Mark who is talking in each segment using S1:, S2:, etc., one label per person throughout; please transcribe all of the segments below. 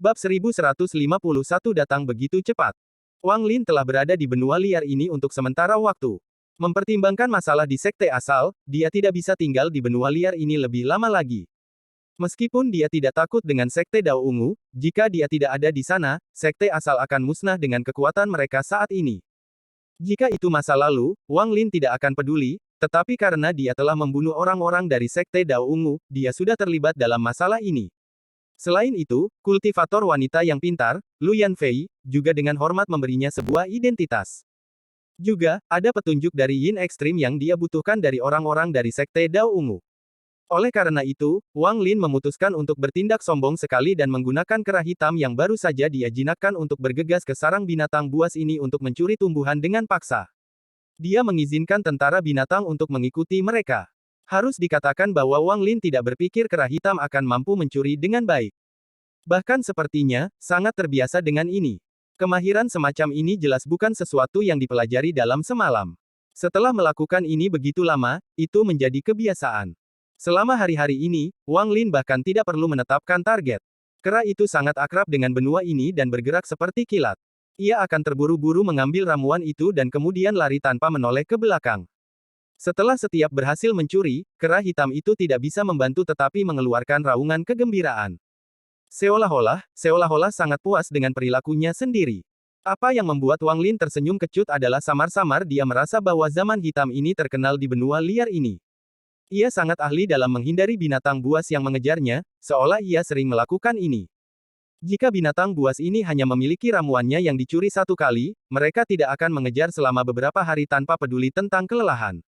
S1: Bab 1151 datang begitu cepat. Wang Lin telah berada di benua liar ini untuk sementara waktu. Mempertimbangkan masalah di sekte asal, dia tidak bisa tinggal di benua liar ini lebih lama lagi. Meskipun dia tidak takut dengan sekte Dao Ungu, jika dia tidak ada di sana, sekte asal akan musnah dengan kekuatan mereka saat ini. Jika itu masa lalu, Wang Lin tidak akan peduli, tetapi karena dia telah membunuh orang-orang dari sekte Dao Ungu, dia sudah terlibat dalam masalah ini. Selain itu, kultivator wanita yang pintar, Lu Yanfei, juga dengan hormat memberinya sebuah identitas. Juga, ada petunjuk dari Yin Ekstrim yang dia butuhkan dari orang-orang dari sekte Dao Ungu. Oleh karena itu, Wang Lin memutuskan untuk bertindak sombong sekali dan menggunakan kera hitam yang baru saja dia jinakkan untuk bergegas ke sarang binatang buas ini untuk mencuri tumbuhan dengan paksa. Dia mengizinkan tentara binatang untuk mengikuti mereka. Harus dikatakan bahwa Wang Lin tidak berpikir kera hitam akan mampu mencuri dengan baik. Bahkan sepertinya, sangat terbiasa dengan ini. Kemahiran semacam ini jelas bukan sesuatu yang dipelajari dalam semalam. Setelah melakukan ini begitu lama, itu menjadi kebiasaan. Selama hari-hari ini, Wang Lin bahkan tidak perlu menetapkan target. Kera itu sangat akrab dengan benua ini dan bergerak seperti kilat. Ia akan terburu-buru mengambil ramuan itu dan kemudian lari tanpa menoleh ke belakang. Setelah setiap berhasil mencuri, kera hitam itu tidak bisa membantu tetapi mengeluarkan raungan kegembiraan. Seolah-olah sangat puas dengan perilakunya sendiri. Apa yang membuat Wang Lin tersenyum kecut adalah samar-samar dia merasa bahwa zaman hitam ini terkenal di benua liar ini. Ia sangat ahli dalam menghindari binatang buas yang mengejarnya, seolah ia sering melakukan ini. Jika binatang buas ini hanya memiliki ramuannya yang dicuri satu kali, mereka tidak akan mengejar selama beberapa hari tanpa peduli tentang kelelahan.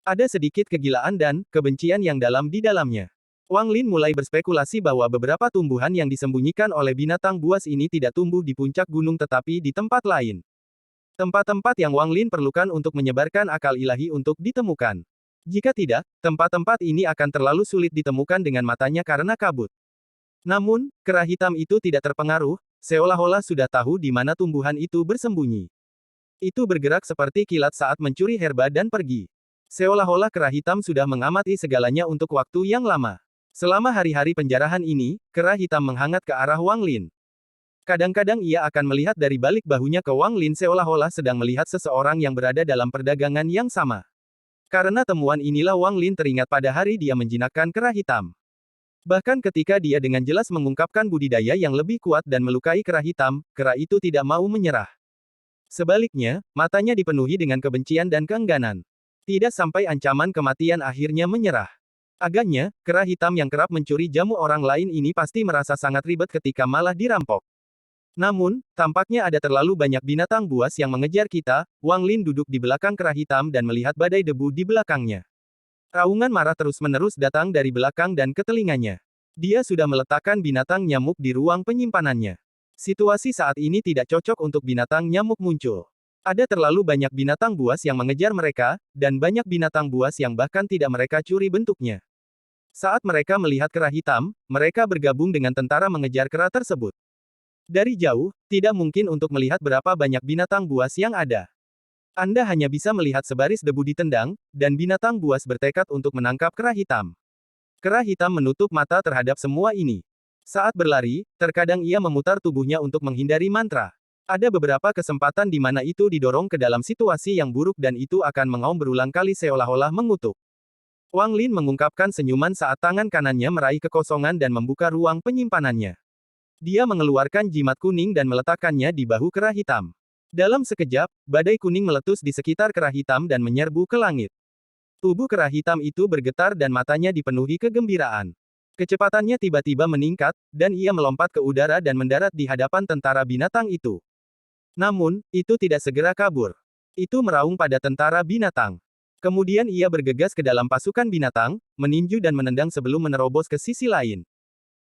S1: Ada sedikit kegilaan dan kebencian yang dalam di dalamnya. Wang Lin mulai berspekulasi bahwa beberapa tumbuhan yang disembunyikan oleh binatang buas ini tidak tumbuh di puncak gunung tetapi di tempat lain. Tempat-tempat yang Wang Lin perlukan untuk menyebarkan akal ilahi untuk ditemukan. Jika tidak, tempat-tempat ini akan terlalu sulit ditemukan dengan matanya karena kabut. Namun, kera hitam itu tidak terpengaruh, seolah-olah sudah tahu di mana tumbuhan itu bersembunyi. Itu bergerak seperti kilat saat mencuri herba dan pergi. Seolah-olah kera hitam sudah mengamati segalanya untuk waktu yang lama. Selama hari-hari penjarahan ini, kera hitam menghangat ke arah Wang Lin. Kadang-kadang ia akan melihat dari balik bahunya ke Wang Lin seolah-olah sedang melihat seseorang yang berada dalam perdagangan yang sama. Karena temuan inilah Wang Lin teringat pada hari dia menjinakkan kera hitam. Bahkan ketika dia dengan jelas mengungkapkan budidaya yang lebih kuat dan melukai kera hitam, kera itu tidak mau menyerah. Sebaliknya, matanya dipenuhi dengan kebencian dan keengganan. Tidak sampai ancaman kematian akhirnya menyerah. Agaknya, kera hitam yang kerap mencuri jamu orang lain ini pasti merasa sangat ribet ketika malah dirampok. Namun, tampaknya ada terlalu banyak binatang buas yang mengejar kita. Wang Lin duduk di belakang kera hitam dan melihat badai debu di belakangnya. Raungan marah terus-menerus datang dari belakang dan ke telinganya. Dia sudah meletakkan binatang nyamuk di ruang penyimpanannya. Situasi saat ini tidak cocok untuk binatang nyamuk muncul. Ada terlalu banyak binatang buas yang mengejar mereka, dan banyak binatang buas yang bahkan tidak mereka curi bentuknya. Saat mereka melihat kera hitam, mereka bergabung dengan tentara mengejar kera tersebut. Dari jauh, tidak mungkin untuk melihat berapa banyak binatang buas yang ada. Anda hanya bisa melihat sebaris debu ditendang, dan binatang buas bertekad untuk menangkap kera hitam. Kera hitam menutup mata terhadap semua ini. Saat berlari, terkadang ia memutar tubuhnya untuk menghindari mantra. Ada beberapa kesempatan di mana itu didorong ke dalam situasi yang buruk dan itu akan mengaum berulang kali seolah-olah mengutuk. Wang Lin mengungkapkan senyuman saat tangan kanannya meraih kekosongan dan membuka ruang penyimpanannya. Dia mengeluarkan jimat kuning dan meletakkannya di bahu kera hitam. Dalam sekejap, badai kuning meletus di sekitar kera hitam dan menyerbu ke langit. Tubuh kera hitam itu bergetar dan matanya dipenuhi kegembiraan. Kecepatannya tiba-tiba meningkat, dan ia melompat ke udara dan mendarat di hadapan tentara binatang itu. Namun, itu tidak segera kabur. Itu meraung pada tentara binatang. Kemudian ia bergegas ke dalam pasukan binatang, meninju dan menendang sebelum menerobos ke sisi lain.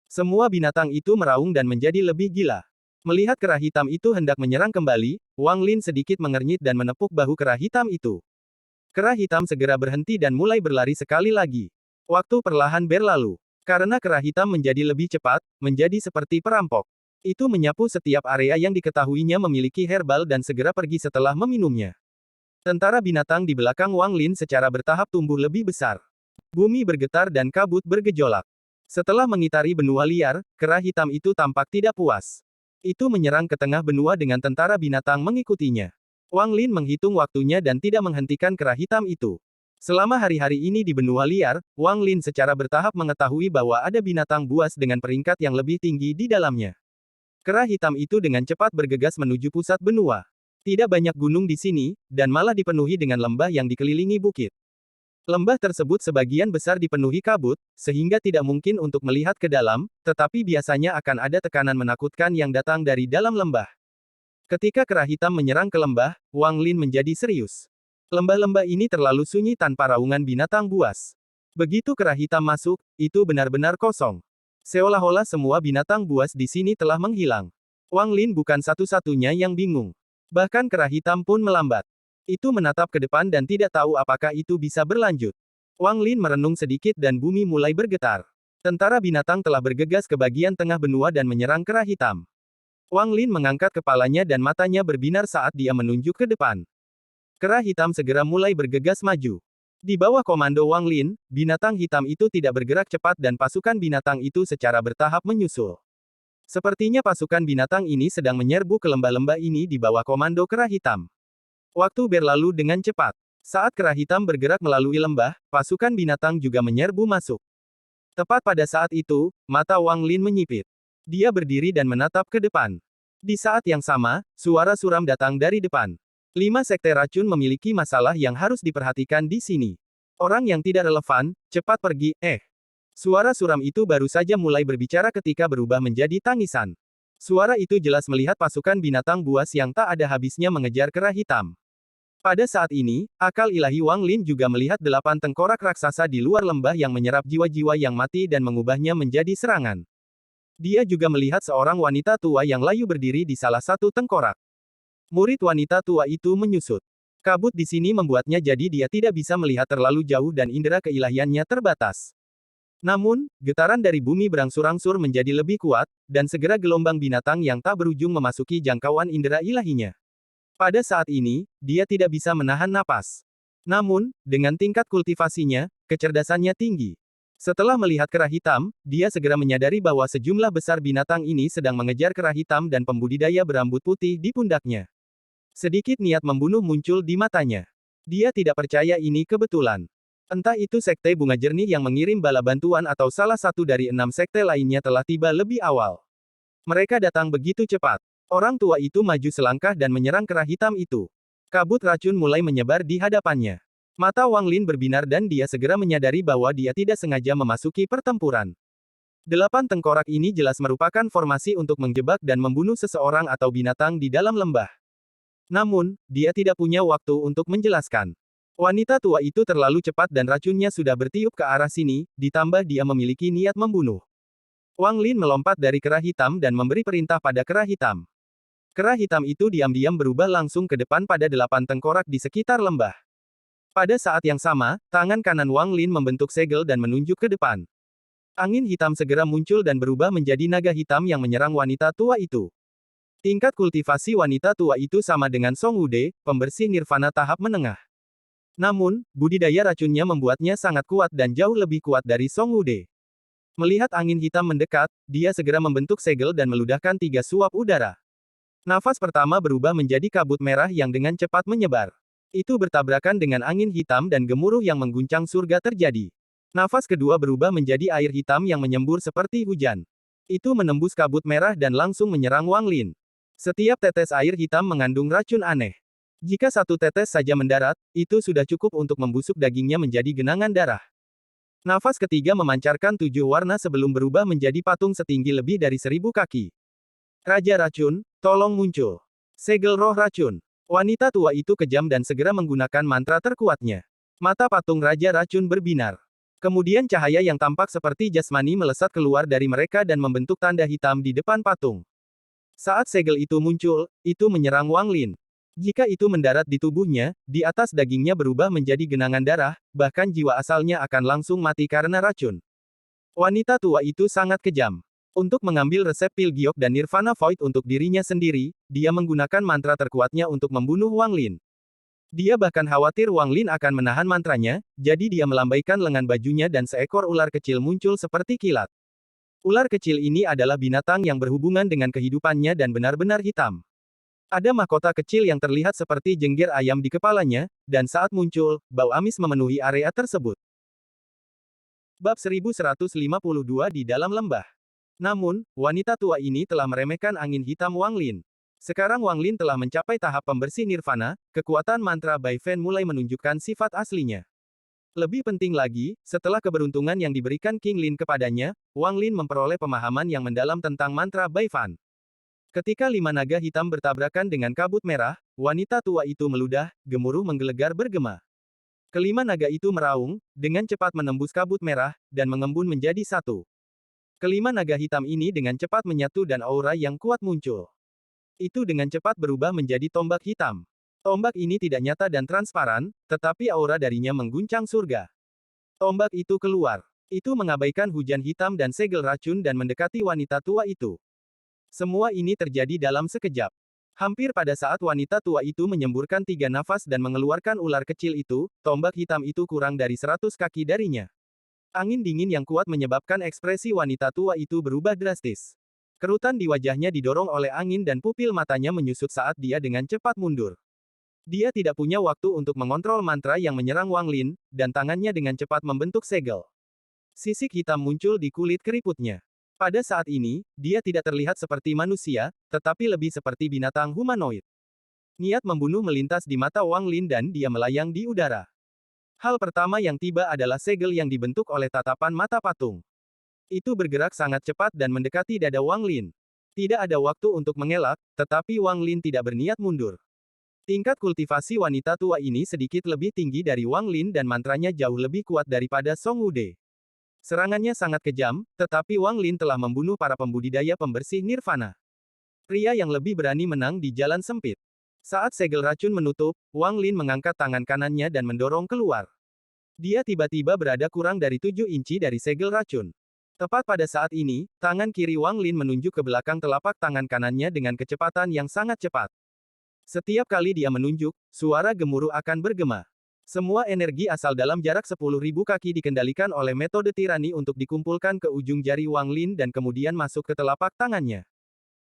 S1: Semua binatang itu meraung dan menjadi lebih gila. Melihat kera hitam itu hendak menyerang kembali, Wang Lin sedikit mengernyit dan menepuk bahu kera hitam itu. Kera hitam segera berhenti dan mulai berlari sekali lagi. Waktu perlahan berlalu. Karena kera hitam menjadi lebih cepat, menjadi seperti perampok. Itu menyapu setiap area yang diketahuinya memiliki herbal dan segera pergi setelah meminumnya. Tentara binatang di belakang Wang Lin secara bertahap tumbuh lebih besar. Bumi bergetar dan kabut bergejolak. Setelah mengitari benua liar, kera hitam itu tampak tidak puas. Itu menyerang ke tengah benua dengan tentara binatang mengikutinya. Wang Lin menghitung waktunya dan tidak menghentikan kera hitam itu. Selama hari-hari ini di benua liar, Wang Lin secara bertahap mengetahui bahwa ada binatang buas dengan peringkat yang lebih tinggi di dalamnya. Kera hitam itu dengan cepat bergegas menuju pusat benua. Tidak banyak gunung di sini, dan malah dipenuhi dengan lembah yang dikelilingi bukit. Lembah tersebut sebagian besar dipenuhi kabut, sehingga tidak mungkin untuk melihat ke dalam, tetapi biasanya akan ada tekanan menakutkan yang datang dari dalam lembah. Ketika kera hitam menyerang ke lembah, Wang Lin menjadi serius. Lembah-lembah ini terlalu sunyi tanpa raungan binatang buas. Begitu kera hitam masuk, itu benar-benar kosong. Seolah-olah semua binatang buas di sini telah menghilang. Wang Lin bukan satu-satunya yang bingung. Bahkan kera hitam pun melambat. Itu menatap ke depan dan tidak tahu apakah itu bisa berlanjut. Wang Lin merenung sedikit dan bumi mulai bergetar. Tentara binatang telah bergegas ke bagian tengah benua dan menyerang kera hitam. Wang Lin mengangkat kepalanya dan matanya berbinar saat dia menunjuk ke depan. Kera hitam segera mulai bergegas maju. Di bawah komando Wang Lin, binatang hitam itu tidak bergerak cepat dan pasukan binatang itu secara bertahap menyusul. Sepertinya pasukan binatang ini sedang menyerbu ke lembah-lembah ini di bawah komando kera hitam. Waktu berlalu dengan cepat. Saat kera hitam bergerak melalui lembah, pasukan binatang juga menyerbu masuk. Tepat pada saat itu, mata Wang Lin menyipit. Dia berdiri dan menatap ke depan. Di saat yang sama, suara suram datang dari depan. 5 sekte racun memiliki masalah yang harus diperhatikan di sini. Orang yang tidak relevan, cepat pergi, Suara suram itu baru saja mulai berbicara ketika berubah menjadi tangisan. Suara itu jelas melihat pasukan binatang buas yang tak ada habisnya mengejar kera hitam. Pada saat ini, akal ilahi Wang Lin juga melihat 8 tengkorak raksasa di luar lembah yang menyerap jiwa-jiwa yang mati dan mengubahnya menjadi serangan. Dia juga melihat seorang wanita tua yang layu berdiri di salah satu tengkorak. Murid wanita tua itu menyusut. Kabut di sini membuatnya jadi dia tidak bisa melihat terlalu jauh dan indera keilahiannya terbatas. Namun, getaran dari bumi berangsur-angsur menjadi lebih kuat, dan segera gelombang binatang yang tak berujung memasuki jangkauan indera ilahinya. Pada saat ini, dia tidak bisa menahan napas. Namun, dengan tingkat kultivasinya, kecerdasannya tinggi. Setelah melihat kera hitam, dia segera menyadari bahwa sejumlah besar binatang ini sedang mengejar kera hitam dan pembudidaya berambut putih di pundaknya. Sedikit niat membunuh muncul di matanya. Dia tidak percaya ini kebetulan. Entah itu sekte bunga jernih yang mengirim bala bantuan atau salah satu dari 6 sekte lainnya telah tiba lebih awal. Mereka datang begitu cepat. Orang tua itu maju selangkah dan menyerang kera hitam itu. Kabut racun mulai menyebar di hadapannya. Mata Wang Lin berbinar dan dia segera menyadari bahwa dia tidak sengaja memasuki pertempuran. 8 tengkorak ini jelas merupakan formasi untuk menjebak dan membunuh seseorang atau binatang di dalam lembah. Namun, dia tidak punya waktu untuk menjelaskan. Wanita tua itu terlalu cepat dan racunnya sudah bertiup ke arah sini, ditambah dia memiliki niat membunuh. Wang Lin melompat dari kera hitam dan memberi perintah pada kera hitam. Kera hitam itu diam-diam berubah langsung ke depan pada 8 tengkorak di sekitar lembah. Pada saat yang sama, tangan kanan Wang Lin membentuk segel dan menunjuk ke depan. Angin hitam segera muncul dan berubah menjadi naga hitam yang menyerang wanita tua itu. Tingkat kultivasi wanita tua itu sama dengan Song Wude, pembersih nirvana tahap menengah. Namun, budidaya racunnya membuatnya sangat kuat dan jauh lebih kuat dari Song Wude. Melihat angin hitam mendekat, dia segera membentuk segel dan meludahkan 3 suap udara. Nafas pertama berubah menjadi kabut merah yang dengan cepat menyebar. Itu bertabrakan dengan angin hitam dan gemuruh yang mengguncang surga terjadi. Nafas kedua berubah menjadi air hitam yang menyembur seperti hujan. Itu menembus kabut merah dan langsung menyerang Wang Lin. Setiap tetes air hitam mengandung racun aneh. Jika satu tetes saja mendarat, itu sudah cukup untuk membusuk dagingnya menjadi genangan darah. Nafas ketiga memancarkan 7 warna sebelum berubah menjadi patung setinggi lebih dari 1000 kaki. Raja Racun, tolong muncul. Segel roh racun. Wanita tua itu kejam dan segera menggunakan mantra terkuatnya. Mata patung Raja Racun berbinar. Kemudian cahaya yang tampak seperti jasmani melesat keluar dari mereka dan membentuk tanda hitam di depan patung. Saat segel itu muncul, itu menyerang Wang Lin. Jika itu mendarat di tubuhnya, di atas dagingnya berubah menjadi genangan darah, bahkan jiwa asalnya akan langsung mati karena racun. Wanita tua itu sangat kejam. Untuk mengambil resep pil giok dan nirvana void untuk dirinya sendiri, dia menggunakan mantra terkuatnya untuk membunuh Wang Lin. Dia bahkan khawatir Wang Lin akan menahan mantranya, jadi dia melambaikan lengan bajunya dan seekor ular kecil muncul seperti kilat. Ular kecil ini adalah binatang yang berhubungan dengan kehidupannya dan benar-benar hitam. Ada mahkota kecil yang terlihat seperti jenggir ayam di kepalanya, dan saat muncul, bau amis memenuhi area tersebut. Bab 1152 di dalam lembah. Namun, wanita tua ini telah meremehkan angin hitam Wang Lin. Sekarang Wang Lin telah mencapai tahap pembersih nirvana, kekuatan mantra Bai Fan mulai menunjukkan sifat aslinya. Lebih penting lagi, setelah keberuntungan yang diberikan King Lin kepadanya, Wang Lin memperoleh pemahaman yang mendalam tentang mantra Bai Fan. Ketika 5 naga hitam bertabrakan dengan kabut merah, wanita tua itu meludah, gemuruh menggelegar bergema. Kelima naga itu meraung, dengan cepat menembus kabut merah, dan mengembun menjadi satu. Kelima naga hitam ini dengan cepat menyatu dan aura yang kuat muncul. Itu dengan cepat berubah menjadi tombak hitam. Tombak ini tidak nyata dan transparan, tetapi aura darinya mengguncang surga. Tombak itu keluar. Itu mengabaikan hujan hitam dan segel racun dan mendekati wanita tua itu. Semua ini terjadi dalam sekejap. Hampir pada saat wanita tua itu menyemburkan 3 nafas dan mengeluarkan ular kecil itu, tombak hitam itu kurang dari 100 kaki darinya. Angin dingin yang kuat menyebabkan ekspresi wanita tua itu berubah drastis. Kerutan di wajahnya didorong oleh angin dan pupil matanya menyusut saat dia dengan cepat mundur. Dia tidak punya waktu untuk mengontrol mantra yang menyerang Wang Lin, dan tangannya dengan cepat membentuk segel. Sisik hitam muncul di kulit keriputnya. Pada saat ini, dia tidak terlihat seperti manusia, tetapi lebih seperti binatang humanoid. Niat membunuh melintas di mata Wang Lin dan dia melayang di udara. Hal pertama yang tiba adalah segel yang dibentuk oleh tatapan mata patung. Itu bergerak sangat cepat dan mendekati dada Wang Lin. Tidak ada waktu untuk mengelak, tetapi Wang Lin tidak berniat mundur. Tingkat kultivasi wanita tua ini sedikit lebih tinggi dari Wang Lin dan mantranya jauh lebih kuat daripada Song Wude. Serangannya sangat kejam, tetapi Wang Lin telah membunuh para pembudidaya pembersih nirvana. Pria yang lebih berani menang di jalan sempit. Saat segel racun menutup, Wang Lin mengangkat tangan kanannya dan mendorong keluar. Dia tiba-tiba berada kurang dari 7 inci dari segel racun. Tepat pada saat ini, tangan kiri Wang Lin menunjuk ke belakang telapak tangan kanannya dengan kecepatan yang sangat cepat. Setiap kali dia menunjuk, suara gemuruh akan bergema. Semua energi asal dalam jarak 10.000 kaki dikendalikan oleh metode tirani untuk dikumpulkan ke ujung jari Wang Lin dan kemudian masuk ke telapak tangannya.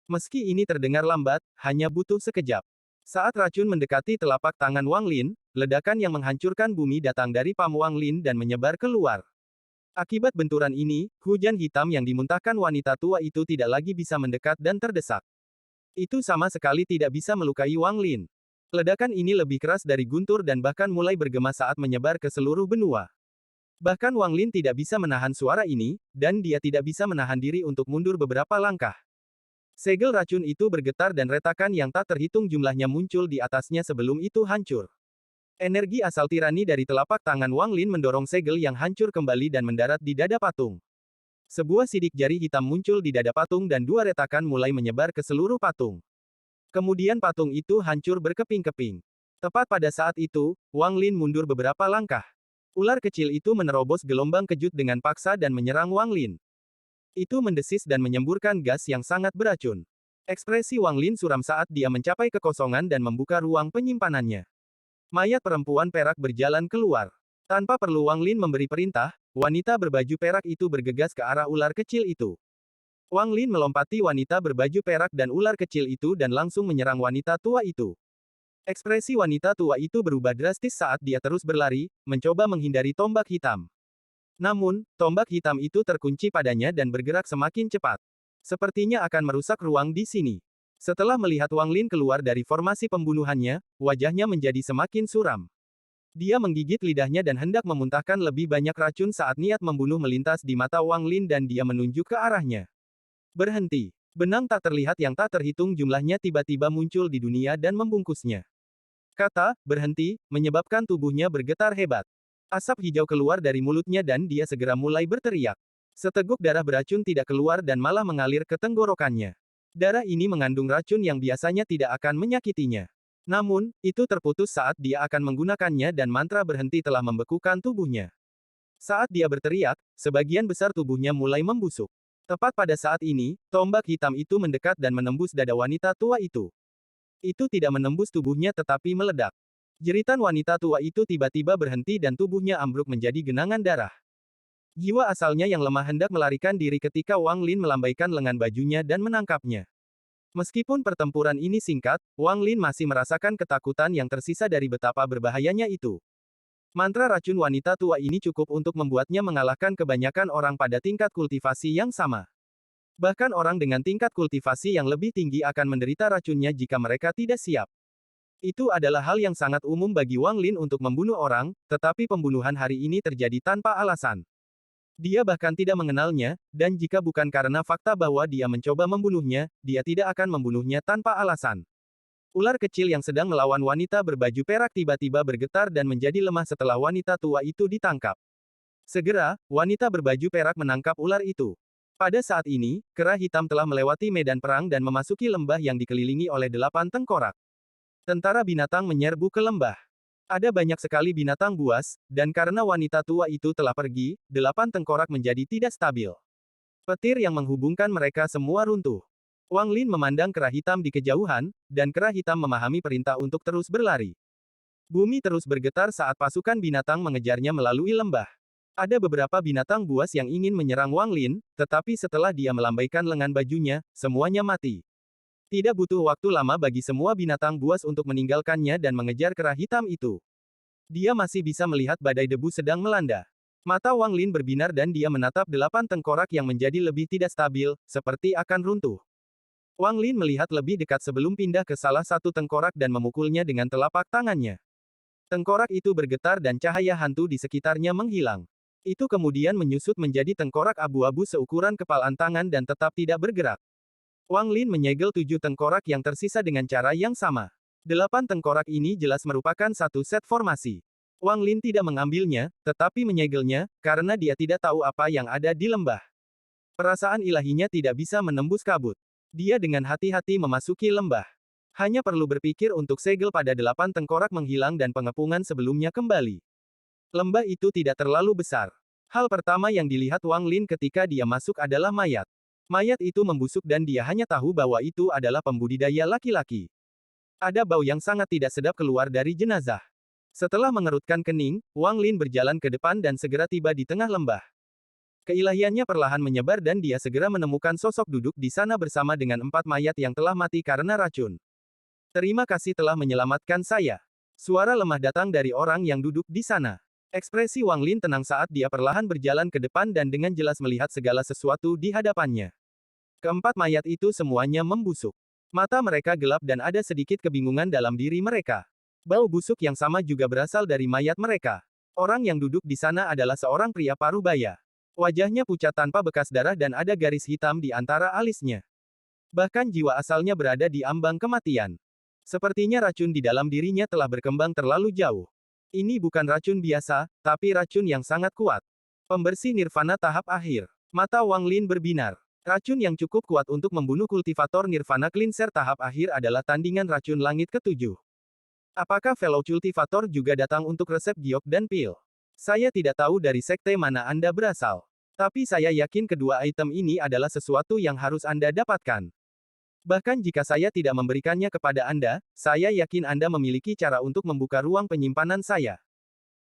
S1: Meski ini terdengar lambat, hanya butuh sekejap. Saat racun mendekati telapak tangan Wang Lin, ledakan yang menghancurkan bumi datang dari palm Wang Lin dan menyebar keluar. Akibat benturan ini, hujan hitam yang dimuntahkan wanita tua itu tidak lagi bisa mendekat dan terdesak. Itu sama sekali tidak bisa melukai Wang Lin. Ledakan ini lebih keras dari guntur dan bahkan mulai bergema saat menyebar ke seluruh benua. Bahkan Wang Lin tidak bisa menahan suara ini, dan dia tidak bisa menahan diri untuk mundur beberapa langkah. Segel racun itu bergetar dan retakan yang tak terhitung jumlahnya muncul di atasnya sebelum itu hancur. Energi asal tirani dari telapak tangan Wang Lin mendorong segel yang hancur kembali dan mendarat di dada patung. Sebuah sidik jari hitam muncul di dada patung dan 2 retakan mulai menyebar ke seluruh patung. Kemudian patung itu hancur berkeping-keping. Tepat pada saat itu, Wang Lin mundur beberapa langkah. Ular kecil itu menerobos gelombang kejut dengan paksa dan menyerang Wang Lin. Itu mendesis dan menyemburkan gas yang sangat beracun. Ekspresi Wang Lin suram saat dia mencapai kekosongan dan membuka ruang penyimpanannya. Mayat perempuan perak berjalan keluar. Tanpa perlu Wang Lin memberi perintah, wanita berbaju perak itu bergegas ke arah ular kecil itu. Wang Lin melompati wanita berbaju perak dan ular kecil itu dan langsung menyerang wanita tua itu. Ekspresi wanita tua itu berubah drastis saat dia terus berlari, mencoba menghindari tombak hitam. Namun, tombak hitam itu terkunci padanya dan bergerak semakin cepat. Sepertinya akan merusak ruang di sini. Setelah melihat Wang Lin keluar dari formasi pembunuhannya, wajahnya menjadi semakin suram. Dia menggigit lidahnya dan hendak memuntahkan lebih banyak racun saat niat membunuh melintas di mata Wang Lin dan dia menunjuk ke arahnya. Berhenti. Benang tak terlihat yang tak terhitung jumlahnya tiba-tiba muncul di dunia dan membungkusnya. Kata, berhenti, menyebabkan tubuhnya bergetar hebat. Asap hijau keluar dari mulutnya dan dia segera mulai berteriak. Seteguk darah beracun tidak keluar dan malah mengalir ke tenggorokannya. Darah ini mengandung racun yang biasanya tidak akan menyakitinya. Namun, itu terputus saat dia akan menggunakannya dan mantra berhenti telah membekukan tubuhnya. Saat dia berteriak, sebagian besar tubuhnya mulai membusuk. Tepat pada saat ini, tombak hitam itu mendekat dan menembus dada wanita tua itu. Itu tidak menembus tubuhnya tetapi meledak. Jeritan wanita tua itu tiba-tiba berhenti dan tubuhnya ambruk menjadi genangan darah. Jiwa asalnya yang lemah hendak melarikan diri ketika Wang Lin melambaikan lengan bajunya dan menangkapnya. Meskipun pertempuran ini singkat, Wang Lin masih merasakan ketakutan yang tersisa dari betapa berbahayanya itu. Mantra racun wanita tua ini cukup untuk membuatnya mengalahkan kebanyakan orang pada tingkat kultivasi yang sama. Bahkan orang dengan tingkat kultivasi yang lebih tinggi akan menderita racunnya jika mereka tidak siap. Itu adalah hal yang sangat umum bagi Wang Lin untuk membunuh orang, tetapi pembunuhan hari ini terjadi tanpa alasan. Dia bahkan tidak mengenalnya, dan jika bukan karena fakta bahwa dia mencoba membunuhnya, dia tidak akan membunuhnya tanpa alasan. Ular kecil yang sedang melawan wanita berbaju perak tiba-tiba bergetar dan menjadi lemah setelah wanita tua itu ditangkap. Segera, wanita berbaju perak menangkap ular itu. Pada saat ini, kera hitam telah melewati medan perang dan memasuki lembah yang dikelilingi oleh 8 tengkorak. Tentara binatang menyerbu ke lembah. Ada banyak sekali binatang buas, dan karena wanita tua itu telah pergi, 8 tengkorak menjadi tidak stabil. Petir yang menghubungkan mereka semua runtuh. Wang Lin memandang kera hitam di kejauhan, dan kera hitam memahami perintah untuk terus berlari. Bumi terus bergetar saat pasukan binatang mengejarnya melalui lembah. Ada beberapa binatang buas yang ingin menyerang Wang Lin, tetapi setelah dia melambaikan lengan bajunya, semuanya mati. Tidak butuh waktu lama bagi semua binatang buas untuk meninggalkannya dan mengejar kera hitam itu. Dia masih bisa melihat badai debu sedang melanda. Mata Wang Lin berbinar dan dia menatap 8 tengkorak yang menjadi lebih tidak stabil, seperti akan runtuh. Wang Lin melihat lebih dekat sebelum pindah ke salah satu tengkorak dan memukulnya dengan telapak tangannya. Tengkorak itu bergetar dan cahaya hantu di sekitarnya menghilang. Itu kemudian menyusut menjadi tengkorak abu-abu seukuran kepalan tangan dan tetap tidak bergerak. Wang Lin menyegel 7 tengkorak yang tersisa dengan cara yang sama. 8 tengkorak ini jelas merupakan satu set formasi. Wang Lin tidak mengambilnya, tetapi menyegelnya, karena dia tidak tahu apa yang ada di lembah. Perasaan ilahinya tidak bisa menembus kabut. Dia dengan hati-hati memasuki lembah. Hanya perlu berpikir untuk segel pada 8 tengkorak menghilang dan pengepungan sebelumnya kembali. Lembah itu tidak terlalu besar. Hal pertama yang dilihat Wang Lin ketika dia masuk adalah mayat. Mayat itu membusuk dan dia hanya tahu bahwa itu adalah pembudidaya laki-laki. Ada bau yang sangat tidak sedap keluar dari jenazah. Setelah mengerutkan kening, Wang Lin berjalan ke depan dan segera tiba di tengah lembah. Keilahiannya perlahan menyebar dan dia segera menemukan sosok duduk di sana bersama dengan 4 mayat yang telah mati karena racun. Terima kasih telah menyelamatkan saya. Suara lemah datang dari orang yang duduk di sana. Ekspresi Wang Lin tenang saat dia perlahan berjalan ke depan dan dengan jelas melihat segala sesuatu di hadapannya. Keempat mayat itu semuanya membusuk. Mata mereka gelap dan ada sedikit kebingungan dalam diri mereka. Bau busuk yang sama juga berasal dari mayat mereka. Orang yang duduk di sana adalah seorang pria parubaya. Wajahnya pucat tanpa bekas darah dan ada garis hitam di antara alisnya. Bahkan jiwa asalnya berada di ambang kematian. Sepertinya racun di dalam dirinya telah berkembang terlalu jauh. Ini bukan racun biasa, tapi racun yang sangat kuat. Pembersih nirvana tahap akhir. Mata Wang Lin berbinar. Racun yang cukup kuat untuk membunuh kultivator nirvana cleanser tahap akhir adalah tandingan racun langit ke-7. Apakah fellow cultivator juga datang untuk resep giok dan pil? Saya tidak tahu dari sekte mana Anda berasal. Tapi saya yakin kedua item ini adalah sesuatu yang harus Anda dapatkan. Bahkan jika saya tidak memberikannya kepada Anda, saya yakin Anda memiliki cara untuk membuka ruang penyimpanan saya.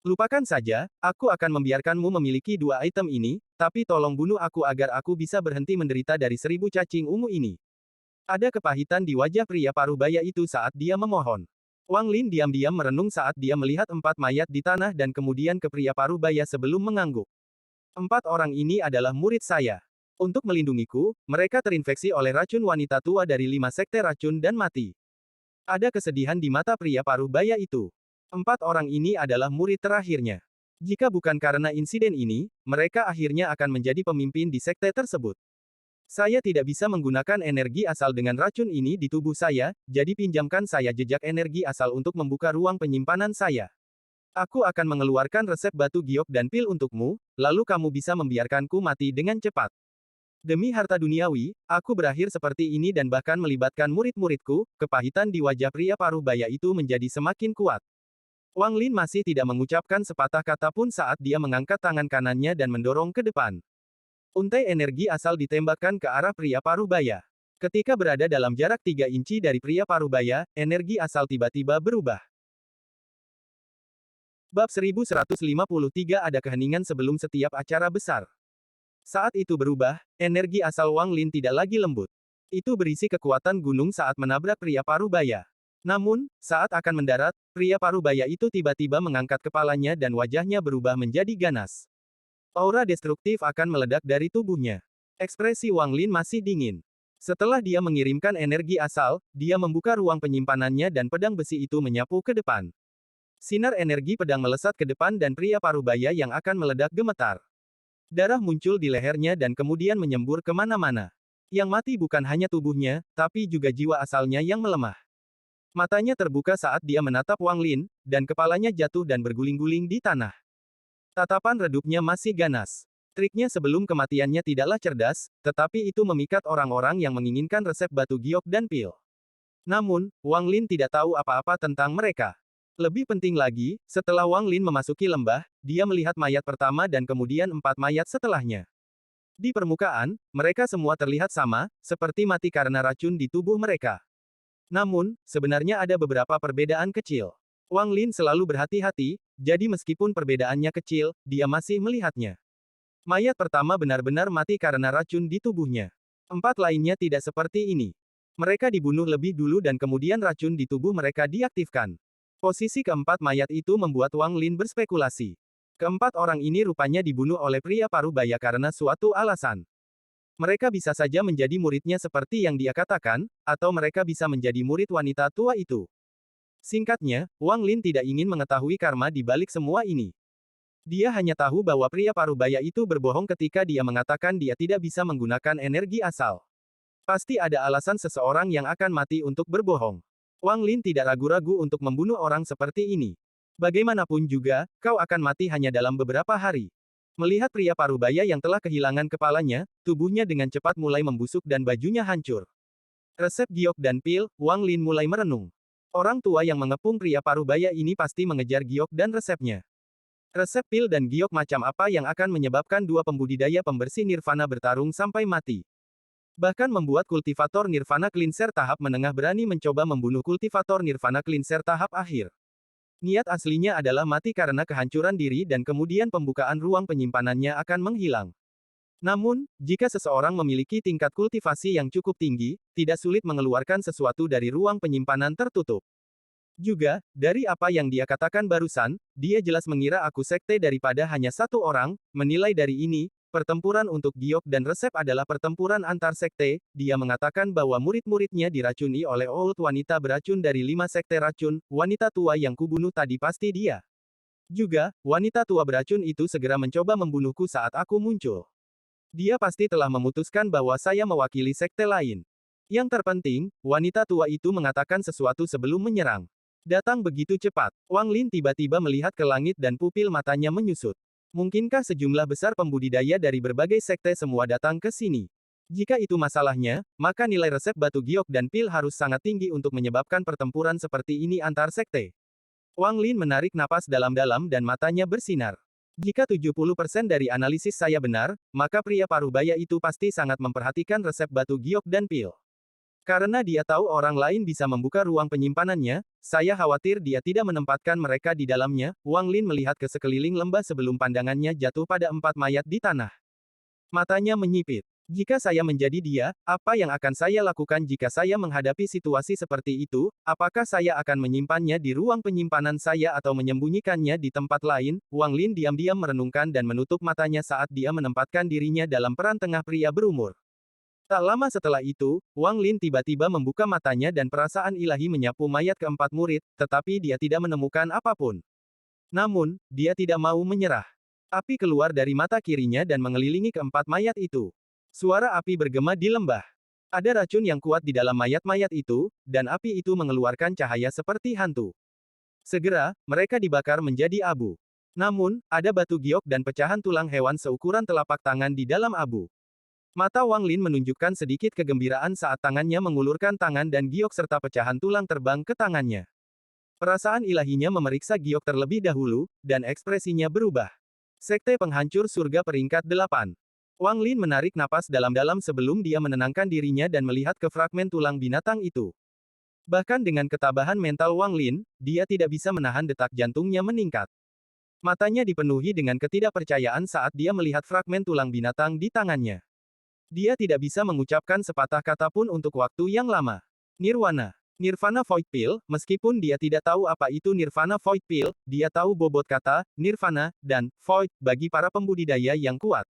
S1: Lupakan saja, aku akan membiarkanmu memiliki 2 item ini, tapi tolong bunuh aku agar aku bisa berhenti menderita dari 1000 cacing ungu ini. Ada kepahitan di wajah pria parubaya itu saat dia memohon. Wang Lin diam-diam merenung saat dia melihat 4 mayat di tanah dan kemudian ke pria parubaya sebelum mengangguk. 4 orang ini adalah murid saya. Untuk melindungiku, mereka terinfeksi oleh racun wanita tua dari 5 sekte racun dan mati. Ada kesedihan di mata pria parubaya itu. 4 orang ini adalah murid terakhirnya. Jika bukan karena insiden ini, mereka akhirnya akan menjadi pemimpin di sekte tersebut. Saya tidak bisa menggunakan energi asal dengan racun ini di tubuh saya, jadi pinjamkan saya jejak energi asal untuk membuka ruang penyimpanan saya. Aku akan mengeluarkan resep batu giok dan pil untukmu, lalu kamu bisa membiarkanku mati dengan cepat. Demi harta duniawi, aku berakhir seperti ini dan bahkan melibatkan murid-muridku, kepahitan di wajah pria parubaya itu menjadi semakin kuat. Wang Lin masih tidak mengucapkan sepatah kata pun saat dia mengangkat tangan kanannya dan mendorong ke depan. Untai energi asal ditembakkan ke arah pria parubaya. Ketika berada dalam jarak 3 inci dari pria parubaya, energi asal tiba-tiba berubah. Bab 1153 ada keheningan sebelum setiap acara besar. Saat itu berubah, energi asal Wang Lin tidak lagi lembut. Itu berisi kekuatan gunung saat menabrak pria parubaya. Namun, saat akan mendarat, pria parubaya itu tiba-tiba mengangkat kepalanya dan wajahnya berubah menjadi ganas. Aura destruktif akan meledak dari tubuhnya. Ekspresi Wang Lin masih dingin. Setelah dia mengirimkan energi asal, dia membuka ruang penyimpanannya dan pedang besi itu menyapu ke depan. Sinar energi pedang melesat ke depan dan pria parubaya yang akan meledak gemetar. Darah muncul di lehernya dan kemudian menyembur kemana-mana. Yang mati bukan hanya tubuhnya, tapi juga jiwa asalnya yang melemah. Matanya terbuka saat dia menatap Wang Lin, dan kepalanya jatuh dan berguling-guling di tanah. Tatapan redupnya masih ganas. Triknya sebelum kematiannya tidaklah cerdas, tetapi itu memikat orang-orang yang menginginkan resep batu giok dan pil. Namun, Wang Lin tidak tahu apa-apa tentang mereka. Lebih penting lagi, setelah Wang Lin memasuki lembah, dia melihat mayat pertama dan kemudian 4 mayat setelahnya. Di permukaan, mereka semua terlihat sama, seperti mati karena racun di tubuh mereka. Namun, sebenarnya ada beberapa perbedaan kecil. Wang Lin selalu berhati-hati, jadi meskipun perbedaannya kecil, dia masih melihatnya. Mayat pertama benar-benar mati karena racun di tubuhnya. 4 lainnya tidak seperti ini. Mereka dibunuh lebih dulu dan kemudian racun di tubuh mereka diaktifkan. Posisi keempat mayat itu membuat Wang Lin berspekulasi. Keempat orang ini rupanya dibunuh oleh pria parubaya karena suatu alasan. Mereka bisa saja menjadi muridnya seperti yang dia katakan, atau mereka bisa menjadi murid wanita tua itu. Singkatnya, Wang Lin tidak ingin mengetahui karma di balik semua ini. Dia hanya tahu bahwa pria parubaya itu berbohong ketika dia mengatakan dia tidak bisa menggunakan energi asal. Pasti ada alasan seseorang yang akan mati untuk berbohong. Wang Lin tidak ragu-ragu untuk membunuh orang seperti ini. Bagaimanapun juga, kau akan mati hanya dalam beberapa hari. Melihat pria parubaya yang telah kehilangan kepalanya, tubuhnya dengan cepat mulai membusuk dan bajunya hancur. Resep giok dan pil, Wang Lin mulai merenung. Orang tua yang mengepung pria parubaya ini pasti mengejar giok dan resepnya. Resep pil dan giok macam apa yang akan menyebabkan dua pembudidaya pembersih nirvana bertarung sampai mati. Bahkan membuat kultivator Nirvana Cleanser tahap menengah berani mencoba membunuh kultivator Nirvana Cleanser tahap akhir. Niat aslinya adalah mati karena kehancuran diri dan kemudian pembukaan ruang penyimpanannya akan menghilang. Namun, jika seseorang memiliki tingkat kultivasi yang cukup tinggi, tidak sulit mengeluarkan sesuatu dari ruang penyimpanan tertutup. Juga, dari apa yang dia katakan barusan, dia jelas mengira aku sekte daripada hanya satu orang, menilai dari ini, pertempuran untuk giok dan resep adalah pertempuran antar sekte, dia mengatakan bahwa murid-muridnya diracuni oleh old wanita beracun dari 5 sekte racun, wanita tua yang kubunuh tadi pasti dia. Juga, wanita tua beracun itu segera mencoba membunuhku saat aku muncul. Dia pasti telah memutuskan bahwa saya mewakili sekte lain. Yang terpenting, wanita tua itu mengatakan sesuatu sebelum menyerang. Datang begitu cepat. Wang Lin tiba-tiba melihat ke langit dan pupil matanya menyusut. Mungkinkah sejumlah besar pembudidaya dari berbagai sekte semua datang ke sini? Jika itu masalahnya, maka nilai resep batu giok dan pil harus sangat tinggi untuk menyebabkan pertempuran seperti ini antar sekte. Wang Lin menarik napas dalam-dalam dan matanya bersinar. Jika 70% dari analisis saya benar, maka pria parubaya itu pasti sangat memperhatikan resep batu giok dan pil. Karena dia tahu orang lain bisa membuka ruang penyimpanannya, saya khawatir dia tidak menempatkan mereka di dalamnya. Wang Lin melihat ke sekeliling lembah sebelum pandangannya jatuh pada 4 mayat di tanah. Matanya menyipit. Jika saya menjadi dia, apa yang akan saya lakukan jika saya menghadapi situasi seperti itu? Apakah saya akan menyimpannya di ruang penyimpanan saya atau menyembunyikannya di tempat lain? Wang Lin diam-diam merenungkan dan menutup matanya saat dia menempatkan dirinya dalam peran tengah pria berumur. Tak lama setelah itu, Wang Lin tiba-tiba membuka matanya dan perasaan ilahi menyapu mayat keempat murid, tetapi dia tidak menemukan apapun. Namun, dia tidak mau menyerah. Api keluar dari mata kirinya dan mengelilingi keempat mayat itu. Suara api bergema di lembah. Ada racun yang kuat di dalam mayat-mayat itu, dan api itu mengeluarkan cahaya seperti hantu. Segera, mereka dibakar menjadi abu. Namun, ada batu giok dan pecahan tulang hewan seukuran telapak tangan di dalam abu. Mata Wang Lin menunjukkan sedikit kegembiraan saat tangannya mengulurkan tangan dan giok serta pecahan tulang terbang ke tangannya. Perasaan ilahinya memeriksa giok terlebih dahulu, dan ekspresinya berubah. Sekte Penghancur Surga peringkat 8. Wang Lin menarik napas dalam-dalam sebelum dia menenangkan dirinya dan melihat ke fragmen tulang binatang itu. Bahkan dengan ketabahan mental Wang Lin, dia tidak bisa menahan detak jantungnya meningkat. Matanya dipenuhi dengan ketidakpercayaan saat dia melihat fragmen tulang binatang di tangannya. Dia tidak bisa mengucapkan sepatah kata pun untuk waktu yang lama. Nirwana. Nirvana Void Pill, meskipun dia tidak tahu apa itu Nirvana Void Pill, dia tahu bobot kata, Nirvana, dan Void, bagi para pembudidaya yang kuat.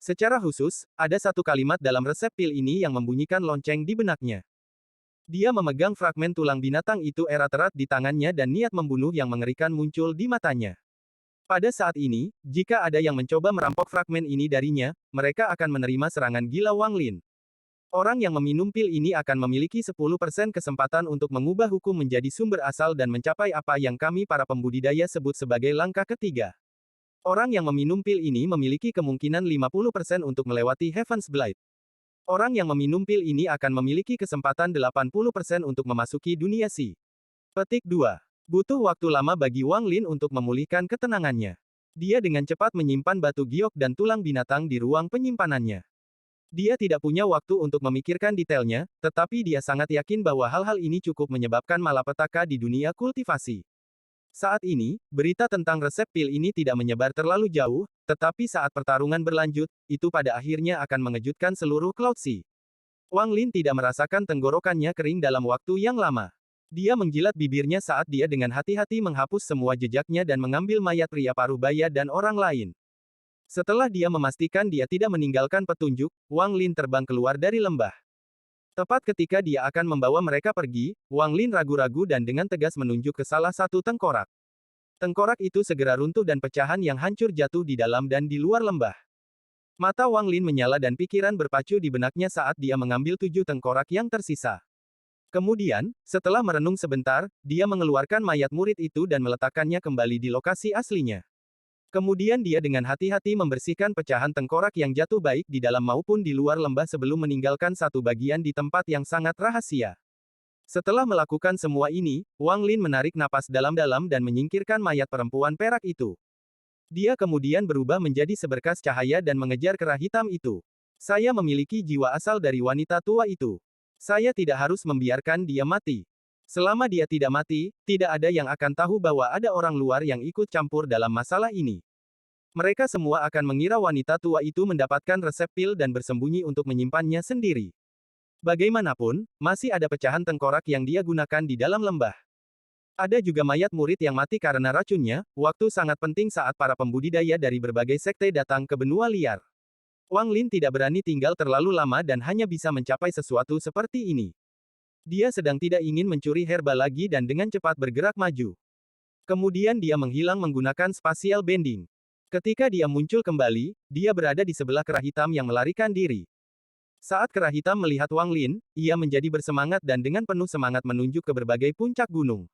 S1: Secara khusus, ada satu kalimat dalam resep pil ini yang membunyikan lonceng di benaknya. Dia memegang fragmen tulang binatang itu erat-erat di tangannya dan niat membunuh yang mengerikan muncul di matanya. Pada saat ini, jika ada yang mencoba merampok fragmen ini darinya, mereka akan menerima serangan gila Wang Lin. Orang yang meminum pil ini akan memiliki 10% kesempatan untuk mengubah hukum menjadi sumber asal dan mencapai apa yang kami para pembudidaya sebut sebagai langkah ketiga. Orang yang meminum pil ini memiliki kemungkinan 50% untuk melewati Heaven's Blade. Orang yang meminum pil ini akan memiliki kesempatan 80% untuk memasuki dunia Si. Petik 2. Butuh waktu lama bagi Wang Lin untuk memulihkan ketenangannya. Dia dengan cepat menyimpan batu giok dan tulang binatang di ruang penyimpanannya. Dia tidak punya waktu untuk memikirkan detailnya, tetapi dia sangat yakin bahwa hal-hal ini cukup menyebabkan malapetaka di dunia kultivasi. Saat ini, berita tentang resep pil ini tidak menyebar terlalu jauh, tetapi saat pertarungan berlanjut, itu pada akhirnya akan mengejutkan seluruh Cloud Sea. Wang Lin tidak merasakan tenggorokannya kering dalam waktu yang lama. Dia menjilat bibirnya saat dia dengan hati-hati menghapus semua jejaknya dan mengambil mayat pria paruh baya dan orang lain. Setelah dia memastikan dia tidak meninggalkan petunjuk, Wang Lin terbang keluar dari lembah. Tepat ketika dia akan membawa mereka pergi, Wang Lin ragu-ragu dan dengan tegas menunjuk ke salah satu tengkorak. Tengkorak itu segera runtuh dan pecahan yang hancur jatuh di dalam dan di luar lembah. Mata Wang Lin menyala dan pikiran berpacu di benaknya saat dia mengambil 7 tengkorak yang tersisa. Kemudian, setelah merenung sebentar, dia mengeluarkan mayat murid itu dan meletakkannya kembali di lokasi aslinya. Kemudian dia dengan hati-hati membersihkan pecahan tengkorak yang jatuh baik di dalam maupun di luar lembah sebelum meninggalkan satu bagian di tempat yang sangat rahasia. Setelah melakukan semua ini, Wang Lin menarik napas dalam-dalam dan menyingkirkan mayat perempuan perak itu. Dia kemudian berubah menjadi seberkas cahaya dan mengejar kera hitam itu. Saya memiliki jiwa asal dari wanita tua itu. Saya tidak harus membiarkan dia mati. Selama dia tidak mati, tidak ada yang akan tahu bahwa ada orang luar yang ikut campur dalam masalah ini. Mereka semua akan mengira wanita tua itu mendapatkan resep pil dan bersembunyi untuk menyimpannya sendiri. Bagaimanapun, masih ada pecahan tengkorak yang dia gunakan di dalam lembah. Ada juga mayat murid yang mati karena racunnya, waktu sangat penting saat para pembudidaya dari berbagai sekte datang ke benua liar. Wang Lin tidak berani tinggal terlalu lama dan hanya bisa mencapai sesuatu seperti ini. Dia sedang tidak ingin mencuri herba lagi dan dengan cepat bergerak maju. Kemudian dia menghilang menggunakan spatial bending. Ketika dia muncul kembali, dia berada di sebelah kera hitam yang melarikan diri. Saat kera hitam melihat Wang Lin, ia menjadi bersemangat dan dengan penuh semangat menunjuk ke berbagai puncak gunung.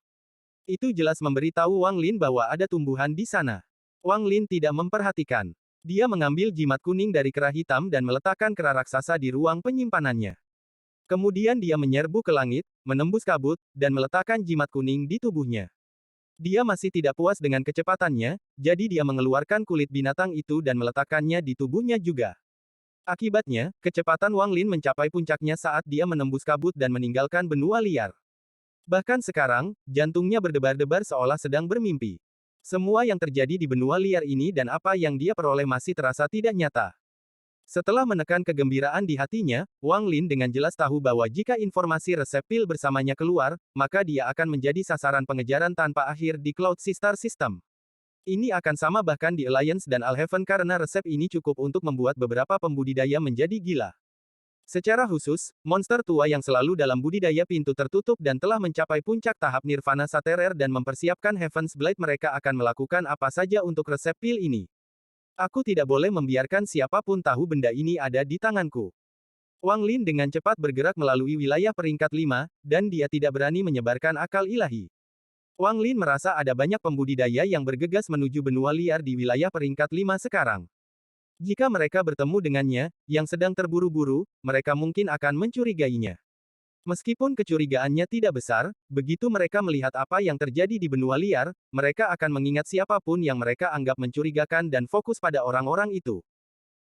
S1: Itu jelas memberitahu Wang Lin bahwa ada tumbuhan di sana. Wang Lin tidak memperhatikan. Dia mengambil jimat kuning dari kera hitam dan meletakkan kera raksasa di ruang penyimpanannya. Kemudian dia menyerbu ke langit, menembus kabut, dan meletakkan jimat kuning di tubuhnya. Dia masih tidak puas dengan kecepatannya, jadi dia mengeluarkan kulit binatang itu dan meletakkannya di tubuhnya juga. Akibatnya, kecepatan Wang Lin mencapai puncaknya saat dia menembus kabut dan meninggalkan benua liar. Bahkan sekarang, jantungnya berdebar-debar seolah sedang bermimpi. Semua yang terjadi di benua liar ini dan apa yang dia peroleh masih terasa tidak nyata. Setelah menekan kegembiraan di hatinya, Wang Lin dengan jelas tahu bahwa jika informasi resep pil bersamanya keluar, maka dia akan menjadi sasaran pengejaran tanpa akhir di Cloud Sea Star System. Ini akan sama bahkan di Alliance dan Alhaven karena resep ini cukup untuk membuat beberapa pembudidaya menjadi gila. Secara khusus, monster tua yang selalu dalam budidaya pintu tertutup dan telah mencapai puncak tahap Nirvana Saterer dan mempersiapkan Heaven's Blade mereka akan melakukan apa saja untuk resep pil ini. Aku tidak boleh membiarkan siapapun tahu benda ini ada di tanganku. Wang Lin dengan cepat bergerak melalui wilayah peringkat 5, dan dia tidak berani menyebarkan akal ilahi. Wang Lin merasa ada banyak pembudidaya yang bergegas menuju benua liar di wilayah peringkat 5 sekarang. Jika mereka bertemu dengannya, yang sedang terburu-buru, mereka mungkin akan mencurigainya. Meskipun kecurigaannya tidak besar, begitu mereka melihat apa yang terjadi di benua liar, mereka akan mengingat siapapun yang mereka anggap mencurigakan dan fokus pada orang-orang itu.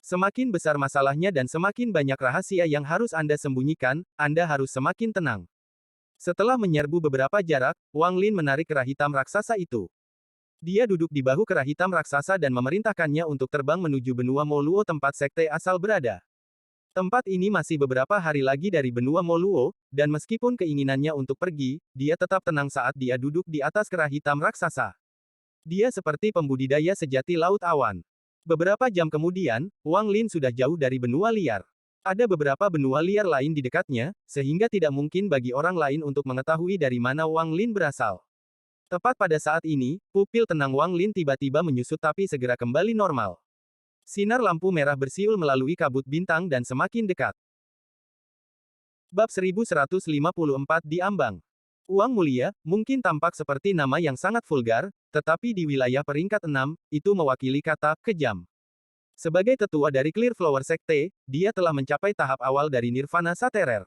S1: Semakin besar masalahnya dan semakin banyak rahasia yang harus Anda sembunyikan, Anda harus semakin tenang. Setelah menyerbu beberapa jarak, Wang Lin menarik kera hitam raksasa itu. Dia duduk di bahu kera hitam raksasa dan memerintahkannya untuk terbang menuju benua Moluo tempat sekte asal berada. Tempat ini masih beberapa hari lagi dari benua Moluo, dan meskipun keinginannya untuk pergi, dia tetap tenang saat dia duduk di atas kera hitam raksasa. Dia seperti pembudidaya sejati Laut Awan. Beberapa jam kemudian, Wang Lin sudah jauh dari benua liar. Ada beberapa benua liar lain di dekatnya, sehingga tidak mungkin bagi orang lain untuk mengetahui dari mana Wang Lin berasal. Tepat pada saat ini, pupil tenang Wang Lin tiba-tiba menyusut tapi segera kembali normal. Sinar lampu merah bersiul melalui kabut bintang dan semakin dekat. Bab 1154 di Ambang. Uang mulia, mungkin tampak seperti nama yang sangat vulgar, tetapi di wilayah peringkat 6, itu mewakili kata, kejam. Sebagai tetua dari Clear Flower Sekte, dia telah mencapai tahap awal dari Nirvana Saterer.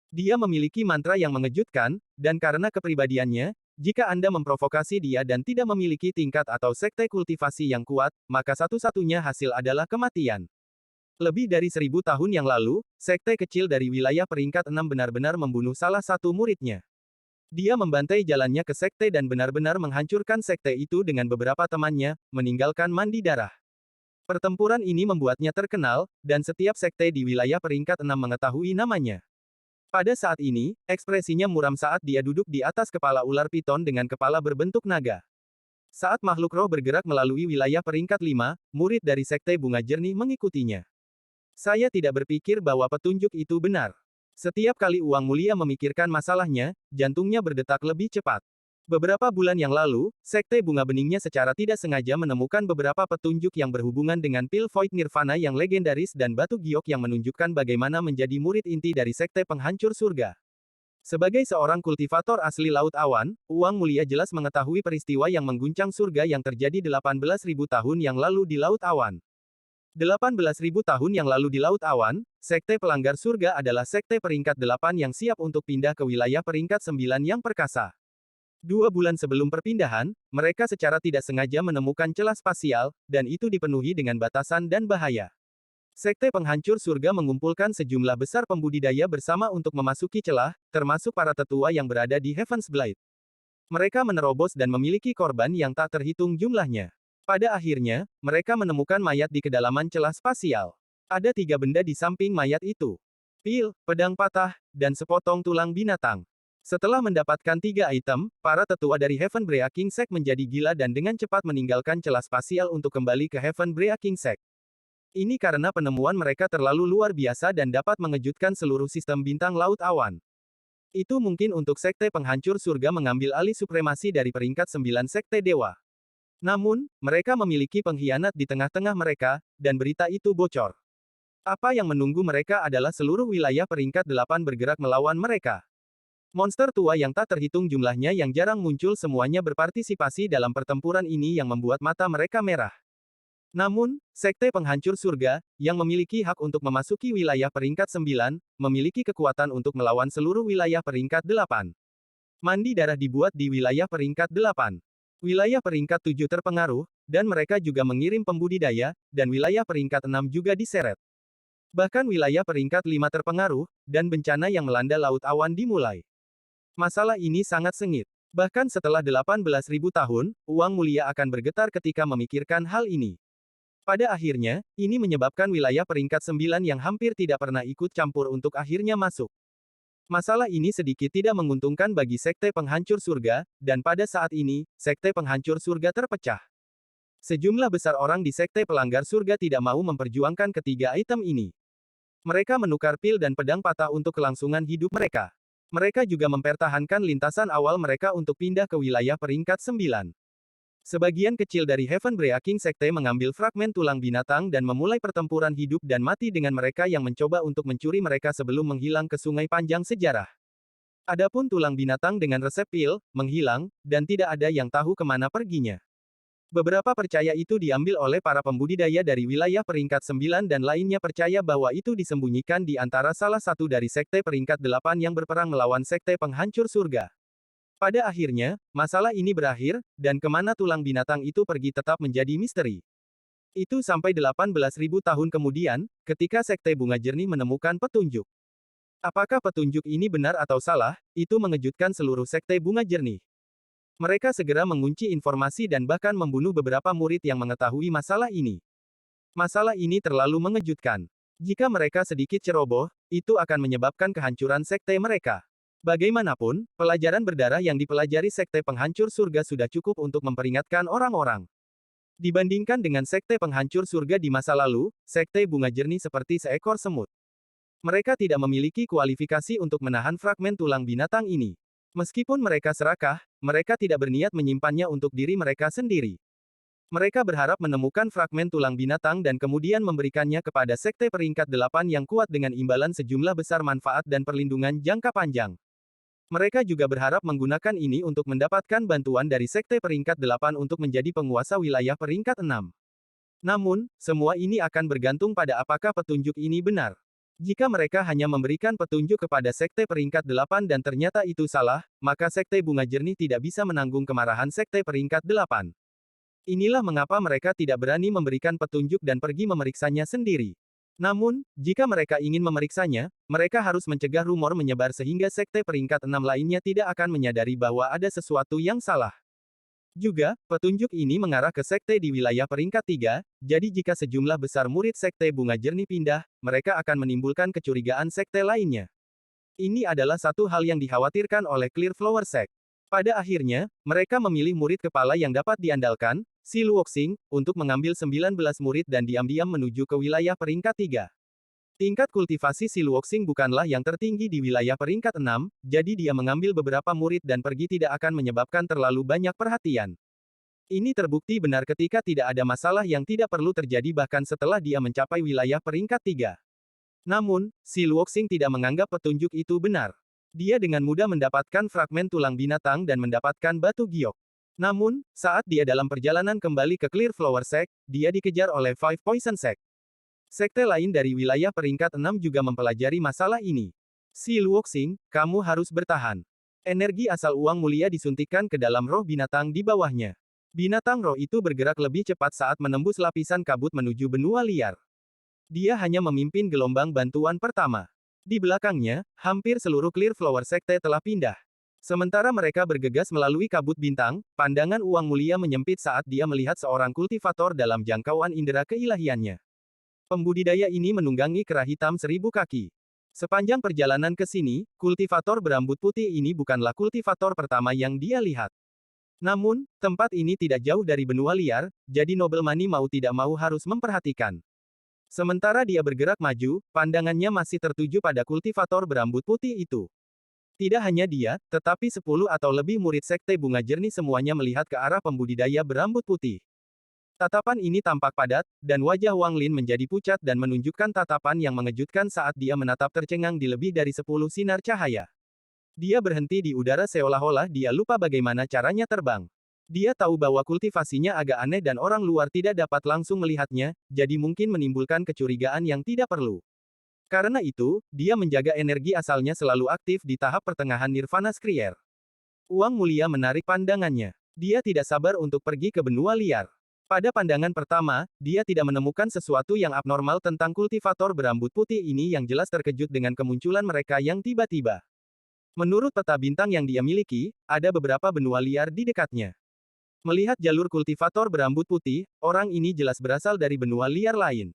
S1: Dia memiliki mantra yang mengejutkan, dan karena kepribadiannya, jika Anda memprovokasi dia dan tidak memiliki tingkat atau sekte kultivasi yang kuat, maka satu-satunya hasil adalah kematian. Lebih dari 1000 tahun yang lalu, sekte kecil dari wilayah peringkat 6 benar-benar membunuh salah satu muridnya. Dia membantai jalannya ke sekte dan benar-benar menghancurkan sekte itu dengan beberapa temannya, meninggalkan mandi darah. Pertempuran ini membuatnya terkenal, dan setiap sekte di wilayah peringkat 6 mengetahui namanya. Pada saat ini, ekspresinya muram saat dia duduk di atas kepala ular piton dengan kepala berbentuk naga. Saat makhluk roh bergerak melalui wilayah peringkat 5, murid dari sekte bunga jernih mengikutinya. Saya tidak berpikir bahwa petunjuk itu benar. Setiap kali Uang Mulia memikirkan masalahnya, jantungnya berdetak lebih cepat. Beberapa bulan yang lalu, sekte bunga beningnya secara tidak sengaja menemukan beberapa petunjuk yang berhubungan dengan pil Void Nirvana yang legendaris dan batu giok yang menunjukkan bagaimana menjadi murid inti dari sekte penghancur surga. Sebagai seorang kultivator asli Laut Awan, Uang Mulia jelas mengetahui peristiwa yang mengguncang surga yang terjadi 18.000 tahun yang lalu di Laut Awan. 18.000 tahun yang lalu di Laut Awan, sekte pelanggar surga adalah sekte peringkat 8 yang siap untuk pindah ke wilayah peringkat 9 yang perkasa. 2 bulan sebelum perpindahan, mereka secara tidak sengaja menemukan celah spasial, dan itu dipenuhi dengan batasan dan bahaya. Sekte penghancur surga mengumpulkan sejumlah besar pembudidaya bersama untuk memasuki celah, termasuk para tetua yang berada di Heaven's Blade. Mereka menerobos dan memiliki korban yang tak terhitung jumlahnya. Pada akhirnya, mereka menemukan mayat di kedalaman celah spasial. Ada 3 benda di samping mayat itu. Pil, pedang patah, dan sepotong tulang binatang. Setelah mendapatkan 3 item, para tetua dari Heaven Breaking Sect menjadi gila dan dengan cepat meninggalkan celah spasial untuk kembali ke Heaven Breaking Sect. Ini karena penemuan mereka terlalu luar biasa dan dapat mengejutkan seluruh sistem bintang Laut Awan. Itu mungkin untuk sekte penghancur surga mengambil alih supremasi dari peringkat 9 sekte dewa. Namun, mereka memiliki pengkhianat di tengah-tengah mereka, dan berita itu bocor. Apa yang menunggu mereka adalah seluruh wilayah peringkat 8 bergerak melawan mereka. Monster tua yang tak terhitung jumlahnya yang jarang muncul semuanya berpartisipasi dalam pertempuran ini yang membuat mata mereka merah. Namun, sekte penghancur surga, yang memiliki hak untuk memasuki wilayah peringkat 9, memiliki kekuatan untuk melawan seluruh wilayah peringkat 8. Mandi darah dibuat di wilayah peringkat 8. Wilayah peringkat 7 terpengaruh, dan mereka juga mengirim pembudidaya, dan wilayah peringkat 6 juga diseret. Bahkan wilayah peringkat 5 terpengaruh, dan bencana yang melanda Laut Awan dimulai. Masalah ini sangat sengit. Bahkan setelah 18.000 tahun, Uang Mulia akan bergetar ketika memikirkan hal ini. Pada akhirnya, ini menyebabkan wilayah peringkat 9 yang hampir tidak pernah ikut campur untuk akhirnya masuk. Masalah ini sedikit tidak menguntungkan bagi sekte penghancur surga, dan pada saat ini, sekte penghancur surga terpecah. Sejumlah besar orang di sekte pelanggar surga tidak mau memperjuangkan ketiga item ini. Mereka menukar pil dan pedang patah untuk kelangsungan hidup mereka. Mereka juga mempertahankan lintasan awal mereka untuk pindah ke wilayah peringkat 9. Sebagian kecil dari Heaven Breaking Sekte mengambil fragmen tulang binatang dan memulai pertempuran hidup dan mati dengan mereka yang mencoba untuk mencuri mereka sebelum menghilang ke sungai panjang sejarah. Adapun tulang binatang dengan resep pil, menghilang, dan tidak ada yang tahu kemana perginya. Beberapa percaya itu diambil oleh para pembudidaya dari wilayah peringkat 9 dan lainnya percaya bahwa itu disembunyikan di antara salah satu dari sekte peringkat 8 yang berperang melawan sekte penghancur surga. Pada akhirnya, masalah ini berakhir, dan kemana tulang binatang itu pergi tetap menjadi misteri. Itu sampai 18.000 tahun kemudian, ketika sekte bunga jernih menemukan petunjuk. Apakah petunjuk ini benar atau salah, itu mengejutkan seluruh sekte bunga jernih. Mereka segera mengunci informasi dan bahkan membunuh beberapa murid yang mengetahui masalah ini. Masalah ini terlalu mengejutkan. Jika mereka sedikit ceroboh, itu akan menyebabkan kehancuran sekte mereka. Bagaimanapun, pelajaran berdarah yang dipelajari sekte penghancur surga sudah cukup untuk memperingatkan orang-orang. Dibandingkan dengan sekte penghancur surga di masa lalu, sekte bunga jernih seperti seekor semut. Mereka tidak memiliki kualifikasi untuk menahan fragmen tulang binatang ini. Meskipun mereka serakah, mereka tidak berniat menyimpannya untuk diri mereka sendiri. Mereka berharap menemukan fragmen tulang binatang dan kemudian memberikannya kepada sekte peringkat 8 yang kuat dengan imbalan sejumlah besar manfaat dan perlindungan jangka panjang. Mereka juga berharap menggunakan ini untuk mendapatkan bantuan dari sekte peringkat 8 untuk menjadi penguasa wilayah peringkat 6. Namun, semua ini akan bergantung pada apakah petunjuk ini benar. Jika mereka hanya memberikan petunjuk kepada sekte peringkat 8 dan ternyata itu salah, maka sekte bunga jernih tidak bisa menanggung kemarahan sekte peringkat 8. Inilah mengapa mereka tidak berani memberikan petunjuk dan pergi memeriksanya sendiri. Namun, jika mereka ingin memeriksanya, mereka harus mencegah rumor menyebar sehingga sekte peringkat 6 lainnya tidak akan menyadari bahwa ada sesuatu yang salah. Juga, petunjuk ini mengarah ke sekte di wilayah peringkat 3, jadi jika sejumlah besar murid sekte bunga jernih pindah, mereka akan menimbulkan kecurigaan sekte lainnya. Ini adalah satu hal yang dikhawatirkan oleh Clear Flower Sect. Pada akhirnya, mereka memilih murid kepala yang dapat diandalkan, Si Luoxing, untuk mengambil 19 murid dan diam-diam menuju ke wilayah peringkat 3. Tingkat kultivasi Si Luoxing bukanlah yang tertinggi di wilayah peringkat 6, jadi dia mengambil beberapa murid dan pergi tidak akan menyebabkan terlalu banyak perhatian. Ini terbukti benar ketika tidak ada masalah yang tidak perlu terjadi bahkan setelah dia mencapai wilayah peringkat 3. Namun, Si Luoxing tidak menganggap petunjuk itu benar. Dia dengan mudah mendapatkan fragmen tulang binatang dan mendapatkan batu giok. Namun, saat dia dalam perjalanan kembali ke Clear Flower Sect, dia dikejar oleh Five Poison Sect. Sekte lain dari wilayah peringkat 6 juga mempelajari masalah ini. Si Luoxing, kamu harus bertahan. Energi asal uang mulia disuntikkan ke dalam roh binatang di bawahnya. Binatang roh itu bergerak lebih cepat saat menembus lapisan kabut menuju benua liar. Dia hanya memimpin gelombang bantuan pertama. Di belakangnya, hampir seluruh Clear Flower Sekte telah pindah. Sementara mereka bergegas melalui kabut bintang, pandangan uang mulia menyempit saat dia melihat seorang kultivator dalam jangkauan indera keilahiannya. Pembudidaya ini menunggangi kera hitam 1000 kaki. Sepanjang perjalanan ke sini, kultivator berambut putih ini bukanlah kultivator pertama yang dia lihat. Namun, tempat ini tidak jauh dari benua liar, jadi Nobleman mau tidak mau harus memperhatikan. Sementara dia bergerak maju, pandangannya masih tertuju pada kultivator berambut putih itu. Tidak hanya dia, tetapi 10 atau lebih murid sekte bunga jernih semuanya melihat ke arah pembudidaya berambut putih. Tatapan ini tampak padat, dan wajah Wang Lin menjadi pucat dan menunjukkan tatapan yang mengejutkan saat dia menatap tercengang di lebih dari 10 sinar cahaya. Dia berhenti di udara seolah-olah dia lupa bagaimana caranya terbang. Dia tahu bahwa kultivasinya agak aneh dan orang luar tidak dapat langsung melihatnya, jadi mungkin menimbulkan kecurigaan yang tidak perlu. Karena itu, dia menjaga energi asalnya selalu aktif di tahap pertengahan Nirvana Skrier. Uang mulia menarik pandangannya. Dia tidak sabar untuk pergi ke benua liar. Pada pandangan pertama, dia tidak menemukan sesuatu yang abnormal tentang kultivator berambut putih ini yang jelas terkejut dengan kemunculan mereka yang tiba-tiba. Menurut peta bintang yang dia miliki, ada beberapa benua liar di dekatnya. Melihat jalur kultivator berambut putih, orang ini jelas berasal dari benua liar lain.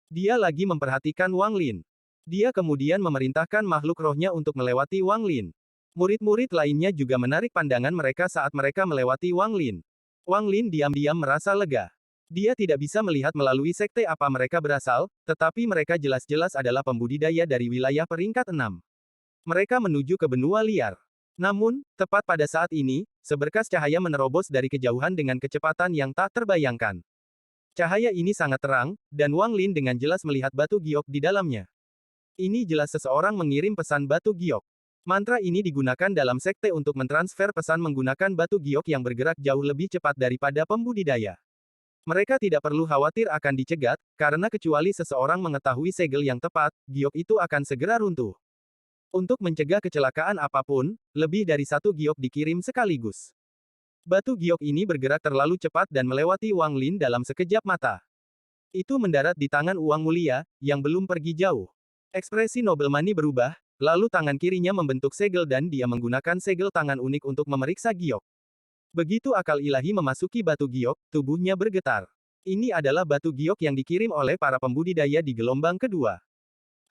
S1: Dia lagi memperhatikan Wang Lin. Dia kemudian memerintahkan makhluk rohnya untuk melewati Wang Lin. Murid-murid lainnya juga menarik pandangan mereka saat mereka melewati Wang Lin. Wang Lin diam-diam merasa lega. Dia tidak bisa melihat melalui sekte apa mereka berasal, tetapi mereka jelas-jelas adalah pembudidaya dari wilayah peringkat 6. Mereka menuju ke benua liar. Namun, tepat pada saat ini, seberkas cahaya menerobos dari kejauhan dengan kecepatan yang tak terbayangkan. Cahaya ini sangat terang, dan Wang Lin dengan jelas melihat batu giok di dalamnya. Ini jelas seseorang mengirim pesan batu giok. Mantra ini digunakan dalam sekte untuk mentransfer pesan menggunakan batu giok yang bergerak jauh lebih cepat daripada pembudidaya. Mereka tidak perlu khawatir akan dicegat, karena kecuali seseorang mengetahui segel yang tepat, giok itu akan segera runtuh. Untuk mencegah kecelakaan apapun, lebih dari satu giok dikirim sekaligus. Batu giok ini bergerak terlalu cepat dan melewati Wang Lin dalam sekejap mata. Itu mendarat di tangan uang mulia, yang belum pergi jauh. Ekspresi Nobleman berubah, lalu tangan kirinya membentuk segel dan dia menggunakan segel tangan unik untuk memeriksa giok. Begitu akal ilahi memasuki batu giok, tubuhnya bergetar. Ini adalah batu giok yang dikirim oleh para pembudidaya di gelombang kedua.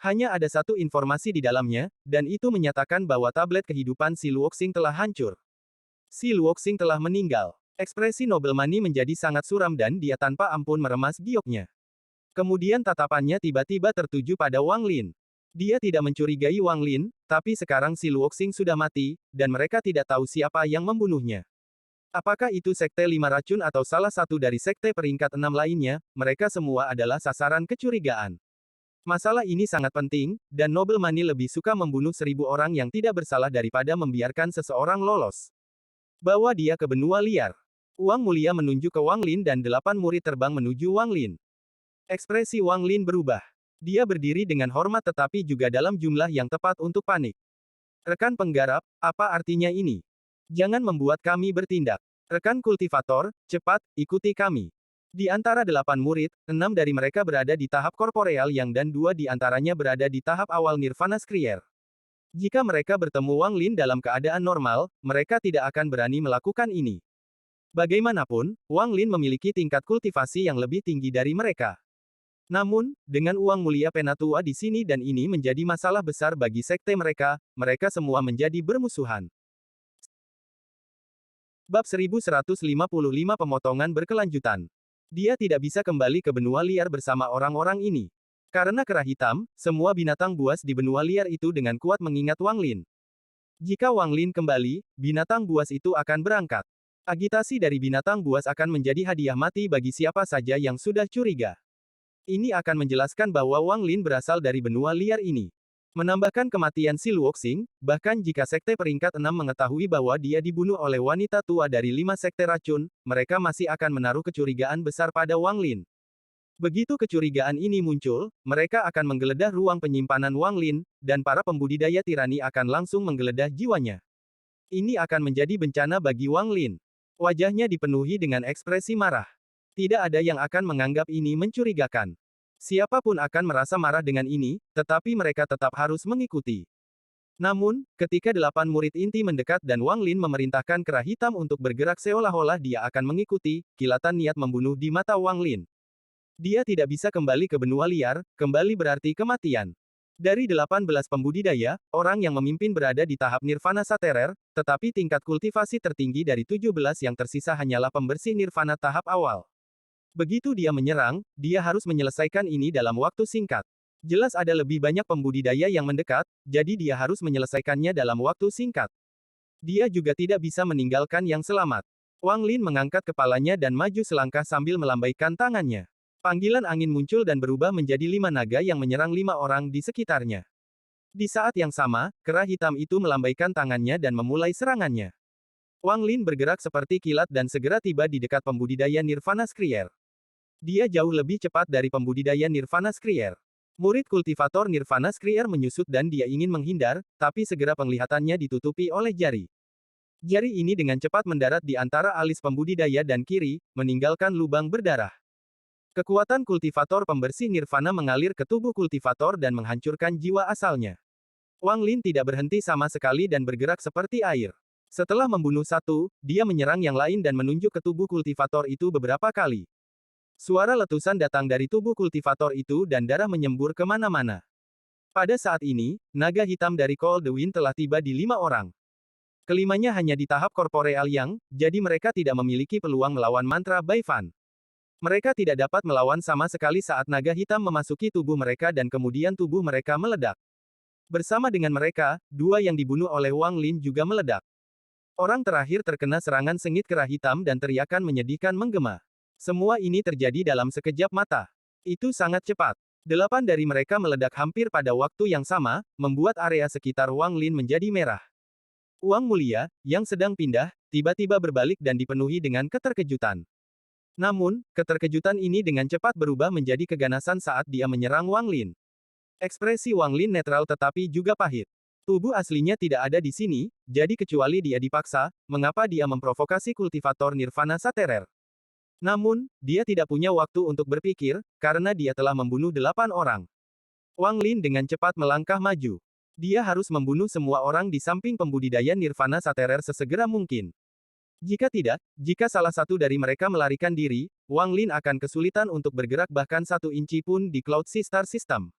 S1: Hanya ada satu informasi di dalamnya, dan itu menyatakan bahwa tablet kehidupan si Luoxing telah hancur. Si Luoxing telah meninggal. Ekspresi Noblemani menjadi sangat suram dan dia tanpa ampun meremas gioknya. Kemudian tatapannya tiba-tiba tertuju pada Wang Lin. Dia tidak mencurigai Wang Lin, tapi sekarang si Luoxing sudah mati, dan mereka tidak tahu siapa yang membunuhnya. Apakah itu Sekte Lima Racun atau salah satu dari sekte peringkat 6 lainnya, mereka semua adalah sasaran kecurigaan. Masalah ini sangat penting, dan Noblemani lebih suka membunuh 1.000 orang yang tidak bersalah daripada membiarkan seseorang lolos. Bawa dia ke benua liar. Wang Mulia menunjuk ke Wang Lin dan 8 murid terbang menuju Wang Lin. Ekspresi Wang Lin berubah. Dia berdiri dengan hormat tetapi juga dalam jumlah yang tepat untuk panik. Rekan penggarap, apa artinya ini? Jangan membuat kami bertindak. Rekan kultivator, cepat, ikuti kami. Di antara 8 murid, 6 dari mereka berada di tahap korporeal yang dan 2 di antaranya berada di tahap awal Nirvana Skrier. Jika mereka bertemu Wang Lin dalam keadaan normal, mereka tidak akan berani melakukan ini. Bagaimanapun, Wang Lin memiliki tingkat kultivasi yang lebih tinggi dari mereka. Namun, dengan uang mulia penatua di sini dan ini menjadi masalah besar bagi sekte mereka, mereka semua menjadi bermusuhan. Bab 1155 Pemotongan berkelanjutan. Dia tidak bisa kembali ke benua liar bersama orang-orang ini. Karena kerah hitam, semua binatang buas di benua liar itu dengan kuat mengingat Wang Lin. Jika Wang Lin kembali, binatang buas itu akan berangkat. Agitasi dari binatang buas akan menjadi hadiah mati bagi siapa saja yang sudah curiga. Ini akan menjelaskan bahwa Wang Lin berasal dari benua liar ini. Menambahkan kematian si Luoxing, bahkan jika sekte peringkat 6 mengetahui bahwa dia dibunuh oleh wanita tua dari 5 sekte racun, mereka masih akan menaruh kecurigaan besar pada Wang Lin. Begitu kecurigaan ini muncul, mereka akan menggeledah ruang penyimpanan Wang Lin, dan para pembudidaya tirani akan langsung menggeledah jiwanya. Ini akan menjadi bencana bagi Wang Lin. Wajahnya dipenuhi dengan ekspresi marah. Tidak ada yang akan menganggap ini mencurigakan. Siapapun akan merasa marah dengan ini, tetapi mereka tetap harus mengikuti. Namun, ketika 8 murid inti mendekat dan Wang Lin memerintahkan kerah hitam untuk bergerak seolah-olah dia akan mengikuti, kilatan niat membunuh di mata Wang Lin. Dia tidak bisa kembali ke benua liar, kembali berarti kematian. Dari 18 pembudidaya, orang yang memimpin berada di tahap Nirvana Saterer, tetapi tingkat kultivasi tertinggi dari 17 yang tersisa hanyalah pembersih Nirvana tahap awal. Begitu dia menyerang, dia harus menyelesaikan ini dalam waktu singkat. Jelas ada lebih banyak pembudidaya yang mendekat, jadi dia harus menyelesaikannya dalam waktu singkat. Dia juga tidak bisa meninggalkan yang selamat. Wang Lin mengangkat kepalanya dan maju selangkah sambil melambaikan tangannya. Panggilan angin muncul dan berubah menjadi 5 naga yang menyerang 5 orang di sekitarnya. Di saat yang sama, kerah hitam itu melambaikan tangannya dan memulai serangannya. Wang Lin bergerak seperti kilat dan segera tiba di dekat pembudidaya Nirvana Skrier. Dia jauh lebih cepat dari pembudidaya Nirvana Skrier. Murid kultivator Nirvana Skrier menyusut dan dia ingin menghindar, tapi segera penglihatannya ditutupi oleh jari. Jari ini dengan cepat mendarat di antara alis pembudidaya dan kiri, meninggalkan lubang berdarah. Kekuatan kultivator pembersih Nirvana mengalir ke tubuh kultivator dan menghancurkan jiwa asalnya. Wang Lin tidak berhenti sama sekali dan bergerak seperti air. Setelah membunuh satu, dia menyerang yang lain dan menunjuk ke tubuh kultivator itu beberapa kali. Suara letusan datang dari tubuh kultivator itu dan darah menyembur kemana-mana. Pada saat ini, naga hitam dari Cold Wind telah tiba di 5 orang. Kelimanya hanya di tahap korporeal yang, jadi mereka tidak memiliki peluang melawan mantra Baifan. Mereka tidak dapat melawan sama sekali saat naga hitam memasuki tubuh mereka dan kemudian tubuh mereka meledak. Bersama dengan mereka, 2 yang dibunuh oleh Wang Lin juga meledak. Orang terakhir terkena serangan sengit kerah hitam dan teriakan menyedihkan menggema. Semua ini terjadi dalam sekejap mata. Itu sangat cepat. 8 dari mereka meledak hampir pada waktu yang sama, membuat area sekitar Wang Lin menjadi merah. Wang Mulia, yang sedang pindah, tiba-tiba berbalik dan dipenuhi dengan keterkejutan. Namun, keterkejutan ini dengan cepat berubah menjadi keganasan saat dia menyerang Wang Lin. Ekspresi Wang Lin netral tetapi juga pahit. Tubuh aslinya tidak ada di sini, jadi kecuali dia dipaksa, mengapa dia memprovokasi kultivator Nirvana Saterer? Namun, dia tidak punya waktu untuk berpikir, karena dia telah membunuh 8 orang. Wang Lin dengan cepat melangkah maju. Dia harus membunuh semua orang di samping pembudidaya Nirvana Saterer sesegera mungkin. Jika salah satu dari mereka melarikan diri, Wang Lin akan kesulitan untuk bergerak bahkan 1 inci pun di Cloud Sea Star System.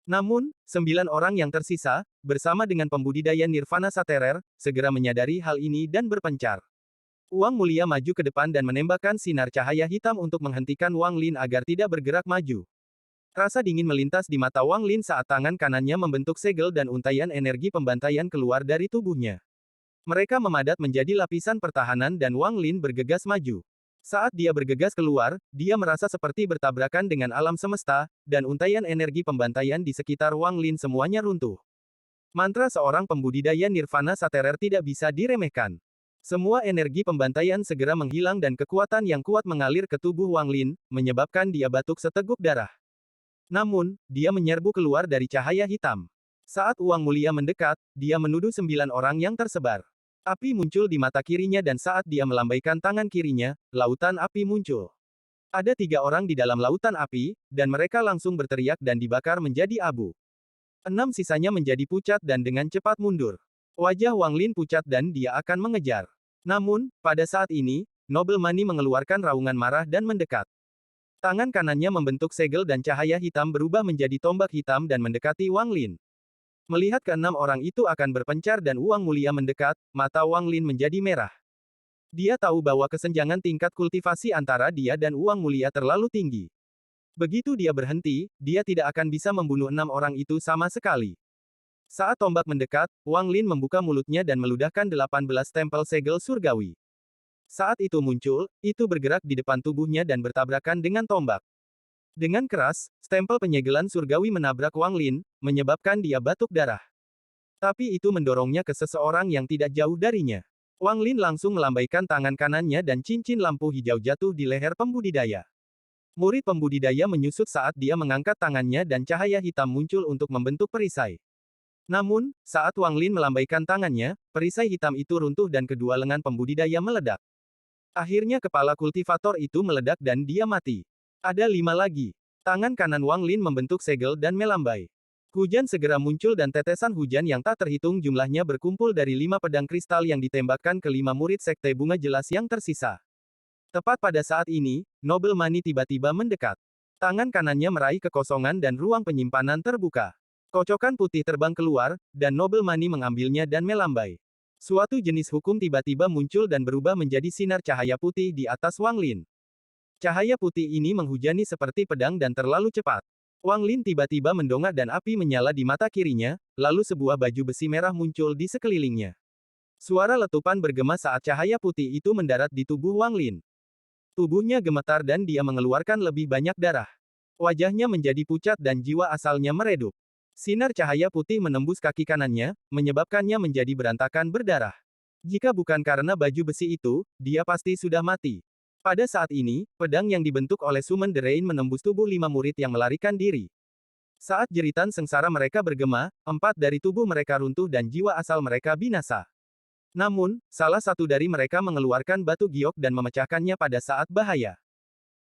S1: Namun, 9 orang yang tersisa, bersama dengan pembudidaya Nirvana Saterer, segera menyadari hal ini dan berpencar. Wang Mulia maju ke depan dan menembakkan sinar cahaya hitam untuk menghentikan Wang Lin agar tidak bergerak maju. Rasa dingin melintas di mata Wang Lin saat tangan kanannya membentuk segel dan untaian energi pembantaian keluar dari tubuhnya. Mereka memadat menjadi lapisan pertahanan dan Wang Lin bergegas maju. Saat dia bergegas keluar, dia merasa seperti bertabrakan dengan alam semesta, dan untaian energi pembantaian di sekitar Wang Lin semuanya runtuh. Mantra seorang pembudidaya Nirvana Saterer tidak bisa diremehkan. Semua energi pembantaian segera menghilang dan kekuatan yang kuat mengalir ke tubuh Wang Lin, menyebabkan dia batuk seteguk darah. Namun, dia menyerbu keluar dari cahaya hitam. Saat Wang Mulia mendekat, dia menuduh 9 orang yang tersebar. Api muncul di mata kirinya dan saat dia melambaikan tangan kirinya, lautan api muncul. Ada 3 orang di dalam lautan api, dan mereka langsung berteriak dan dibakar menjadi abu. 6 sisanya menjadi pucat dan dengan cepat mundur. Wajah Wang Lin pucat dan dia akan mengejar. Namun, pada saat ini, Noble Mani mengeluarkan raungan marah dan mendekat. Tangan kanannya membentuk segel dan cahaya hitam berubah menjadi tombak hitam dan mendekati Wang Lin. Melihat ke-6 orang itu akan berpencar dan Wang Mulia mendekat, mata Wang Lin menjadi merah. Dia tahu bahwa kesenjangan tingkat kultivasi antara dia dan Wang Mulia terlalu tinggi. Begitu dia berhenti, dia tidak akan bisa membunuh 6 orang itu sama sekali. Saat tombak mendekat, Wang Lin membuka mulutnya dan meludahkan 18 tempel segel surgawi. Saat itu muncul, itu bergerak di depan tubuhnya dan bertabrakan dengan tombak. Dengan keras, stempel penyegelan surgawi menabrak Wang Lin, menyebabkan dia batuk darah. Tapi itu mendorongnya ke seseorang yang tidak jauh darinya. Wang Lin langsung melambaikan tangan kanannya dan cincin lampu hijau jatuh di leher pembudidaya. Murid pembudidaya menyusut saat dia mengangkat tangannya dan cahaya hitam muncul untuk membentuk perisai. Namun, saat Wang Lin melambaikan tangannya, perisai hitam itu runtuh dan kedua lengan pembudidaya meledak. Akhirnya kepala kultivator itu meledak dan dia mati. Ada 5 lagi. Tangan kanan Wang Lin membentuk segel dan melambai. Hujan segera muncul dan tetesan hujan yang tak terhitung jumlahnya berkumpul dari 5 pedang kristal yang ditembakkan ke 5 murid sekte bunga jelas yang tersisa. Tepat pada saat ini, Noble Mani tiba-tiba mendekat. Tangan kanannya meraih kekosongan dan ruang penyimpanan terbuka. Kocokan putih terbang keluar, dan Noble Mani mengambilnya dan melambai. Suatu jenis hukum tiba-tiba muncul dan berubah menjadi sinar cahaya putih di atas Wang Lin. Cahaya putih ini menghujani seperti pedang dan terlalu cepat. Wang Lin tiba-tiba mendongak dan api menyala di mata kirinya, lalu sebuah baju besi merah muncul di sekelilingnya. Suara letupan bergema saat cahaya putih itu mendarat di tubuh Wang Lin. Tubuhnya gemetar dan dia mengeluarkan lebih banyak darah. Wajahnya menjadi pucat dan jiwa asalnya meredup. Sinar cahaya putih menembus kaki kanannya, menyebabkannya menjadi berantakan berdarah. Jika bukan karena baju besi itu, dia pasti sudah mati. Pada saat ini, pedang yang dibentuk oleh Summon the Rain menembus tubuh 5 murid yang melarikan diri. Saat jeritan sengsara mereka bergema, 4 dari tubuh mereka runtuh dan jiwa asal mereka binasa. Namun, salah satu dari mereka mengeluarkan batu giok dan memecahkannya pada saat bahaya.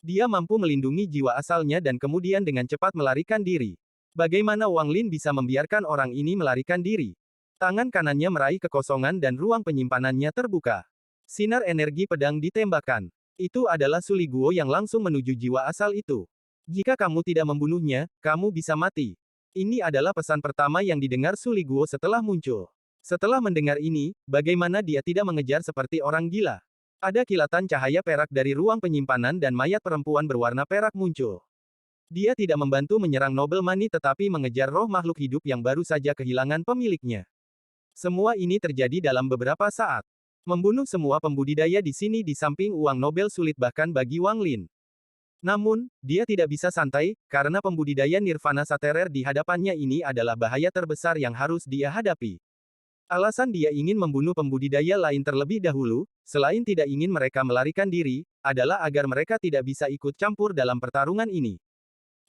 S1: Dia mampu melindungi jiwa asalnya dan kemudian dengan cepat melarikan diri. Bagaimana Wang Lin bisa membiarkan orang ini melarikan diri? Tangan kanannya meraih kekosongan dan ruang penyimpanannya terbuka. Sinar energi pedang ditembakkan. Itu adalah Suli Guo yang langsung menuju jiwa asal itu. Jika kamu tidak membunuhnya, kamu bisa mati. Ini adalah pesan pertama yang didengar Suli Guo setelah muncul. Setelah mendengar ini, bagaimana dia tidak mengejar seperti orang gila? Ada kilatan cahaya perak dari ruang penyimpanan dan mayat perempuan berwarna perak muncul. Dia tidak membantu menyerang Noble Mani tetapi mengejar roh makhluk hidup yang baru saja kehilangan pemiliknya. Semua ini terjadi dalam beberapa saat. Membunuh semua pembudidaya di sini di samping uang Nobel sulit bahkan bagi Wang Lin. Namun, dia tidak bisa santai, karena pembudidaya Nirvana Saterer di hadapannya ini adalah bahaya terbesar yang harus dia hadapi. Alasan dia ingin membunuh pembudidaya lain terlebih dahulu, selain tidak ingin mereka melarikan diri, adalah agar mereka tidak bisa ikut campur dalam pertarungan ini.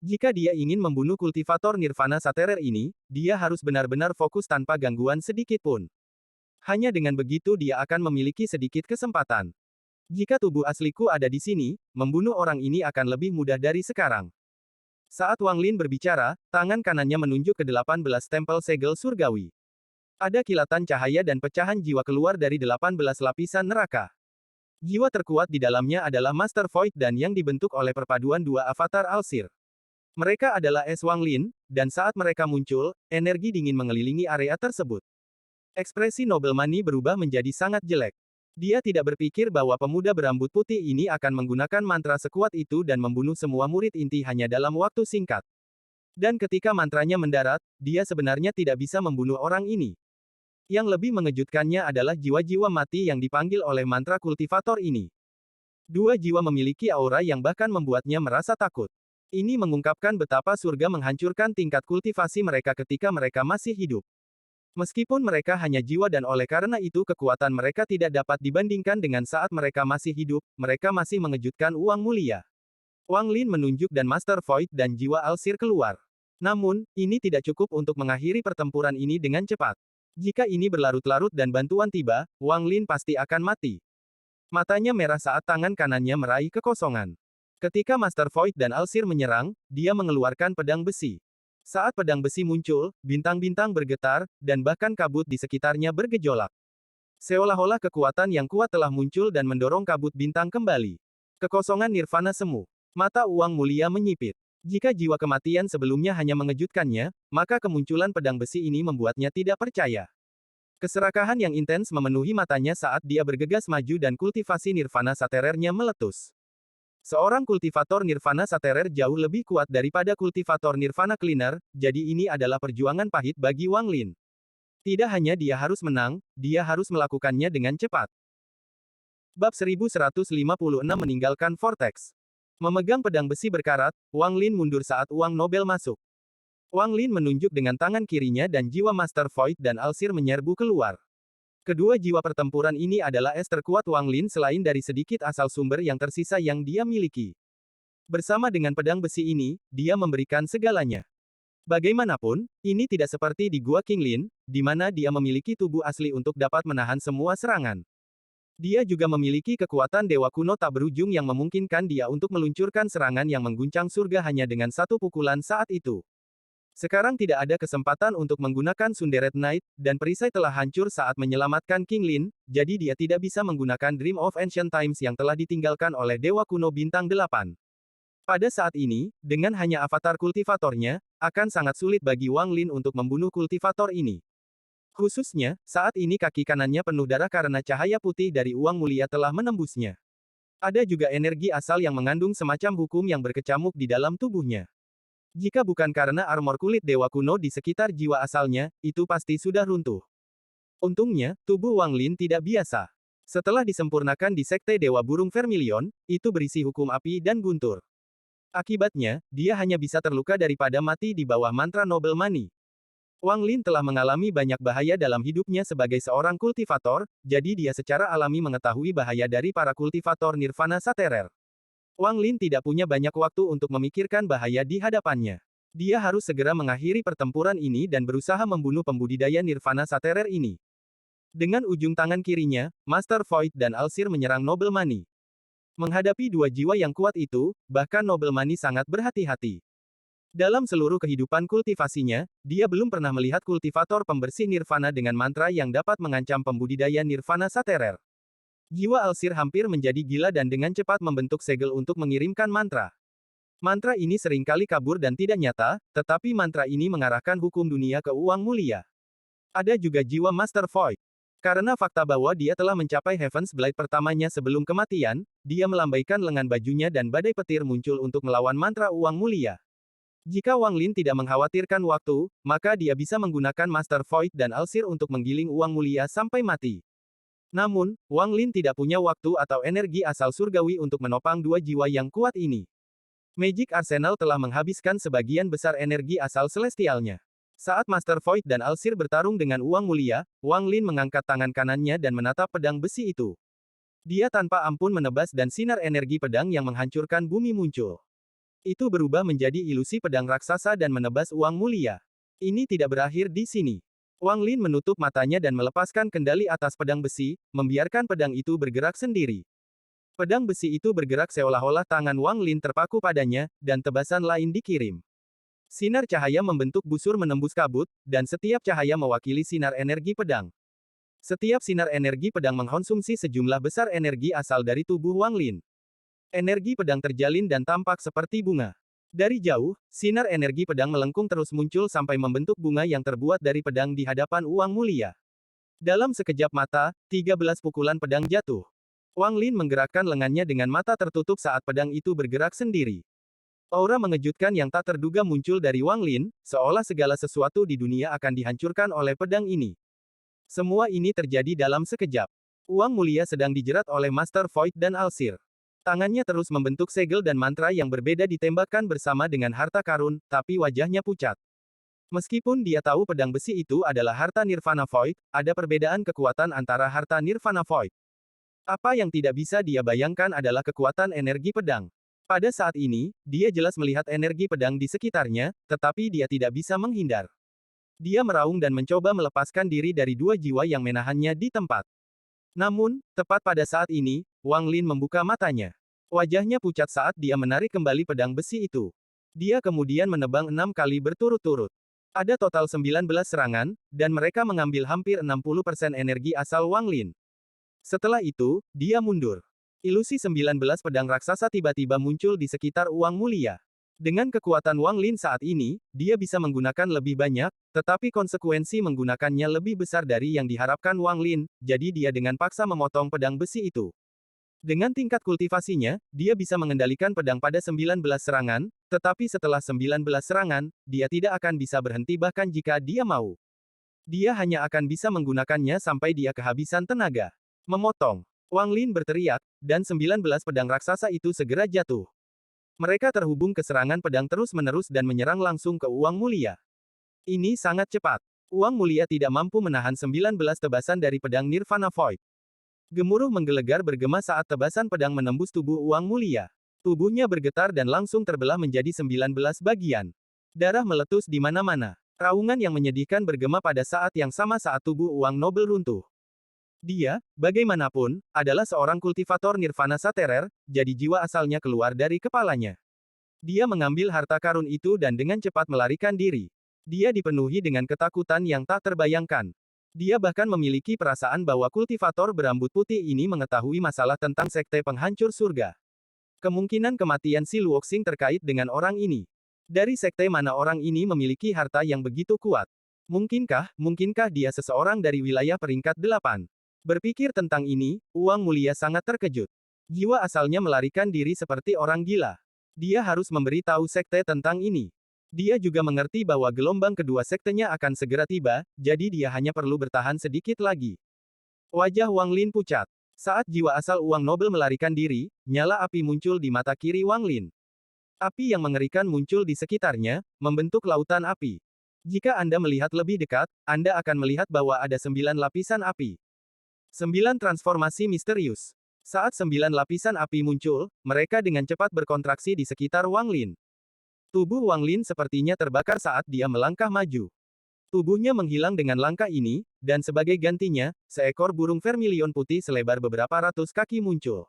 S1: Jika dia ingin membunuh kultivator Nirvana Saterer ini, dia harus benar-benar fokus tanpa gangguan sedikit pun. Hanya dengan begitu dia akan memiliki sedikit kesempatan. Jika tubuh asliku ada di sini, membunuh orang ini akan lebih mudah dari sekarang. Saat Wang Lin berbicara, tangan kanannya menunjuk ke 18 tempel segel surgawi. Ada kilatan cahaya dan pecahan jiwa keluar dari 18 lapisan neraka. Jiwa terkuat di dalamnya adalah Master Void dan yang dibentuk oleh perpaduan dua avatar Alsir. Mereka adalah es Wang Lin, dan saat mereka muncul, energi dingin mengelilingi area tersebut. Ekspresi Noblemani berubah menjadi sangat jelek. Dia tidak berpikir bahwa pemuda berambut putih ini akan menggunakan mantra sekuat itu dan membunuh semua murid inti hanya dalam waktu singkat. Dan ketika mantranya mendarat, dia sebenarnya tidak bisa membunuh orang ini. Yang lebih mengejutkannya adalah jiwa-jiwa mati yang dipanggil oleh mantra kultivator ini. Dua jiwa memiliki aura yang bahkan membuatnya merasa takut. Ini mengungkapkan betapa surga menghancurkan tingkat kultivasi mereka ketika mereka masih hidup. Meskipun mereka hanya jiwa dan oleh karena itu kekuatan mereka tidak dapat dibandingkan dengan saat mereka masih hidup, mereka masih mengejutkan uang mulia. Wang Lin menunjuk dan Master Void dan jiwa Alsir keluar. Namun, ini tidak cukup untuk mengakhiri pertempuran ini dengan cepat. Jika ini berlarut-larut dan bantuan tiba, Wang Lin pasti akan mati. Matanya merah saat tangan kanannya meraih kekosongan. Ketika Master Void dan Alsir menyerang, dia mengeluarkan pedang besi. Saat pedang besi muncul, bintang-bintang bergetar, dan bahkan kabut di sekitarnya bergejolak. Seolah-olah kekuatan yang kuat telah muncul dan mendorong kabut bintang kembali. Kekosongan nirvana semu. Mata uang mulia menyipit. Jika jiwa kematian sebelumnya hanya mengejutkannya, maka kemunculan pedang besi ini membuatnya tidak percaya. Keserakahan yang intens memenuhi matanya saat dia bergegas maju dan kultivasi nirvana saterernya meletus. Seorang kultivator nirvana saterer jauh lebih kuat daripada kultivator nirvana cleaner, jadi ini adalah perjuangan pahit bagi Wang Lin. Tidak hanya dia harus menang, dia harus melakukannya dengan cepat. Bab 1156 meninggalkan Vortex. Memegang pedang besi berkarat, Wang Lin mundur saat uang Nobel masuk. Wang Lin menunjuk dengan tangan kirinya dan jiwa Master Void dan Alsir menyerbu keluar. Kedua jiwa pertempuran ini adalah es terkuat Wang Lin selain dari sedikit asal sumber yang tersisa yang dia miliki. Bersama dengan pedang besi ini, dia memberikan segalanya. Bagaimanapun, ini tidak seperti di Gua Qinglin, di mana dia memiliki tubuh asli untuk dapat menahan semua serangan. Dia juga memiliki kekuatan dewa kuno tak berujung yang memungkinkan dia untuk meluncurkan serangan yang mengguncang surga hanya dengan satu pukulan saat itu. Sekarang tidak ada kesempatan untuk menggunakan Sunderet Knight, dan perisai telah hancur saat menyelamatkan Qinglin, jadi dia tidak bisa menggunakan Dream of Ancient Times yang telah ditinggalkan oleh Dewa Kuno Bintang 8. Pada saat ini, dengan hanya avatar kultivatornya, akan sangat sulit bagi Wang Lin untuk membunuh kultivator ini. Khususnya, saat ini kaki kanannya penuh darah karena cahaya putih dari uang mulia telah menembusnya. Ada juga energi asal yang mengandung semacam hukum yang berkecamuk di dalam tubuhnya. Jika bukan karena armor kulit dewa kuno di sekitar jiwa asalnya, itu pasti sudah runtuh. Untungnya, tubuh Wang Lin tidak biasa. Setelah disempurnakan di Sekte Dewa Burung Vermilion, itu berisi hukum api dan guntur. Akibatnya, dia hanya bisa terluka daripada mati di bawah mantra Nobel Money. Wang Lin telah mengalami banyak bahaya dalam hidupnya sebagai seorang kultivator, jadi dia secara alami mengetahui bahaya dari para kultivator Nirvana Saterer. Wang Lin tidak punya banyak waktu untuk memikirkan bahaya di hadapannya. Dia harus segera mengakhiri pertempuran ini dan berusaha membunuh pembudidaya Nirvana Saterer ini. Dengan ujung tangan kirinya, Master Void dan Alsir menyerang Nobel Money. Menghadapi dua jiwa yang kuat itu, bahkan Nobel Money sangat berhati-hati. Dalam seluruh kehidupan kultivasinya, dia belum pernah melihat kultivator pembersih Nirvana dengan mantra yang dapat mengancam pembudidaya Nirvana Saterer. Jiwa Alsir hampir menjadi gila dan dengan cepat membentuk segel untuk mengirimkan mantra. Mantra ini seringkali kabur dan tidak nyata, tetapi mantra ini mengarahkan hukum dunia ke uang mulia. Ada juga jiwa Master Void. Karena fakta bahwa dia telah mencapai Heaven's Blade pertamanya sebelum kematian, dia melambaikan lengan bajunya dan badai petir muncul untuk melawan mantra uang mulia. Jika Wang Lin tidak mengkhawatirkan waktu, maka dia bisa menggunakan Master Void dan Alsir untuk menggiling uang mulia sampai mati. Namun, Wang Lin tidak punya waktu atau energi asal surgawi untuk menopang dua jiwa yang kuat ini. Magic Arsenal telah menghabiskan sebagian besar energi asal celestialnya. Saat Master Void dan Alsir bertarung dengan uang mulia, Wang Lin mengangkat tangan kanannya dan menatap pedang besi itu. Dia tanpa ampun menebas dan sinar energi pedang yang menghancurkan bumi muncul. Itu berubah menjadi ilusi pedang raksasa dan menebas uang mulia. Ini tidak berakhir di sini. Wang Lin menutup matanya dan melepaskan kendali atas pedang besi, membiarkan pedang itu bergerak sendiri. Pedang besi itu bergerak seolah-olah tangan Wang Lin terpaku padanya, dan tebasan lain dikirim. Sinar cahaya membentuk busur menembus kabut, dan setiap cahaya mewakili sinar energi pedang. Setiap sinar energi pedang mengkonsumsi sejumlah besar energi asal dari tubuh Wang Lin. Energi pedang terjalin dan tampak seperti bunga. Dari jauh, sinar energi pedang melengkung terus muncul sampai membentuk bunga yang terbuat dari pedang di hadapan Wang Mulia. Dalam sekejap mata, 13 pukulan pedang jatuh. Wang Lin menggerakkan lengannya dengan mata tertutup saat pedang itu bergerak sendiri. Aura mengejutkan yang tak terduga muncul dari Wang Lin, seolah segala sesuatu di dunia akan dihancurkan oleh pedang ini. Semua ini terjadi dalam sekejap. Wang Mulia sedang dijerat oleh Master Void dan Alsir. Tangannya terus membentuk segel dan mantra yang berbeda ditembakkan bersama dengan harta karun, tapi wajahnya pucat. Meskipun dia tahu pedang besi itu adalah harta Nirvana Void, ada perbedaan kekuatan antara harta Nirvana Void. Apa yang tidak bisa dia bayangkan adalah kekuatan energi pedang. Pada saat ini, dia jelas melihat energi pedang di sekitarnya, tetapi dia tidak bisa menghindar. Dia meraung dan mencoba melepaskan diri dari dua jiwa yang menahannya di tempat. Namun, tepat pada saat ini, Wang Lin membuka matanya. Wajahnya pucat saat dia menarik kembali pedang besi itu. Dia kemudian menebang 6 kali berturut-turut. Ada total 19 serangan, dan mereka mengambil hampir 60% energi asal Wang Lin. Setelah itu, dia mundur. Ilusi 19 pedang raksasa tiba-tiba muncul di sekitar Wang Mulia. Dengan kekuatan Wang Lin saat ini, dia bisa menggunakan lebih banyak, tetapi konsekuensi menggunakannya lebih besar dari yang diharapkan Wang Lin, jadi dia dengan paksa memotong pedang besi itu. Dengan tingkat kultivasinya, dia bisa mengendalikan pedang pada 19 serangan, tetapi setelah 19 serangan, dia tidak akan bisa berhenti bahkan jika dia mau. Dia hanya akan bisa menggunakannya sampai dia kehabisan tenaga. Memotong. Wang Lin berteriak, dan 19 pedang raksasa itu segera jatuh. Mereka terhubung ke serangan pedang terus-menerus dan menyerang langsung ke Wang Mulia. Ini sangat cepat. Wang Mulia tidak mampu menahan 19 tebasan dari pedang Nirvana Void. Gemuruh menggelegar bergema saat tebasan pedang menembus tubuh Wang Mulia. Tubuhnya bergetar dan langsung terbelah menjadi 19 bagian. Darah meletus di mana-mana. Raungan yang menyedihkan bergema pada saat yang sama saat tubuh Wang Nobel runtuh. Dia, bagaimanapun, adalah seorang kultivator Nirvana Saterer, jadi jiwa asalnya keluar dari kepalanya. Dia mengambil harta karun itu dan dengan cepat melarikan diri. Dia dipenuhi dengan ketakutan yang tak terbayangkan. Dia bahkan memiliki perasaan bahwa kultivator berambut putih ini mengetahui masalah tentang sekte penghancur surga. Kemungkinan kematian si Luoxing terkait dengan orang ini. Dari sekte mana orang ini memiliki harta yang begitu kuat? Mungkinkah dia seseorang dari wilayah peringkat 8? Berpikir tentang ini, Wang Mulia sangat terkejut. Jiwa asalnya melarikan diri seperti orang gila. Dia harus memberi tahu sekte tentang ini. Dia juga mengerti bahwa gelombang kedua sektenya akan segera tiba, jadi dia hanya perlu bertahan sedikit lagi. Wajah Wang Lin pucat. Saat jiwa asal Wang Nobel melarikan diri, nyala api muncul di mata kiri Wang Lin. Api yang mengerikan muncul di sekitarnya, membentuk lautan api. Jika Anda melihat lebih dekat, Anda akan melihat bahwa ada 9 lapisan api. 9 transformasi misterius. Saat 9 lapisan api muncul, mereka dengan cepat berkontraksi di sekitar Wang Lin. Tubuh Wang Lin sepertinya terbakar saat dia melangkah maju. Tubuhnya menghilang dengan langkah ini, dan sebagai gantinya, seekor burung vermilion putih selebar beberapa ratus kaki muncul.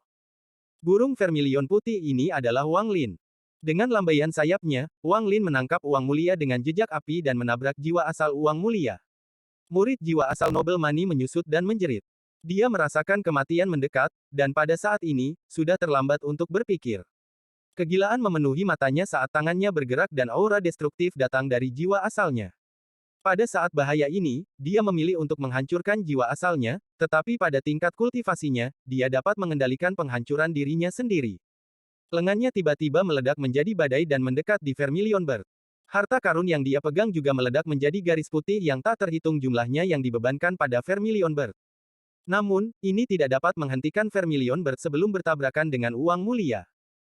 S1: Burung vermilion putih ini adalah Wang Lin. Dengan lambaian sayapnya, Wang Lin menangkap Wang Mulia dengan jejak api dan menabrak jiwa asal Wang Mulia. Murid jiwa asal Nobel Mani menyusut dan menjerit. Dia merasakan kematian mendekat, dan pada saat ini, sudah terlambat untuk berpikir. Kegilaan memenuhi matanya saat tangannya bergerak dan aura destruktif datang dari jiwa asalnya. Pada saat bahaya ini, dia memilih untuk menghancurkan jiwa asalnya, tetapi pada tingkat kultivasinya, dia dapat mengendalikan penghancuran dirinya sendiri. Lengannya tiba-tiba meledak menjadi badai dan mendekat di Vermilion Bird. Harta karun yang dia pegang juga meledak menjadi garis putih yang tak terhitung jumlahnya yang dibebankan pada Vermilion Bird. Namun, ini tidak dapat menghentikan Vermilion Bird sebelum bertabrakan dengan Wang Mulia.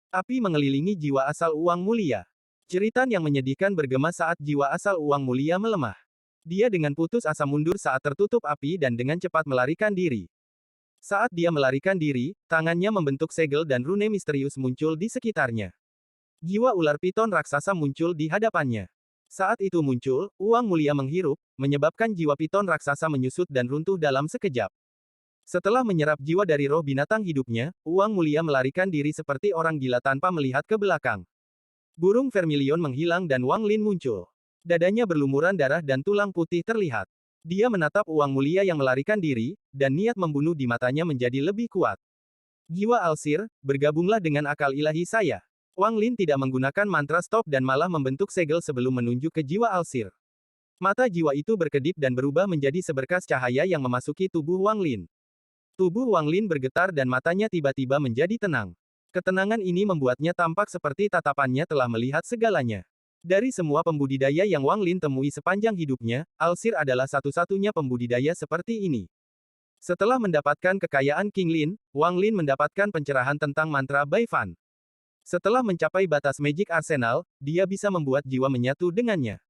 S1: Api mengelilingi jiwa asal Wang Mulia. Jeritan yang menyedihkan bergema saat jiwa asal Wang Mulia melemah. Dia dengan putus asa mundur saat tertutup api dan dengan cepat melarikan diri. Saat dia melarikan diri, tangannya membentuk segel dan rune misterius muncul di sekitarnya. Jiwa ular piton raksasa muncul di hadapannya. Saat itu muncul, Wang Mulia menghirup, menyebabkan jiwa piton raksasa menyusut dan runtuh dalam sekejap. Setelah menyerap jiwa dari roh binatang hidupnya, Wang Mulia melarikan diri seperti orang gila tanpa melihat ke belakang. Burung vermilion menghilang dan Wang Lin muncul. Dadanya berlumuran darah dan tulang putih terlihat. Dia menatap uang mulia yang melarikan diri, dan niat membunuh di matanya menjadi lebih kuat. Jiwa Alsir, bergabunglah dengan akal ilahi saya. Wang Lin tidak menggunakan mantra stop dan malah membentuk segel sebelum menunjuk ke jiwa Alsir. Mata jiwa itu berkedip dan berubah menjadi seberkas cahaya yang memasuki tubuh Wang Lin. Tubuh Wang Lin bergetar dan matanya tiba-tiba menjadi tenang. Ketenangan ini membuatnya tampak seperti tatapannya telah melihat segalanya. Dari semua pembudidaya yang Wang Lin temui sepanjang hidupnya, Alsir adalah satu-satunya pembudidaya seperti ini. Setelah mendapatkan kekayaan King Lin, Wang Lin mendapatkan pencerahan tentang mantra Bai Fan. Setelah mencapai batas Magic Arsenal, dia bisa membuat jiwa menyatu dengannya.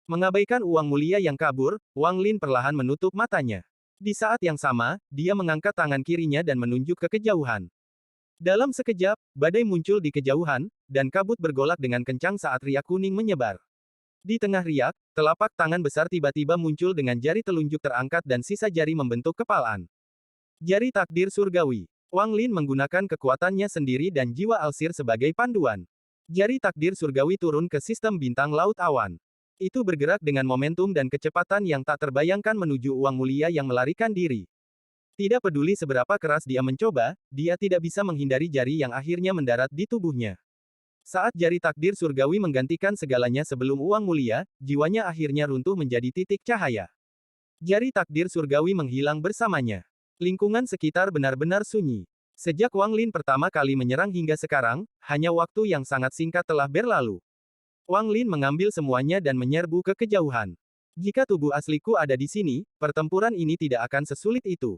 S1: Mengabaikan uang mulia yang kabur, Wang Lin perlahan menutup matanya. Di saat yang sama, dia mengangkat tangan kirinya dan menunjuk ke kejauhan. Dalam sekejap, badai muncul di kejauhan, dan kabut bergolak dengan kencang saat riak kuning menyebar. Di tengah riak, telapak tangan besar tiba-tiba muncul dengan jari telunjuk terangkat dan sisa jari membentuk kepalan. Jari takdir surgawi. Wang Lin menggunakan kekuatannya sendiri dan jiwa Alsir sebagai panduan. Jari takdir surgawi turun ke sistem bintang laut awan. Itu bergerak dengan momentum dan kecepatan yang tak terbayangkan menuju uang mulia yang melarikan diri. Tidak peduli seberapa keras dia mencoba, dia tidak bisa menghindari jari yang akhirnya mendarat di tubuhnya. Saat jari takdir surgawi menggantikan segalanya sebelum uang mulia, jiwanya akhirnya runtuh menjadi titik cahaya. Jari takdir surgawi menghilang bersamanya. Lingkungan sekitar benar-benar sunyi. Sejak Wang Lin pertama kali menyerang hingga sekarang, hanya waktu yang sangat singkat telah berlalu. Wang Lin mengambil semuanya dan menyerbu ke kejauhan. Jika tubuh asliku ada di sini, pertempuran ini tidak akan sesulit itu.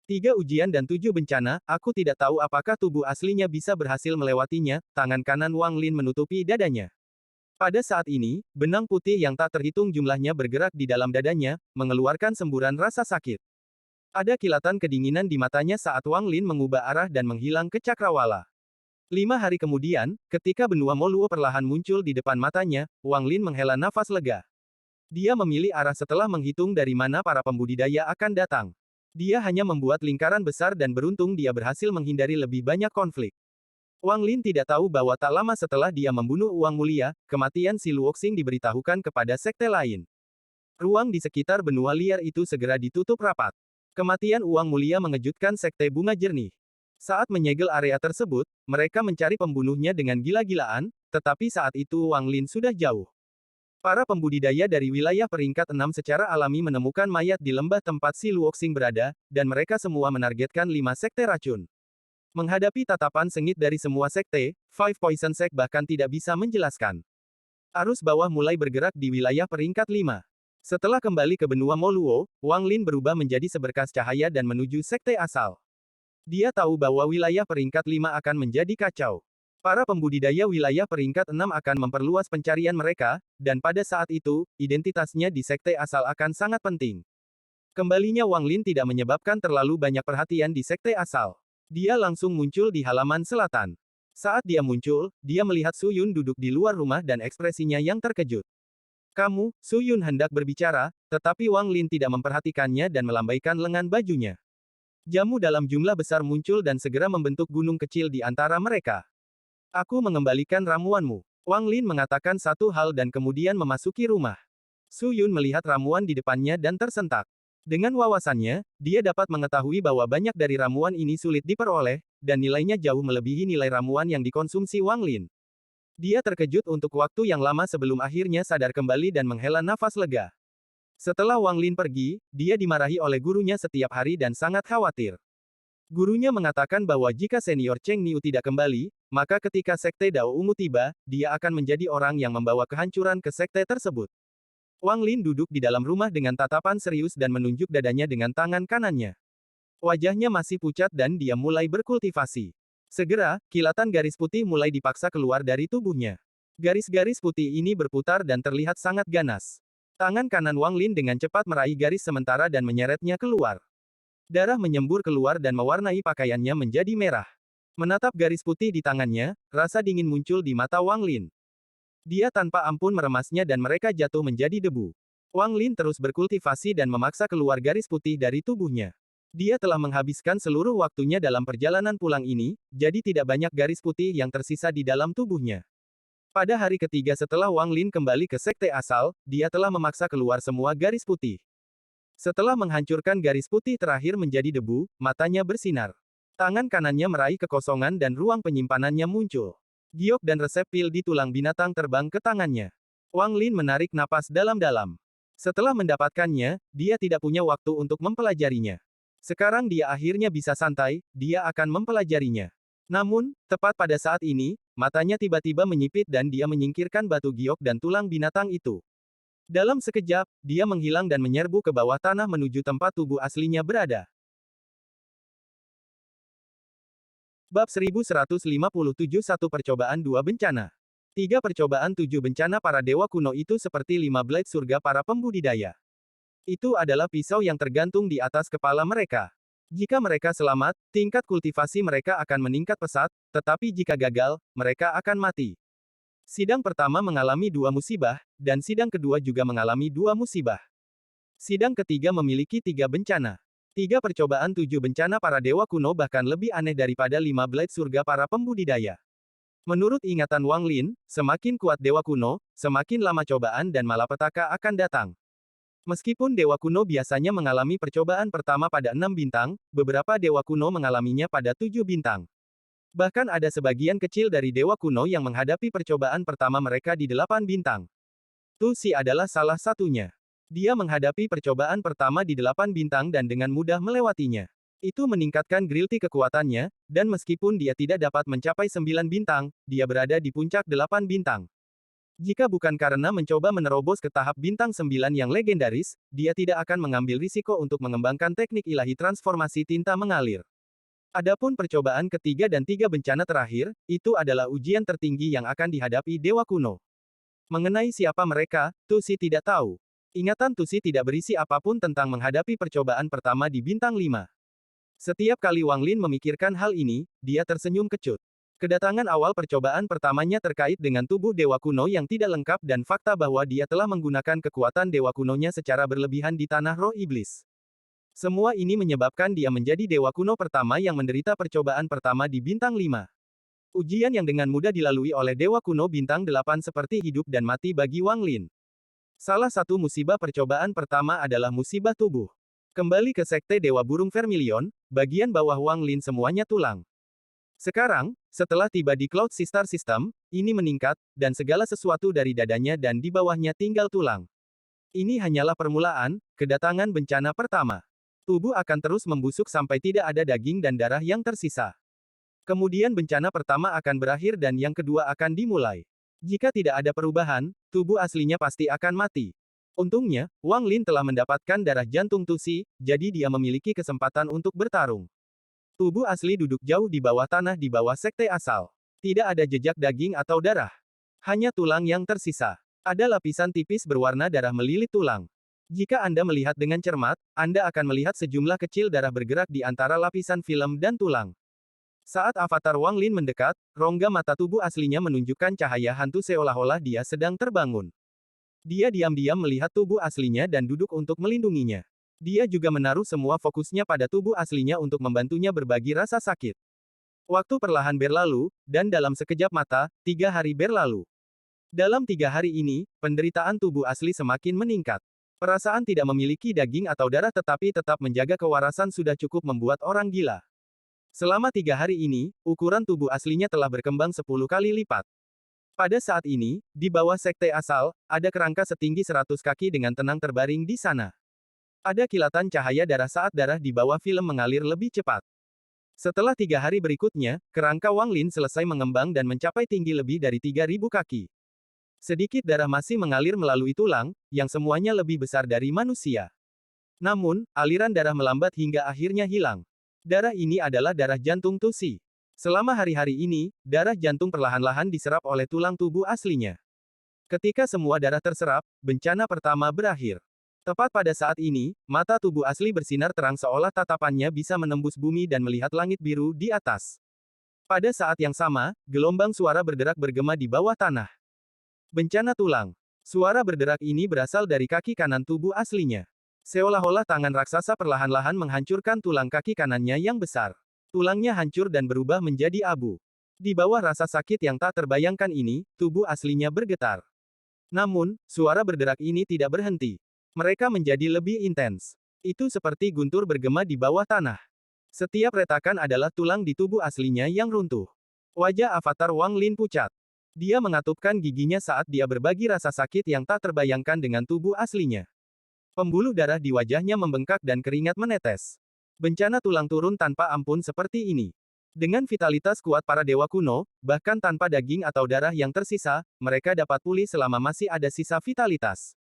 S1: 3 ujian dan 7 bencana, aku tidak tahu apakah tubuh aslinya bisa berhasil melewatinya, tangan kanan Wang Lin menutupi dadanya. Pada saat ini, benang putih yang tak terhitung jumlahnya bergerak di dalam dadanya, mengeluarkan semburan rasa sakit. Ada kilatan kedinginan di matanya saat Wang Lin mengubah arah dan menghilang ke cakrawala. 5 hari kemudian, ketika benua Moluo perlahan muncul di depan matanya, Wang Lin menghela nafas lega. Dia memilih arah setelah menghitung dari mana para pembudidaya akan datang. Dia hanya membuat lingkaran besar dan beruntung dia berhasil menghindari lebih banyak konflik. Wang Lin tidak tahu bahwa tak lama setelah dia membunuh Uang Mulia, kematian si Luoxing diberitahukan kepada sekte lain. Ruang di sekitar benua liar itu segera ditutup rapat. Kematian Uang Mulia mengejutkan sekte Bunga Jernih. Saat menyegel area tersebut, mereka mencari pembunuhnya dengan gila-gilaan, tetapi saat itu Wang Lin sudah jauh. Para pembudidaya dari wilayah peringkat 6 secara alami menemukan mayat di lembah tempat si Luoxing berada, dan mereka semua menargetkan 5 sekte racun. Menghadapi tatapan sengit dari semua sekte, Five Poison Sect bahkan tidak bisa menjelaskan. Arus bawah mulai bergerak di wilayah peringkat 5. Setelah kembali ke benua Moluo, Wang Lin berubah menjadi seberkas cahaya dan menuju sekte asal. Dia tahu bahwa wilayah peringkat 5 akan menjadi kacau. Para pembudidaya wilayah peringkat 6 akan memperluas pencarian mereka, dan pada saat itu, identitasnya di sekte asal akan sangat penting. Kembalinya Wang Lin tidak menyebabkan terlalu banyak perhatian di sekte asal. Dia langsung muncul di halaman selatan. Saat dia muncul, dia melihat Su Yun duduk di luar rumah dan ekspresinya yang terkejut. Kamu, Su Yun hendak berbicara, tetapi Wang Lin tidak memperhatikannya dan melambaikan lengan bajunya. Jamu dalam jumlah besar muncul dan segera membentuk gunung kecil di antara mereka. Aku mengembalikan ramuanmu. Wang Lin mengatakan satu hal dan kemudian memasuki rumah. Su Yun melihat ramuan di depannya dan tersentak. Dengan wawasannya, dia dapat mengetahui bahwa banyak dari ramuan ini sulit diperoleh, dan nilainya jauh melebihi nilai ramuan yang dikonsumsi Wang Lin. Dia terkejut untuk waktu yang lama sebelum akhirnya sadar kembali dan menghela nafas lega. Setelah Wang Lin pergi, dia dimarahi oleh gurunya setiap hari dan sangat khawatir. Gurunya mengatakan bahwa jika senior Cheng Niu tidak kembali, maka ketika sekte Dao Ungu tiba, dia akan menjadi orang yang membawa kehancuran ke sekte tersebut. Wang Lin duduk di dalam rumah dengan tatapan serius dan menunjuk dadanya dengan tangan kanannya. Wajahnya masih pucat dan dia mulai berkultivasi. Segera, kilatan garis putih mulai dipaksa keluar dari tubuhnya. Garis-garis putih ini berputar dan terlihat sangat ganas. Tangan kanan Wang Lin dengan cepat meraih garis sementara dan menyeretnya keluar. Darah menyembur keluar dan mewarnai pakaiannya menjadi merah. Menatap garis putih di tangannya, rasa dingin muncul di mata Wang Lin. Dia tanpa ampun meremasnya dan mereka jatuh menjadi debu. Wang Lin terus berkultivasi dan memaksa keluar garis putih dari tubuhnya. Dia telah menghabiskan seluruh waktunya dalam perjalanan pulang ini, jadi tidak banyak garis putih yang tersisa di dalam tubuhnya. Pada hari ketiga setelah Wang Lin kembali ke sekte asal, dia telah memaksa keluar semua garis putih. Setelah menghancurkan garis putih terakhir menjadi debu, matanya bersinar. Tangan kanannya meraih kekosongan dan ruang penyimpanannya muncul. Giok dan resep pil di tulang binatang terbang ke tangannya. Wang Lin menarik napas dalam-dalam. Setelah mendapatkannya, dia tidak punya waktu untuk mempelajarinya. Sekarang dia akhirnya bisa santai, dia akan mempelajarinya. Namun, tepat pada saat ini, matanya tiba-tiba menyipit dan dia menyingkirkan batu giok dan tulang binatang itu. Dalam sekejap, dia menghilang dan menyerbu ke bawah tanah menuju tempat tubuh aslinya berada. Bab 1157 Satu percobaan dua bencana. Tiga percobaan tujuh bencana para dewa kuno itu seperti lima blade surga para pembudidaya. Itu adalah pisau yang tergantung di atas kepala mereka. Jika mereka selamat, tingkat kultivasi mereka akan meningkat pesat, tetapi jika gagal, mereka akan mati. Sidang pertama mengalami dua musibah, dan sidang kedua juga mengalami dua musibah. Sidang ketiga memiliki tiga bencana. Tiga percobaan tujuh bencana para dewa kuno bahkan lebih aneh daripada lima blade surga para pembudidaya. Menurut ingatan Wang Lin, semakin kuat dewa kuno, semakin lama cobaan dan malapetaka akan datang. Meskipun dewa kuno biasanya mengalami percobaan pertama pada 6 bintang, beberapa dewa kuno mengalaminya pada 7 bintang. Bahkan ada sebagian kecil dari dewa kuno yang menghadapi percobaan pertama mereka di 8 bintang. Tu Si adalah salah satunya. Dia menghadapi percobaan pertama di 8 bintang dan dengan mudah melewatinya. Itu meningkatkan grilti kekuatannya, dan meskipun dia tidak dapat mencapai 9 bintang, dia berada di puncak 8 bintang. Jika bukan karena mencoba menerobos ke tahap bintang 9 yang legendaris, dia tidak akan mengambil risiko untuk mengembangkan teknik ilahi transformasi tinta mengalir. Adapun percobaan ketiga dan tiga bencana terakhir, itu adalah ujian tertinggi yang akan dihadapi dewa kuno. Mengenai siapa mereka, Tu Si tidak tahu. Ingatan Tu Si tidak berisi apapun tentang menghadapi percobaan pertama di bintang 5. Setiap kali Wang Lin memikirkan hal ini, dia tersenyum kecut. Kedatangan awal percobaan pertamanya terkait dengan tubuh dewa kuno yang tidak lengkap dan fakta bahwa dia telah menggunakan kekuatan dewa kunonya secara berlebihan di tanah roh iblis. Semua ini menyebabkan dia menjadi dewa kuno pertama yang menderita percobaan pertama di bintang 5. Ujian yang dengan mudah dilalui oleh dewa kuno bintang 8 seperti hidup dan mati bagi Wang Lin. Salah satu musibah percobaan pertama adalah musibah tubuh. Kembali ke sekte Dewa Burung Vermilion, bagian bawah Wang Lin semuanya tulang. Sekarang, setelah tiba di Cloud Star System, ini meningkat, dan segala sesuatu dari dadanya dan di bawahnya tinggal tulang. Ini hanyalah permulaan, kedatangan bencana pertama. Tubuh akan terus membusuk sampai tidak ada daging dan darah yang tersisa. Kemudian bencana pertama akan berakhir dan yang kedua akan dimulai. Jika tidak ada perubahan, tubuh aslinya pasti akan mati. Untungnya, Wang Lin telah mendapatkan darah jantung Tu Si, jadi dia memiliki kesempatan untuk bertarung. Tubuh asli duduk jauh di bawah tanah di bawah sekte asal. Tidak ada jejak daging atau darah. Hanya tulang yang tersisa. Ada lapisan tipis berwarna darah melilit tulang. Jika Anda melihat dengan cermat, Anda akan melihat sejumlah kecil darah bergerak di antara lapisan film dan tulang. Saat avatar Wang Lin mendekat, rongga mata tubuh aslinya menunjukkan cahaya hantu seolah-olah dia sedang terbangun. Dia diam-diam melihat tubuh aslinya dan duduk untuk melindunginya. Dia juga menaruh semua fokusnya pada tubuh aslinya untuk membantunya berbagi rasa sakit. Waktu perlahan berlalu, dan dalam sekejap mata, 3 hari berlalu. Dalam 3 hari ini, penderitaan tubuh asli semakin meningkat. Perasaan tidak memiliki daging atau darah tetapi tetap menjaga kewarasan sudah cukup membuat orang gila. Selama 3 hari ini, ukuran tubuh aslinya telah berkembang 10 kali lipat. Pada saat ini, di bawah sekte asal, ada kerangka setinggi 100 kaki dengan tenang terbaring di sana. Ada kilatan cahaya darah saat darah di bawah film mengalir lebih cepat. Setelah 3 hari berikutnya, kerangka Wang Lin selesai mengembang dan mencapai tinggi lebih dari 3.000 kaki. Sedikit darah masih mengalir melalui tulang, yang semuanya lebih besar dari manusia. Namun, aliran darah melambat hingga akhirnya hilang. Darah ini adalah darah jantung Tu Si. Selama hari-hari ini, darah jantung perlahan-lahan diserap oleh tulang tubuh aslinya. Ketika semua darah terserap, bencana pertama berakhir. Tepat pada saat ini, mata tubuh asli bersinar terang seolah tatapannya bisa menembus bumi dan melihat langit biru di atas. Pada saat yang sama, gelombang suara berderak bergema di bawah tanah. Bencana tulang. Suara berderak ini berasal dari kaki kanan tubuh aslinya. Seolah-olah tangan raksasa perlahan-lahan menghancurkan tulang kaki kanannya yang besar. Tulangnya hancur dan berubah menjadi abu. Di bawah rasa sakit yang tak terbayangkan ini, tubuh aslinya bergetar. Namun, suara berderak ini tidak berhenti. Mereka menjadi lebih intens. Itu seperti guntur bergema di bawah tanah. Setiap retakan adalah tulang di tubuh aslinya yang runtuh. Wajah avatar Wang Lin pucat. Dia mengatupkan giginya saat dia berbagi rasa sakit yang tak terbayangkan dengan tubuh aslinya. Pembuluh darah di wajahnya membengkak dan keringat menetes. Bencana tulang turun tanpa ampun seperti ini. Dengan vitalitas kuat para dewa kuno, bahkan tanpa daging atau darah yang tersisa, mereka dapat pulih selama masih ada sisa vitalitas.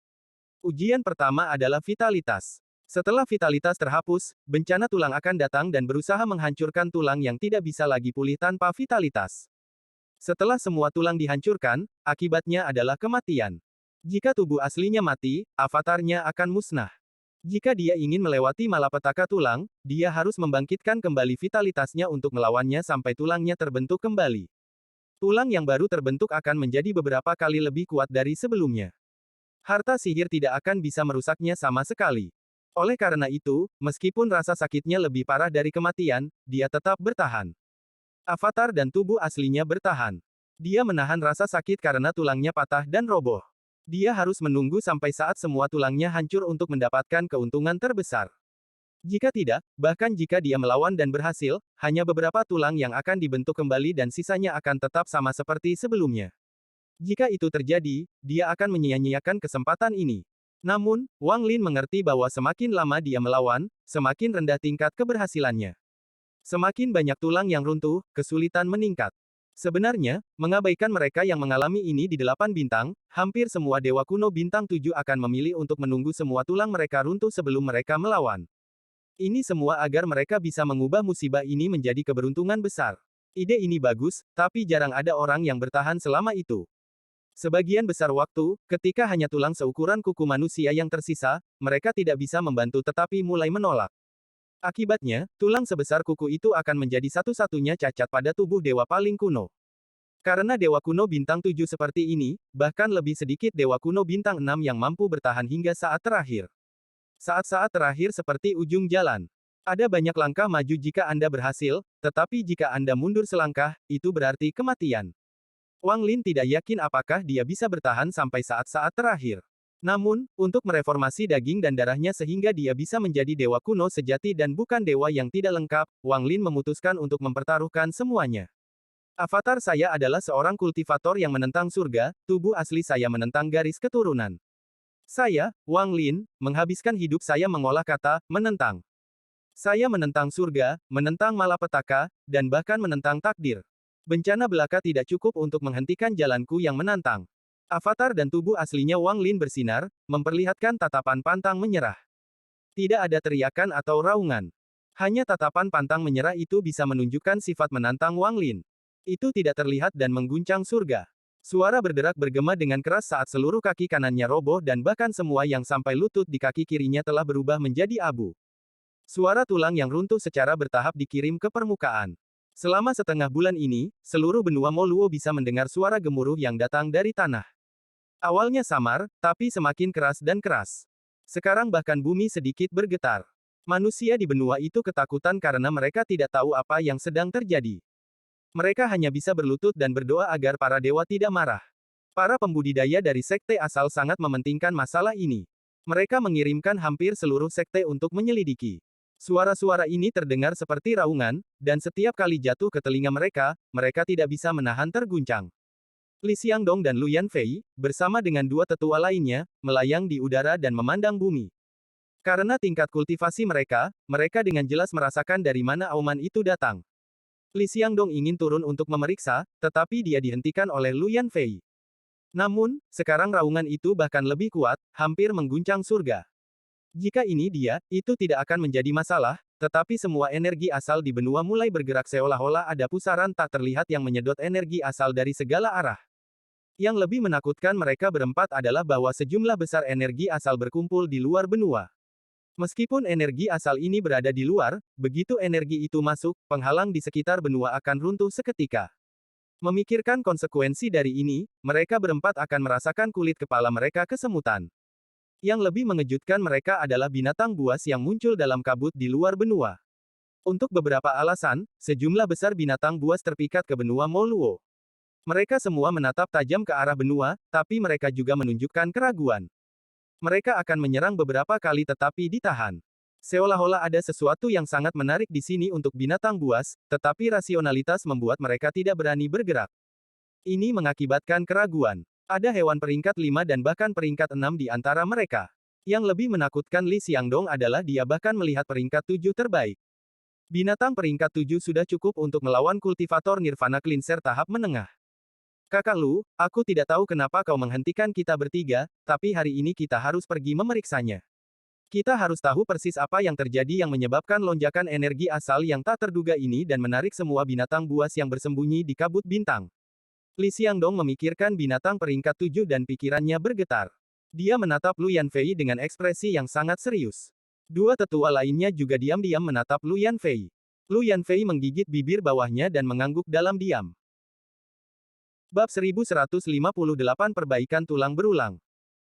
S1: Ujian pertama adalah vitalitas. Setelah vitalitas terhapus, bencana tulang akan datang dan berusaha menghancurkan tulang yang tidak bisa lagi pulih tanpa vitalitas. Setelah semua tulang dihancurkan, akibatnya adalah kematian. Jika tubuh aslinya mati, avatarnya akan musnah. Jika dia ingin melewati malapetaka tulang, dia harus membangkitkan kembali vitalitasnya untuk melawannya sampai tulangnya terbentuk kembali. Tulang yang baru terbentuk akan menjadi beberapa kali lebih kuat dari sebelumnya. Harta sihir tidak akan bisa merusaknya sama sekali. Oleh karena itu, meskipun rasa sakitnya lebih parah dari kematian, dia tetap bertahan. Avatar dan tubuh aslinya bertahan. Dia menahan rasa sakit karena tulangnya patah dan roboh. Dia harus menunggu sampai saat semua tulangnya hancur untuk mendapatkan keuntungan terbesar. Jika tidak, bahkan jika dia melawan dan berhasil, hanya beberapa tulang yang akan dibentuk kembali dan sisanya akan tetap sama seperti sebelumnya. Jika itu terjadi, dia akan menyia-nyiakan kesempatan ini. Namun, Wang Lin mengerti bahwa semakin lama dia melawan, semakin rendah tingkat keberhasilannya. Semakin banyak tulang yang runtuh, kesulitan meningkat. Sebenarnya, mengabaikan mereka yang mengalami ini di 8 bintang, hampir semua dewa kuno bintang 7 akan memilih untuk menunggu semua tulang mereka runtuh sebelum mereka melawan. Ini semua agar mereka bisa mengubah musibah ini menjadi keberuntungan besar. Ide ini bagus, tapi jarang ada orang yang bertahan selama itu. Sebagian besar waktu, ketika hanya tulang seukuran kuku manusia yang tersisa, mereka tidak bisa membantu tetapi mulai menolak. Akibatnya, tulang sebesar kuku itu akan menjadi satu-satunya cacat pada tubuh dewa paling kuno. Karena dewa kuno bintang 7 seperti ini, bahkan lebih sedikit dewa kuno bintang 6 yang mampu bertahan hingga saat terakhir. Saat-saat terakhir seperti ujung jalan. Ada banyak langkah maju jika Anda berhasil, tetapi jika Anda mundur selangkah, itu berarti kematian. Wang Lin tidak yakin apakah dia bisa bertahan sampai saat-saat terakhir. Namun, untuk mereformasi daging dan darahnya sehingga dia bisa menjadi dewa kuno sejati dan bukan dewa yang tidak lengkap, Wang Lin memutuskan untuk mempertaruhkan semuanya. Avatar saya adalah seorang kultivator yang menentang surga, tubuh asli saya menentang garis keturunan. Saya, Wang Lin, menghabiskan hidup saya mengolah kata, menentang. Saya menentang surga, menentang malapetaka, dan bahkan menentang takdir. Bencana belaka tidak cukup untuk menghentikan jalanku yang menantang. Avatar dan tubuh aslinya Wang Lin bersinar, memperlihatkan tatapan pantang menyerah. Tidak ada teriakan atau raungan. Hanya tatapan pantang menyerah itu bisa menunjukkan sifat menantang Wang Lin. Itu tidak terlihat dan mengguncang surga. Suara berderak bergema dengan keras saat seluruh kaki kanannya roboh dan bahkan semua yang sampai lutut di kaki kirinya telah berubah menjadi abu. Suara tulang yang runtuh secara bertahap dikirim ke permukaan. Selama setengah bulan ini, seluruh benua Moluo bisa mendengar suara gemuruh yang datang dari tanah. Awalnya samar, tapi semakin keras dan keras. Sekarang bahkan bumi sedikit bergetar. Manusia di benua itu ketakutan karena mereka tidak tahu apa yang sedang terjadi. Mereka hanya bisa berlutut dan berdoa agar para dewa tidak marah. Para pembudidaya dari sekte asal sangat mementingkan masalah ini. Mereka mengirimkan hampir seluruh sekte untuk menyelidiki. Suara-suara ini terdengar seperti raungan, dan setiap kali jatuh ke telinga mereka, mereka tidak bisa menahan terguncang. Li Xiangdong dan Lu Yanfei, bersama dengan dua tetua lainnya, melayang di udara dan memandang bumi. Karena tingkat kultivasi mereka, mereka dengan jelas merasakan dari mana auman itu datang. Li Xiangdong ingin turun untuk memeriksa, tetapi dia dihentikan oleh Lu Yanfei. Namun, sekarang raungan itu bahkan lebih kuat, hampir mengguncang surga. Jika ini dia, itu tidak akan menjadi masalah, tetapi semua energi asal di benua mulai bergerak seolah-olah ada pusaran tak terlihat yang menyedot energi asal dari segala arah. Yang lebih menakutkan mereka berempat adalah bahwa sejumlah besar energi asal berkumpul di luar benua. Meskipun energi asal ini berada di luar, begitu energi itu masuk, penghalang di sekitar benua akan runtuh seketika. Memikirkan konsekuensi dari ini, mereka berempat akan merasakan kulit kepala mereka kesemutan. Yang lebih mengejutkan mereka adalah binatang buas yang muncul dalam kabut di luar benua. Untuk beberapa alasan, sejumlah besar binatang buas terpikat ke benua Moluo. Mereka semua menatap tajam ke arah benua, tapi mereka juga menunjukkan keraguan. Mereka akan menyerang beberapa kali tetapi ditahan. Seolah-olah ada sesuatu yang sangat menarik di sini untuk binatang buas, tetapi rasionalitas membuat mereka tidak berani bergerak. Ini mengakibatkan keraguan. Ada hewan peringkat 5 dan bahkan peringkat 6 di antara mereka. Yang lebih menakutkan Li Xiangdong adalah dia bahkan melihat peringkat 7 terbaik. Binatang peringkat 7 sudah cukup untuk melawan kultivator Nirvana Cleanser tahap menengah. Kakak Lu, aku tidak tahu kenapa kau menghentikan kita bertiga, tapi hari ini kita harus pergi memeriksanya. Kita harus tahu persis apa yang terjadi yang menyebabkan lonjakan energi asal yang tak terduga ini dan menarik semua binatang buas yang bersembunyi di kabut bintang. Li Xiangdong memikirkan binatang peringkat 7 dan pikirannya bergetar. Dia menatap Lu Yanfei dengan ekspresi yang sangat serius. Dua tetua lainnya juga diam-diam menatap Lu Yanfei. Lu Yanfei menggigit bibir bawahnya dan mengangguk dalam diam. Bab 1158 Perbaikan Tulang Berulang.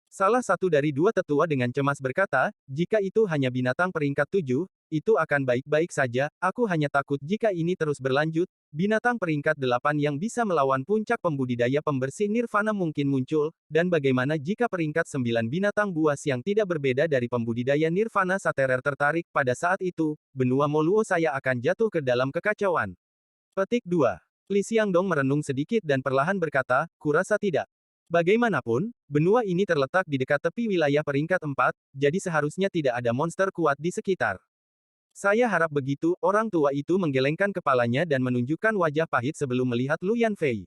S1: Salah satu dari dua tetua dengan cemas berkata, jika itu hanya binatang peringkat 7, itu akan baik-baik saja, aku hanya takut jika ini terus berlanjut, binatang peringkat 8 yang bisa melawan puncak pembudidaya pembersih nirvana mungkin muncul, dan bagaimana jika peringkat 9 binatang buas yang tidak berbeda dari pembudidaya nirvana saterer tertarik pada saat itu, benua Moluo saya akan jatuh ke dalam kekacauan. Petik 2. Li Xiangdong merenung sedikit dan perlahan berkata, kurasa tidak. Bagaimanapun, benua ini terletak di dekat tepi wilayah peringkat 4, jadi seharusnya tidak ada monster kuat di sekitar. Saya harap begitu, orang tua itu menggelengkan kepalanya dan menunjukkan wajah pahit sebelum melihat Lu Yanfei.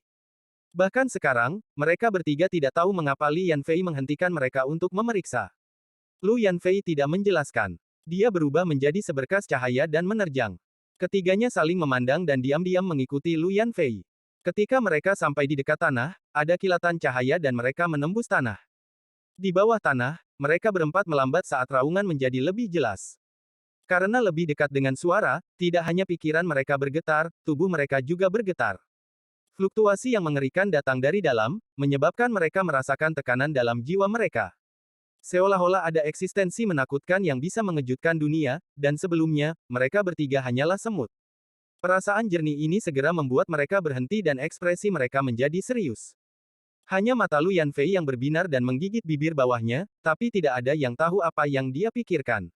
S1: Bahkan sekarang, mereka bertiga tidak tahu mengapa Li Yanfei menghentikan mereka untuk memeriksa. Lu Yanfei tidak menjelaskan. Dia berubah menjadi seberkas cahaya dan menerjang. Ketiganya saling memandang dan diam-diam mengikuti Lu Yanfei. Ketika mereka sampai di dekat tanah, ada kilatan cahaya dan mereka menembus tanah. Di bawah tanah, mereka berempat melambat saat raungan menjadi lebih jelas. Karena lebih dekat dengan suara, tidak hanya pikiran mereka bergetar, tubuh mereka juga bergetar. Fluktuasi yang mengerikan datang dari dalam, menyebabkan mereka merasakan tekanan dalam jiwa mereka. Seolah-olah ada eksistensi menakutkan yang bisa mengejutkan dunia, dan sebelumnya, mereka bertiga hanyalah semut. Perasaan jernih ini segera membuat mereka berhenti dan ekspresi mereka menjadi serius. Hanya mata Lu Yanfei yang berbinar dan menggigit bibir bawahnya, tapi tidak ada yang tahu apa yang dia pikirkan.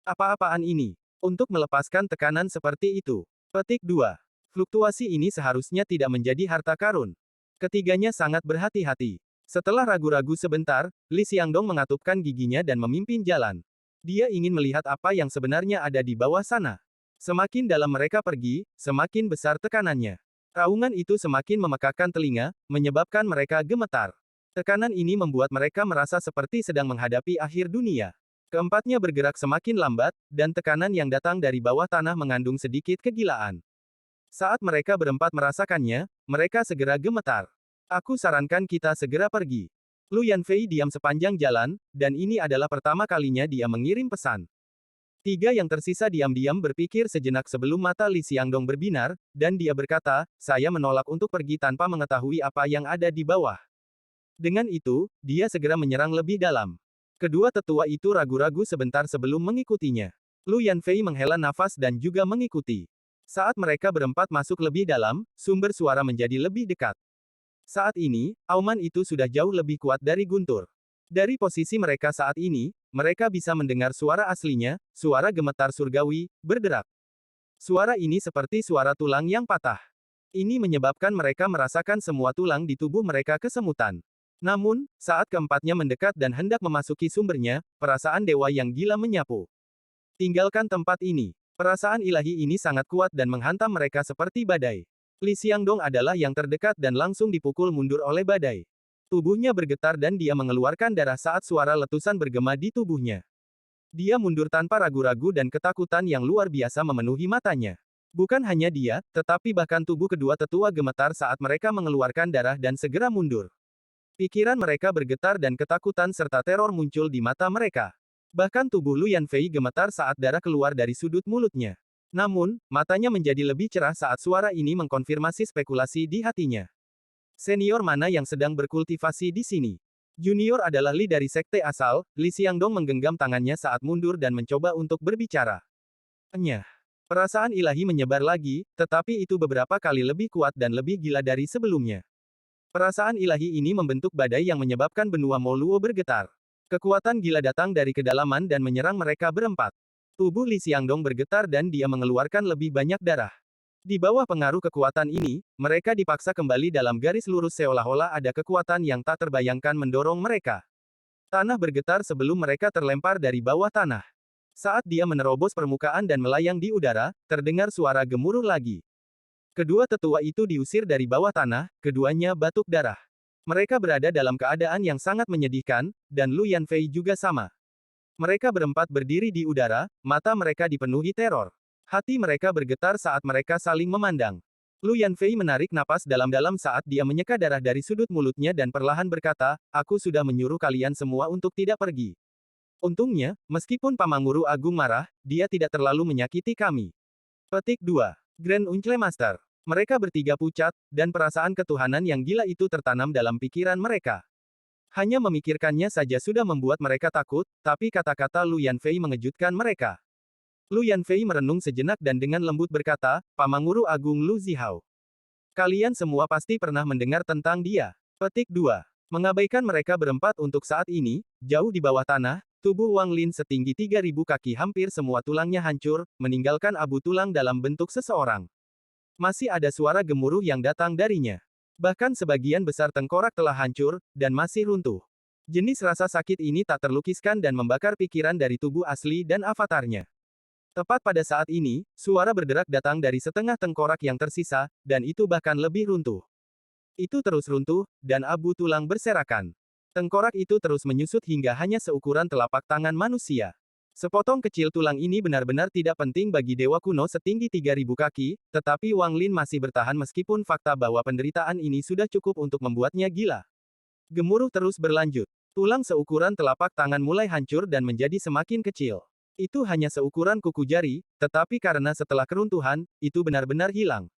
S1: Apa-apaan ini? Untuk melepaskan tekanan seperti itu. Petik 2. Fluktuasi ini seharusnya tidak menjadi harta karun. Ketiganya sangat berhati-hati. Setelah ragu-ragu sebentar, Li Xiangdong mengatupkan giginya dan memimpin jalan. Dia ingin melihat apa yang sebenarnya ada di bawah sana. Semakin dalam mereka pergi, semakin besar tekanannya. Raungan itu semakin memekakkan telinga, menyebabkan mereka gemetar. Tekanan ini membuat mereka merasa seperti sedang menghadapi akhir dunia. Keempatnya bergerak semakin lambat, dan tekanan yang datang dari bawah tanah mengandung sedikit kegilaan. Saat mereka berempat merasakannya, mereka segera gemetar. Aku sarankan kita segera pergi. Lu Yanfei diam sepanjang jalan, dan ini adalah pertama kalinya dia mengirim pesan. Tiga yang tersisa diam-diam berpikir sejenak sebelum mata Li Xiangdong berbinar, dan dia berkata, saya menolak untuk pergi tanpa mengetahui apa yang ada di bawah. Dengan itu, dia segera menyerang lebih dalam. Kedua tetua itu ragu-ragu sebentar sebelum mengikutinya. Lu Yanfei menghela nafas dan juga mengikuti. Saat mereka berempat masuk lebih dalam, sumber suara menjadi lebih dekat. Saat ini, auman itu sudah jauh lebih kuat dari guntur. Dari posisi mereka saat ini, mereka bisa mendengar suara aslinya, suara gemetar surgawi, berderak. Suara ini seperti suara tulang yang patah. Ini menyebabkan mereka merasakan semua tulang di tubuh mereka kesemutan. Namun, saat keempatnya mendekat dan hendak memasuki sumbernya, perasaan dewa yang gila menyapu. Tinggalkan tempat ini. Perasaan ilahi ini sangat kuat dan menghantam mereka seperti badai. Li Xiangdong adalah yang terdekat dan langsung dipukul mundur oleh badai. Tubuhnya bergetar dan dia mengeluarkan darah saat suara letusan bergema di tubuhnya. Dia mundur tanpa ragu-ragu dan ketakutan yang luar biasa memenuhi matanya. Bukan hanya dia, tetapi bahkan tubuh kedua tetua gemetar saat mereka mengeluarkan darah dan segera mundur. Pikiran mereka bergetar dan ketakutan serta teror muncul di mata mereka. Bahkan tubuh Lu Yanfei gemetar saat darah keluar dari sudut mulutnya. Namun, matanya menjadi lebih cerah saat suara ini mengkonfirmasi spekulasi di hatinya. Senior mana yang sedang berkultivasi di sini? Junior adalah Li dari sekte asal. Li Xiangdong menggenggam tangannya saat mundur dan mencoba untuk berbicara. Enyah. Perasaan ilahi menyebar lagi, tetapi itu beberapa kali lebih kuat dan lebih gila dari sebelumnya. Perasaan ilahi ini membentuk badai yang menyebabkan benua Moluo bergetar. Kekuatan gila datang dari kedalaman dan menyerang mereka berempat. Tubuh Li Xiangdong bergetar dan dia mengeluarkan lebih banyak darah. Di bawah pengaruh kekuatan ini, mereka dipaksa kembali dalam garis lurus seolah-olah ada kekuatan yang tak terbayangkan mendorong mereka. Tanah bergetar sebelum mereka terlempar dari bawah tanah. Saat dia menerobos permukaan dan melayang di udara, terdengar suara gemuruh lagi. Kedua tetua itu diusir dari bawah tanah, keduanya batuk darah. Mereka berada dalam keadaan yang sangat menyedihkan, dan Lu Yanfei juga sama. Mereka berempat berdiri di udara, mata mereka dipenuhi teror. Hati mereka bergetar saat mereka saling memandang. Lu Yanfei menarik napas dalam-dalam saat dia menyeka darah dari sudut mulutnya dan perlahan berkata, "Aku sudah menyuruh kalian semua untuk tidak pergi. Untungnya, meskipun Pamanguru Agung marah, dia tidak terlalu menyakiti kami." Petik 2. Grand Uncle Master. Mereka bertiga pucat, dan perasaan ketuhanan yang gila itu tertanam dalam pikiran mereka. Hanya memikirkannya saja sudah membuat mereka takut, tapi kata-kata Lu Yanfei mengejutkan mereka. Lu Yanfei merenung sejenak dan dengan lembut berkata, "Pamanguru Agung Lu Zihao. Kalian semua pasti pernah mendengar tentang dia." Petik 2. Mengabaikan mereka berempat untuk saat ini, jauh di bawah tanah, tubuh Wang Lin setinggi 3.000 kaki hampir semua tulangnya hancur, meninggalkan abu tulang dalam bentuk seseorang. Masih ada suara gemuruh yang datang darinya. Bahkan sebagian besar tengkorak telah hancur, dan masih runtuh. Jenis rasa sakit ini tak terlukiskan dan membakar pikiran dari tubuh asli dan avatarnya. Tepat pada saat ini, suara berderak datang dari setengah tengkorak yang tersisa, dan itu bahkan lebih runtuh. Itu terus runtuh, dan abu tulang berserakan. Tengkorak itu terus menyusut hingga hanya seukuran telapak tangan manusia. Sepotong kecil tulang ini benar-benar tidak penting bagi dewa kuno setinggi 3.000 kaki, tetapi Wang Lin masih bertahan meskipun fakta bahwa penderitaan ini sudah cukup untuk membuatnya gila. Gemuruh terus berlanjut. Tulang seukuran telapak tangan mulai hancur dan menjadi semakin kecil. Itu hanya seukuran kuku jari, tetapi karena setelah keruntuhan, itu benar-benar hilang.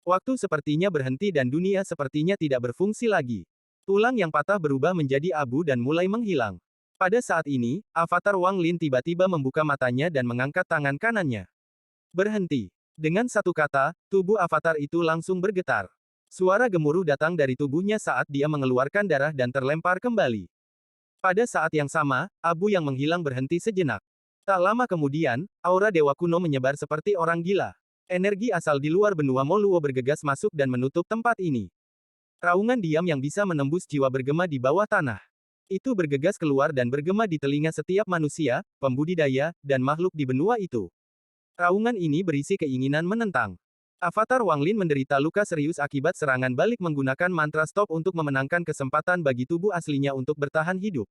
S1: Waktu sepertinya berhenti dan dunia sepertinya tidak berfungsi lagi. Tulang yang patah berubah menjadi abu dan mulai menghilang. Pada saat ini, avatar Wang Lin tiba-tiba membuka matanya dan mengangkat tangan kanannya. Berhenti. Dengan satu kata, tubuh avatar itu langsung bergetar. Suara gemuruh datang dari tubuhnya saat dia mengeluarkan darah dan terlempar kembali. Pada saat yang sama, abu yang menghilang berhenti sejenak. Tak lama kemudian, aura dewa kuno menyebar seperti orang gila. Energi asal di luar benua Moluo bergegas masuk dan menutup tempat ini. Raungan diam yang bisa menembus jiwa bergema di bawah tanah. Itu bergegas keluar dan bergema di telinga setiap manusia, pembudidaya, dan makhluk di benua itu. Raungan ini berisi keinginan menentang. Avatar Wang Lin menderita luka serius akibat serangan balik menggunakan mantra stop untuk memenangkan kesempatan bagi tubuh aslinya untuk bertahan hidup.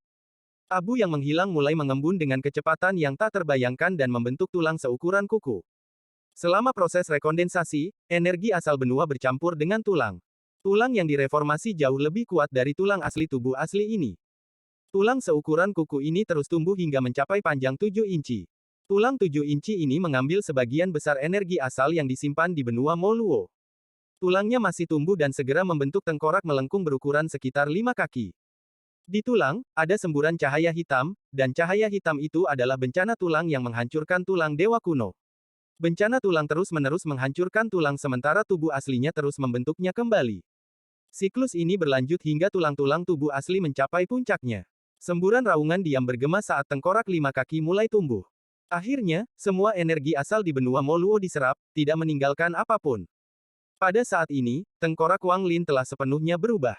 S1: Abu yang menghilang mulai mengembun dengan kecepatan yang tak terbayangkan dan membentuk tulang seukuran kuku. Selama proses rekondensasi, energi asal benua bercampur dengan tulang. Tulang yang direformasi jauh lebih kuat dari tulang asli tubuh asli ini. Tulang seukuran kuku ini terus tumbuh hingga mencapai panjang 7 inci. Tulang 7 inci ini mengambil sebagian besar energi asal yang disimpan di benua Moluo. Tulangnya masih tumbuh dan segera membentuk tengkorak melengkung berukuran sekitar 5 kaki. Di tulang, ada semburan cahaya hitam, dan cahaya hitam itu adalah bencana tulang yang menghancurkan tulang dewa kuno. Bencana tulang terus-menerus menghancurkan tulang sementara tubuh aslinya terus membentuknya kembali. Siklus ini berlanjut hingga tulang-tulang tubuh asli mencapai puncaknya. Semburan raungan diam bergema saat tengkorak 5 kaki mulai tumbuh. Akhirnya, semua energi asal di benua Moluo diserap, tidak meninggalkan apapun. Pada saat ini, tengkorak Wang Lin telah sepenuhnya berubah.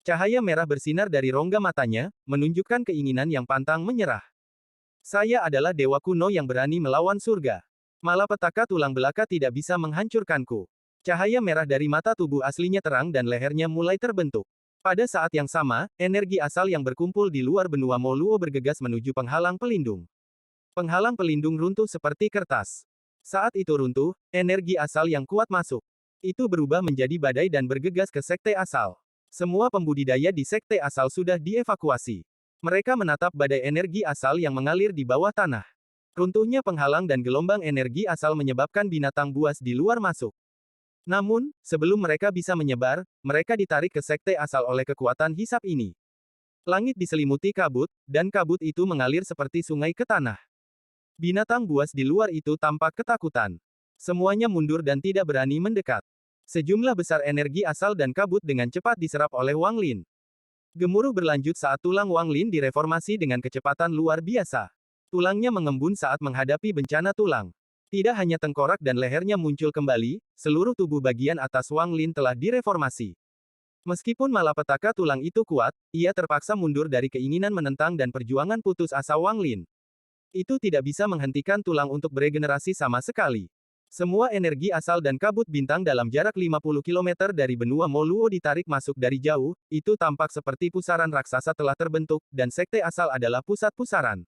S1: Cahaya merah bersinar dari rongga matanya, menunjukkan keinginan yang pantang menyerah. Saya adalah dewa kuno yang berani melawan surga. Malapetaka tulang belaka tidak bisa menghancurkanku. Cahaya merah dari mata tubuh aslinya terang dan lehernya mulai terbentuk. Pada saat yang sama, energi asal yang berkumpul di luar benua Moluo bergegas menuju penghalang pelindung. Penghalang pelindung runtuh seperti kertas. Saat itu runtuh, energi asal yang kuat masuk. Itu berubah menjadi badai dan bergegas ke sekte asal. Semua pembudidaya di sekte asal sudah dievakuasi. Mereka menatap badai energi asal yang mengalir di bawah tanah. Runtuhnya penghalang dan gelombang energi asal menyebabkan binatang buas di luar masuk. Namun, sebelum mereka bisa menyebar, mereka ditarik ke sekte asal oleh kekuatan hisap ini. Langit diselimuti kabut, dan kabut itu mengalir seperti sungai ke tanah. Binatang buas di luar itu tampak ketakutan. Semuanya mundur dan tidak berani mendekat. Sejumlah besar energi asal dan kabut dengan cepat diserap oleh Wang Lin. Gemuruh berlanjut saat tulang Wang Lin direformasi dengan kecepatan luar biasa. Tulangnya mengembun saat menghadapi bencana tulang. Tidak hanya tengkorak dan lehernya muncul kembali, seluruh tubuh bagian atas Wang Lin telah direformasi. Meskipun malapetaka tulang itu kuat, ia terpaksa mundur dari keinginan menentang dan perjuangan putus asa Wang Lin. Itu tidak bisa menghentikan tulang untuk beregenerasi sama sekali. Semua energi asal dan kabut bintang dalam jarak 50 km dari benua Moluo ditarik masuk dari jauh, itu tampak seperti pusaran raksasa telah terbentuk, dan sekte asal adalah pusat pusaran.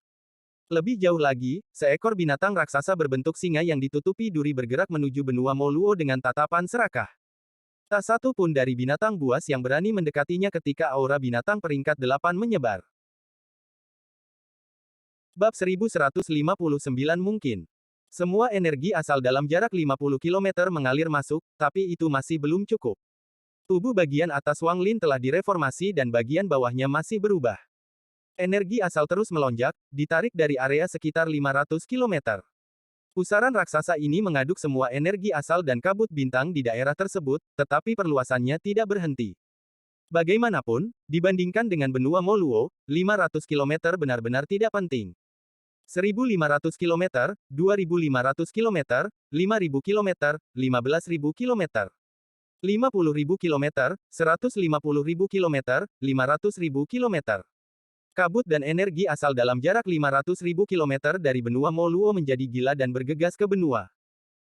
S1: Lebih jauh lagi, seekor binatang raksasa berbentuk singa yang ditutupi duri bergerak menuju benua Moluo dengan tatapan serakah. Tak satu pun dari binatang buas yang berani mendekatinya ketika aura binatang peringkat 8 menyebar. Bab 1159 mungkin. Semua energi asal dalam jarak 50 km mengalir masuk, tapi itu masih belum cukup. Tubuh bagian atas Wang Lin telah direformasi dan bagian bawahnya masih berubah. Energi asal terus melonjak, ditarik dari area sekitar 500 km. Pusaran raksasa ini mengaduk semua energi asal dan kabut bintang di daerah tersebut, tetapi perluasannya tidak berhenti. Bagaimanapun, dibandingkan dengan benua Moluo, 500 km benar-benar tidak penting. 1.500 km, 2.500 km, 5.000 km, 15.000 km, 50.000 km, 150.000 km, 500.000 km. Kabut dan energi asal dalam jarak 500.000 km dari benua Moluo menjadi gila dan bergegas ke benua.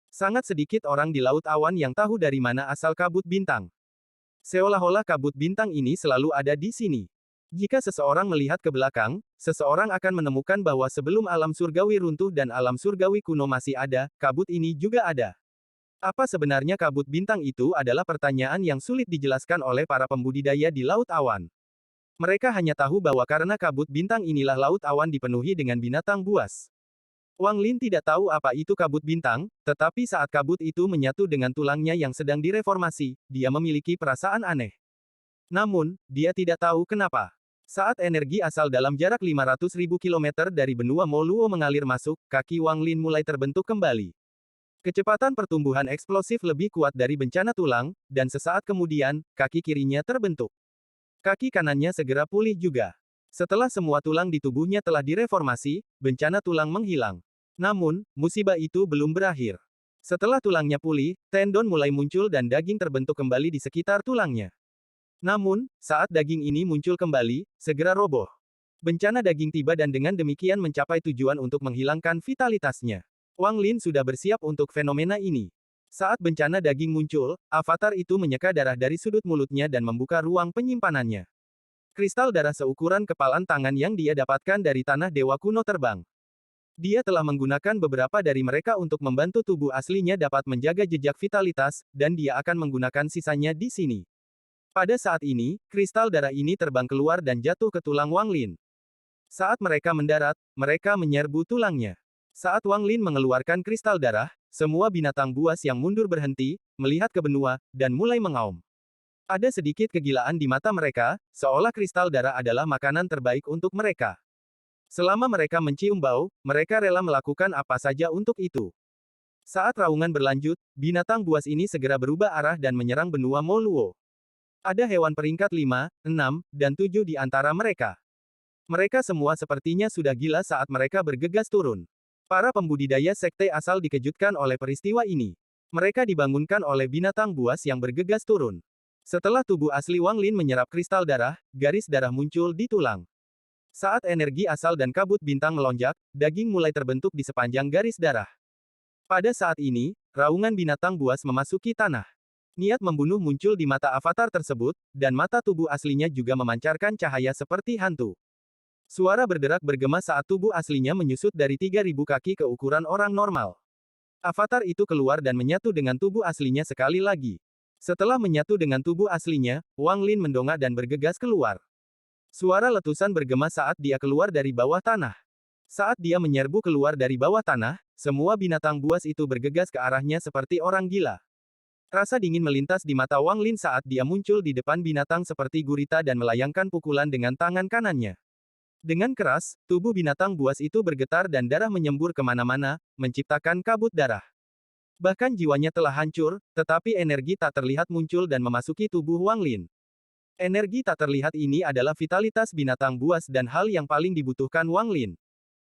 S1: Sangat sedikit orang di Laut Awan yang tahu dari mana asal kabut bintang. Seolah-olah kabut bintang ini selalu ada di sini. Jika seseorang melihat ke belakang, seseorang akan menemukan bahwa sebelum alam surgawi runtuh dan alam surgawi kuno masih ada, kabut ini juga ada. Apa sebenarnya kabut bintang itu adalah pertanyaan yang sulit dijelaskan oleh para pembudidaya di Laut Awan. Mereka hanya tahu bahwa karena kabut bintang inilah Laut Awan dipenuhi dengan binatang buas. Wang Lin tidak tahu apa itu kabut bintang, tetapi saat kabut itu menyatu dengan tulangnya yang sedang direformasi, dia memiliki perasaan aneh. Namun, dia tidak tahu kenapa. Saat energi asal dalam jarak 500.000 km dari benua Moluo mengalir masuk, kaki Wang Lin mulai terbentuk kembali. Kecepatan pertumbuhan eksplosif lebih kuat dari bencana tulang, dan sesaat kemudian, kaki kirinya terbentuk. Kaki kanannya segera pulih juga. Setelah semua tulang di tubuhnya telah direformasi, bencana tulang menghilang. Namun, musibah itu belum berakhir. Setelah tulangnya pulih, tendon mulai muncul dan daging terbentuk kembali di sekitar tulangnya. Namun, saat daging ini muncul kembali, segera roboh. Bencana daging tiba dan dengan demikian mencapai tujuan untuk menghilangkan vitalitasnya. Wang Lin sudah bersiap untuk fenomena ini. Saat bencana daging muncul, avatar itu menyeka darah dari sudut mulutnya dan membuka ruang penyimpanannya. Kristal darah seukuran kepalan tangan yang dia dapatkan dari tanah dewa kuno terbang. Dia telah menggunakan beberapa dari mereka untuk membantu tubuh aslinya dapat menjaga jejak vitalitas, dan dia akan menggunakan sisanya di sini. Pada saat ini, kristal darah ini terbang keluar dan jatuh ke tulang Wang Lin. Saat mereka mendarat, mereka menyerbu tulangnya. Saat Wang Lin mengeluarkan kristal darah, semua binatang buas yang mundur berhenti, melihat ke benua, dan mulai mengaum. Ada sedikit kegilaan di mata mereka, seolah kristal darah adalah makanan terbaik untuk mereka. Selama mereka mencium bau, mereka rela melakukan apa saja untuk itu. Saat raungan berlanjut, binatang buas ini segera berubah arah dan menyerang benua Moluo. Ada hewan peringkat 5, 6, dan 7 di antara mereka. Mereka semua sepertinya sudah gila saat mereka bergegas turun. Para pembudidaya sekte asal dikejutkan oleh peristiwa ini. Mereka dibangunkan oleh binatang buas yang bergegas turun. Setelah tubuh asli Wang Lin menyerap kristal darah, garis darah muncul di tulang. Saat energi asal dan kabut bintang melonjak, daging mulai terbentuk di sepanjang garis darah. Pada saat ini, raungan binatang buas memasuki tanah. Niat membunuh muncul di mata avatar tersebut, dan mata tubuh aslinya juga memancarkan cahaya seperti hantu. Suara berderak bergema saat tubuh aslinya menyusut dari 3.000 kaki ke ukuran orang normal. Avatar itu keluar dan menyatu dengan tubuh aslinya sekali lagi. Setelah menyatu dengan tubuh aslinya, Wang Lin mendongak dan bergegas keluar. Suara letusan bergema saat dia keluar dari bawah tanah. Saat dia menyerbu keluar dari bawah tanah, semua binatang buas itu bergegas ke arahnya seperti orang gila. Rasa dingin melintas di mata Wang Lin saat dia muncul di depan binatang seperti gurita dan melayangkan pukulan dengan tangan kanannya. Dengan keras, tubuh binatang buas itu bergetar dan darah menyembur kemana-mana, menciptakan kabut darah. Bahkan jiwanya telah hancur, tetapi energi tak terlihat muncul dan memasuki tubuh Wang Lin. Energi tak terlihat ini adalah vitalitas binatang buas dan hal yang paling dibutuhkan Wang Lin.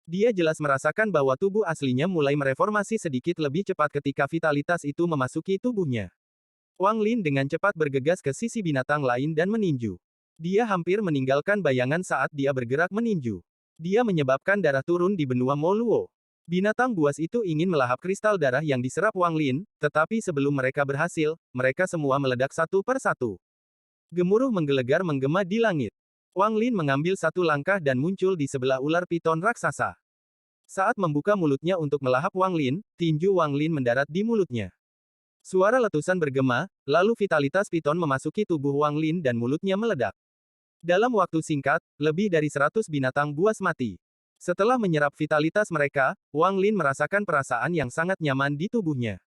S1: Dia jelas merasakan bahwa tubuh aslinya mulai mereformasi sedikit lebih cepat ketika vitalitas itu memasuki tubuhnya. Wang Lin dengan cepat bergegas ke sisi binatang lain dan meninju. Dia hampir meninggalkan bayangan saat dia bergerak meninju. Dia menyebabkan darah turun di benua Moluo. Binatang buas itu ingin melahap kristal darah yang diserap Wang Lin, tetapi sebelum mereka berhasil, mereka semua meledak satu per satu. Gemuruh menggelegar menggema di langit. Wang Lin mengambil satu langkah dan muncul di sebelah ular piton raksasa. Saat membuka mulutnya untuk melahap Wang Lin, tinju Wang Lin mendarat di mulutnya. Suara letusan bergema, lalu vitalitas piton memasuki tubuh Wang Lin dan mulutnya meledak. Dalam waktu singkat, lebih dari 100 binatang buas mati. Setelah menyerap vitalitas mereka, Wang Lin merasakan perasaan yang sangat nyaman di tubuhnya.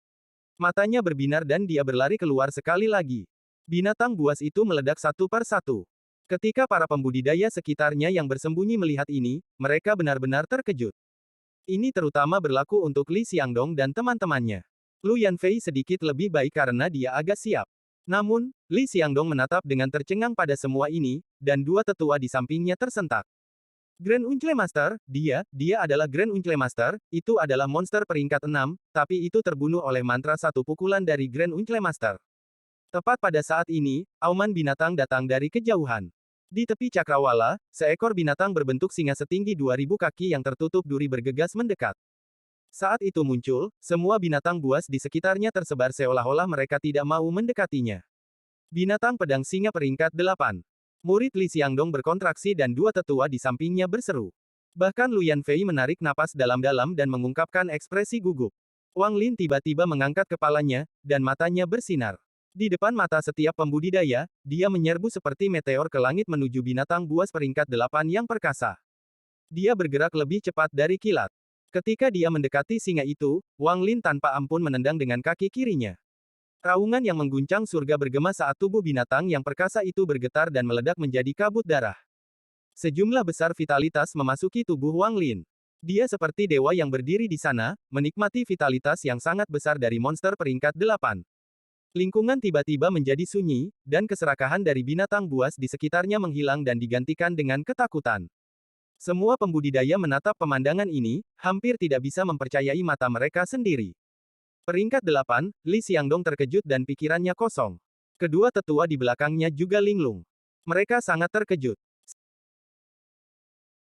S1: Matanya berbinar dan dia berlari keluar sekali lagi. Binatang buas itu meledak satu per satu. Ketika para pembudidaya sekitarnya yang bersembunyi melihat ini, mereka benar-benar terkejut. Ini terutama berlaku untuk Li Xiangdong dan teman-temannya. Lu Yanfei sedikit lebih baik karena dia agak siap. Namun, Li Xiangdong menatap dengan tercengang pada semua ini, dan dua tetua di sampingnya tersentak. Grand Uncle Master, dia adalah Grand Uncle Master, itu adalah monster peringkat 6, tapi itu terbunuh oleh mantra satu pukulan dari Grand Uncle Master. Tepat pada saat ini, auman binatang datang dari kejauhan. Di tepi cakrawala, seekor binatang berbentuk singa setinggi 2000 kaki yang tertutup duri bergegas mendekat. Saat itu muncul, semua binatang buas di sekitarnya tersebar seolah-olah mereka tidak mau mendekatinya. Binatang pedang singa peringkat 8. Murid Li Xiangdong berkontraksi dan dua tetua di sampingnya berseru. Bahkan Lu Yanfei menarik napas dalam-dalam dan mengungkapkan ekspresi gugup. Wang Lin tiba-tiba mengangkat kepalanya, dan matanya bersinar. Di depan mata setiap pembudidaya, dia menyerbu seperti meteor ke langit menuju binatang buas peringkat 8 yang perkasa. Dia bergerak lebih cepat dari kilat. Ketika dia mendekati singa itu, Wang Lin tanpa ampun menendang dengan kaki kirinya. Raungan yang mengguncang surga bergema saat tubuh binatang yang perkasa itu bergetar dan meledak menjadi kabut darah. Sejumlah besar vitalitas memasuki tubuh Wang Lin. Dia seperti dewa yang berdiri di sana, menikmati vitalitas yang sangat besar dari monster peringkat 8. Lingkungan tiba-tiba menjadi sunyi, dan keserakahan dari binatang buas di sekitarnya menghilang dan digantikan dengan ketakutan. Semua pembudidaya menatap pemandangan ini, hampir tidak bisa mempercayai mata mereka sendiri. Peringkat 8, Li Xiangdong terkejut dan pikirannya kosong. Kedua tetua di belakangnya juga linglung. Mereka sangat terkejut.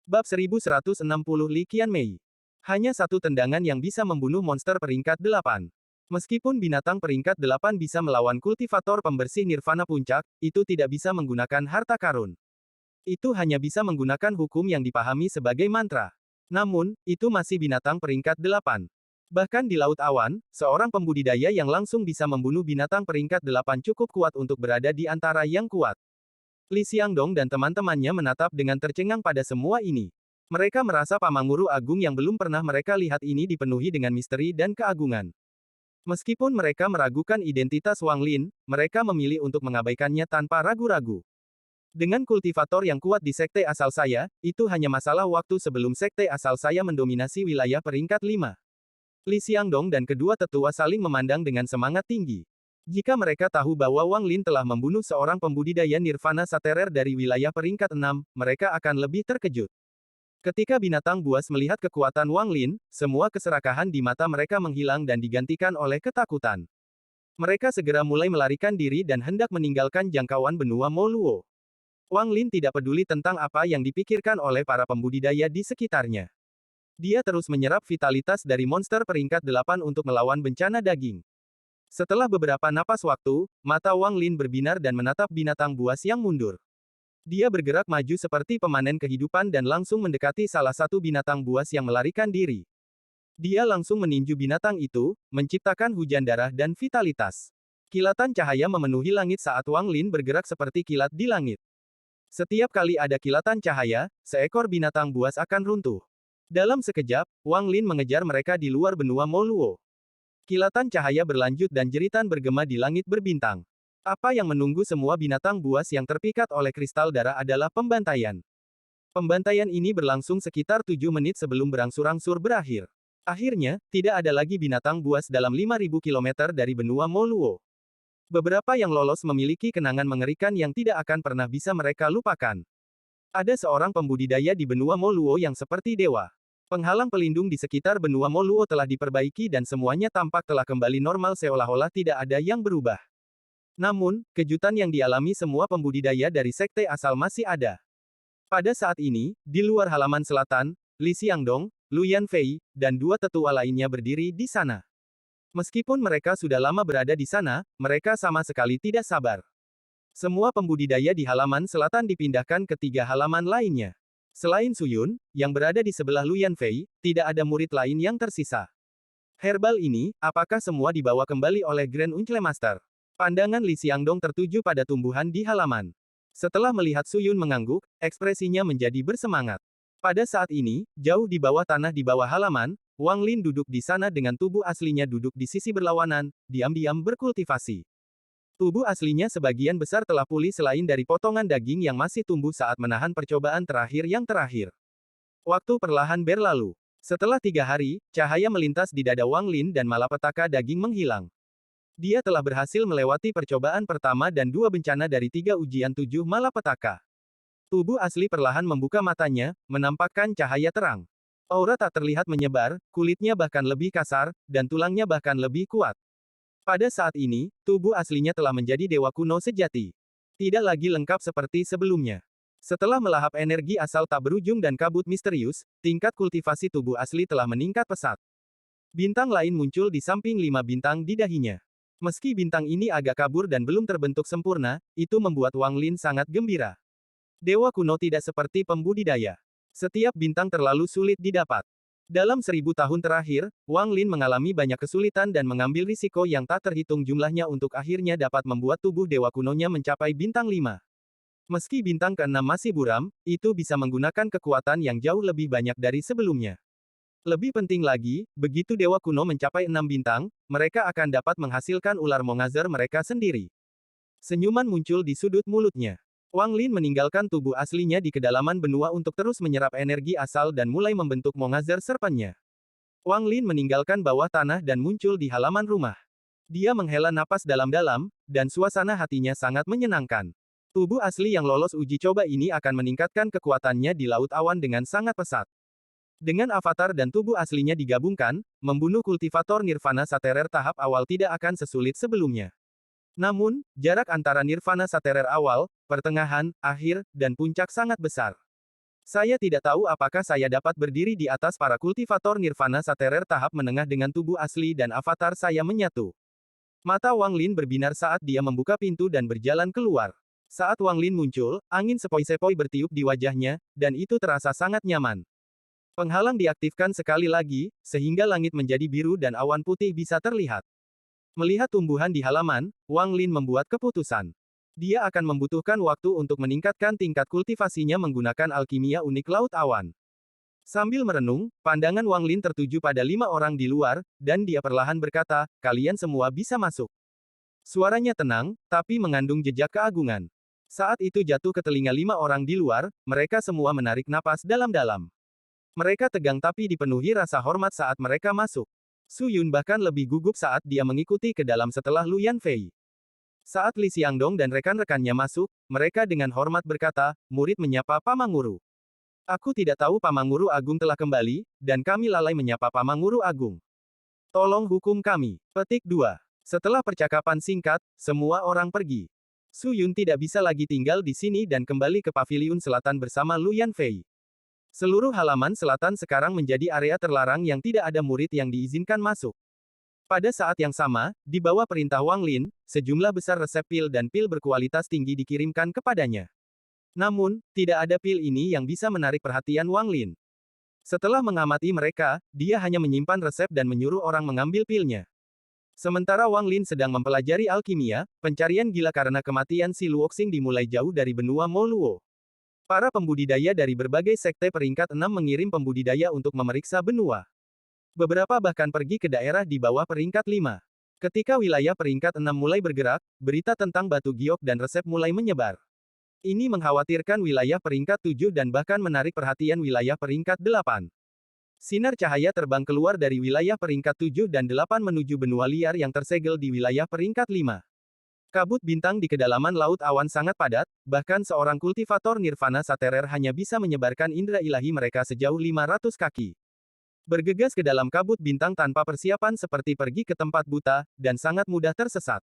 S1: Bab 1160 Li Qianmei. Hanya satu tendangan yang bisa membunuh monster peringkat 8. Meskipun binatang peringkat 8 bisa melawan kultivator pembersih nirvana puncak, itu tidak bisa menggunakan harta karun. Itu hanya bisa menggunakan hukum yang dipahami sebagai mantra. Namun, itu masih binatang peringkat 8. Bahkan di Laut Awan, seorang pembudidaya yang langsung bisa membunuh binatang peringkat 8 cukup kuat untuk berada di antara yang kuat. Li Xiangdong dan teman-temannya menatap dengan tercengang pada semua ini. Mereka merasa Pamanguru Agung yang belum pernah mereka lihat ini dipenuhi dengan misteri dan keagungan. Meskipun mereka meragukan identitas Wang Lin, mereka memilih untuk mengabaikannya tanpa ragu-ragu. Dengan kultivator yang kuat di sekte asal saya, itu hanya masalah waktu sebelum sekte asal saya mendominasi wilayah peringkat 5. Li Xiangdong dan kedua tetua saling memandang dengan semangat tinggi. Jika mereka tahu bahwa Wang Lin telah membunuh seorang pembudidaya nirvana saterer dari wilayah peringkat 6, mereka akan lebih terkejut. Ketika binatang buas melihat kekuatan Wang Lin, semua keserakahan di mata mereka menghilang dan digantikan oleh ketakutan. Mereka segera mulai melarikan diri dan hendak meninggalkan jangkauan benua Moluo. Wang Lin tidak peduli tentang apa yang dipikirkan oleh para pembudidaya di sekitarnya. Dia terus menyerap vitalitas dari monster peringkat 8 untuk melawan bencana daging. Setelah beberapa napas waktu, mata Wang Lin berbinar dan menatap binatang buas yang mundur. Dia bergerak maju seperti pemanen kehidupan dan langsung mendekati salah satu binatang buas yang melarikan diri. Dia langsung meninju binatang itu, menciptakan hujan darah dan vitalitas. Kilatan cahaya memenuhi langit saat Wang Lin bergerak seperti kilat di langit. Setiap kali ada kilatan cahaya, seekor binatang buas akan runtuh. Dalam sekejap, Wang Lin mengejar mereka di luar benua Moluo. Kilatan cahaya berlanjut dan jeritan bergema di langit berbintang. Apa yang menunggu semua binatang buas yang terpikat oleh kristal darah adalah pembantaian. Pembantaian ini berlangsung sekitar 7 menit sebelum berangsur-angsur berakhir. Akhirnya, tidak ada lagi binatang buas dalam 5.000 km dari benua Moluo. Beberapa yang lolos memiliki kenangan mengerikan yang tidak akan pernah bisa mereka lupakan. Ada seorang pembudidaya di benua Moluo yang seperti dewa. Penghalang pelindung di sekitar benua Moluo telah diperbaiki dan semuanya tampak telah kembali normal seolah-olah tidak ada yang berubah. Namun, kejutan yang dialami semua pembudidaya dari sekte asal masih ada. Pada saat ini, di luar halaman selatan, Li Xiangdong, Lu Yanfei, dan dua tetua lainnya berdiri di sana. Meskipun mereka sudah lama berada di sana, mereka sama sekali tidak sabar. Semua pembudidaya di halaman selatan dipindahkan ke 3 halaman lainnya. Selain Suyun, yang berada di sebelah Lu Yanfei, tidak ada murid lain yang tersisa. Herbal ini, apakah semua dibawa kembali oleh Grand Uncle Master? Pandangan Li Xiangdong tertuju pada tumbuhan di halaman. Setelah melihat Suyun mengangguk, ekspresinya menjadi bersemangat. Pada saat ini, jauh di bawah tanah di bawah halaman, Wang Lin duduk di sana dengan tubuh aslinya duduk di sisi berlawanan, diam-diam berkultivasi. Tubuh aslinya sebagian besar telah pulih selain dari potongan daging yang masih tumbuh saat menahan percobaan terakhir yang terakhir. Waktu perlahan berlalu. Setelah 3 hari, cahaya melintas di dada Wang Lin dan malapetaka daging menghilang. Dia telah berhasil melewati percobaan pertama dan 2 bencana dari 3 ujian 7 malapetaka. Tubuh asli perlahan membuka matanya, menampakkan cahaya terang. Aura tak terlihat menyebar, kulitnya bahkan lebih kasar, dan tulangnya bahkan lebih kuat. Pada saat ini, tubuh aslinya telah menjadi dewa kuno sejati. Tidak lagi lengkap seperti sebelumnya. Setelah melahap energi asal tak berujung dan kabut misterius, tingkat kultivasi tubuh asli telah meningkat pesat. Bintang lain muncul di samping 5 bintang di dahinya. Meski bintang ini agak kabur dan belum terbentuk sempurna, itu membuat Wang Lin sangat gembira. Dewa kuno tidak seperti pembudidaya. Setiap bintang terlalu sulit didapat. Dalam 1000 tahun terakhir, Wang Lin mengalami banyak kesulitan dan mengambil risiko yang tak terhitung jumlahnya untuk akhirnya dapat membuat tubuh dewa kunonya mencapai bintang 5. Meski bintang ke-6 masih buram, itu bisa menggunakan kekuatan yang jauh lebih banyak dari sebelumnya. Lebih penting lagi, begitu dewa kuno mencapai 6 bintang, mereka akan dapat menghasilkan ular mongazer mereka sendiri. Senyuman muncul di sudut mulutnya. Wang Lin meninggalkan tubuh aslinya di kedalaman benua untuk terus menyerap energi asal dan mulai membentuk mongazer serpentnya. Wang Lin meninggalkan bawah tanah dan muncul di halaman rumah. Dia menghela napas dalam-dalam, dan suasana hatinya sangat menyenangkan. Tubuh asli yang lolos uji coba ini akan meningkatkan kekuatannya di Laut Awan dengan sangat pesat. Dengan avatar dan tubuh aslinya digabungkan, membunuh kultivator Nirvana Saterer tahap awal tidak akan sesulit sebelumnya. Namun, jarak antara Nirvana Saterer awal, pertengahan, akhir, dan puncak sangat besar. Saya tidak tahu apakah saya dapat berdiri di atas para kultivator Nirvana Saterer tahap menengah dengan tubuh asli dan avatar saya menyatu. Mata Wang Lin berbinar saat dia membuka pintu dan berjalan keluar. Saat Wang Lin muncul, angin sepoi-sepoi bertiup di wajahnya, dan itu terasa sangat nyaman. Penghalang diaktifkan sekali lagi, sehingga langit menjadi biru dan awan putih bisa terlihat. Melihat tumbuhan di halaman, Wang Lin membuat keputusan. Dia akan membutuhkan waktu untuk meningkatkan tingkat kultivasinya menggunakan alkimia unik Laut Awan. Sambil merenung, pandangan Wang Lin tertuju pada 5 orang di luar, dan dia perlahan berkata, "Kalian semua bisa masuk." Suaranya tenang, tapi mengandung jejak keagungan. Saat itu jatuh ke telinga 5 orang di luar, mereka semua menarik napas dalam-dalam. Mereka tegang tapi dipenuhi rasa hormat saat mereka masuk. Su Yun bahkan lebih gugup saat dia mengikuti ke dalam setelah Lu Yanfei. Saat Li Xiangdong dan rekan-rekannya masuk, mereka dengan hormat berkata, "Murid menyapa Paman Guru. Aku tidak tahu Paman Guru Agung telah kembali, dan kami lalai menyapa Paman Guru Agung. Tolong hukum kami." Petik 2. Setelah percakapan singkat, semua orang pergi. Su Yun tidak bisa lagi tinggal di sini dan kembali ke paviliun selatan bersama Lu Yanfei. Seluruh halaman selatan sekarang menjadi area terlarang yang tidak ada murid yang diizinkan masuk. Pada saat yang sama, di bawah perintah Wang Lin, sejumlah besar resep pil dan pil berkualitas tinggi dikirimkan kepadanya. Namun, tidak ada pil ini yang bisa menarik perhatian Wang Lin. Setelah mengamati mereka, dia hanya menyimpan resep dan menyuruh orang mengambil pilnya. Sementara Wang Lin sedang mempelajari alkimia, pencarian gila karena kematian Si Luoxing dimulai jauh dari benua Moluo. Para pembudidaya dari berbagai sekte peringkat 6 mengirim pembudidaya untuk memeriksa benua. Beberapa bahkan pergi ke daerah di bawah peringkat 5. Ketika wilayah peringkat 6 mulai bergerak, berita tentang batu giok dan resep mulai menyebar. Ini mengkhawatirkan wilayah peringkat 7 dan bahkan menarik perhatian wilayah peringkat 8. Sinar cahaya terbang keluar dari wilayah peringkat 7 dan 8 menuju benua liar yang tersegel di wilayah peringkat 5. Kabut bintang di kedalaman Laut Awan sangat padat, bahkan seorang kultivator Nirvana Saterer hanya bisa menyebarkan indera ilahi mereka sejauh 500 kaki. Bergegas ke dalam kabut bintang tanpa persiapan seperti pergi ke tempat buta, dan sangat mudah tersesat.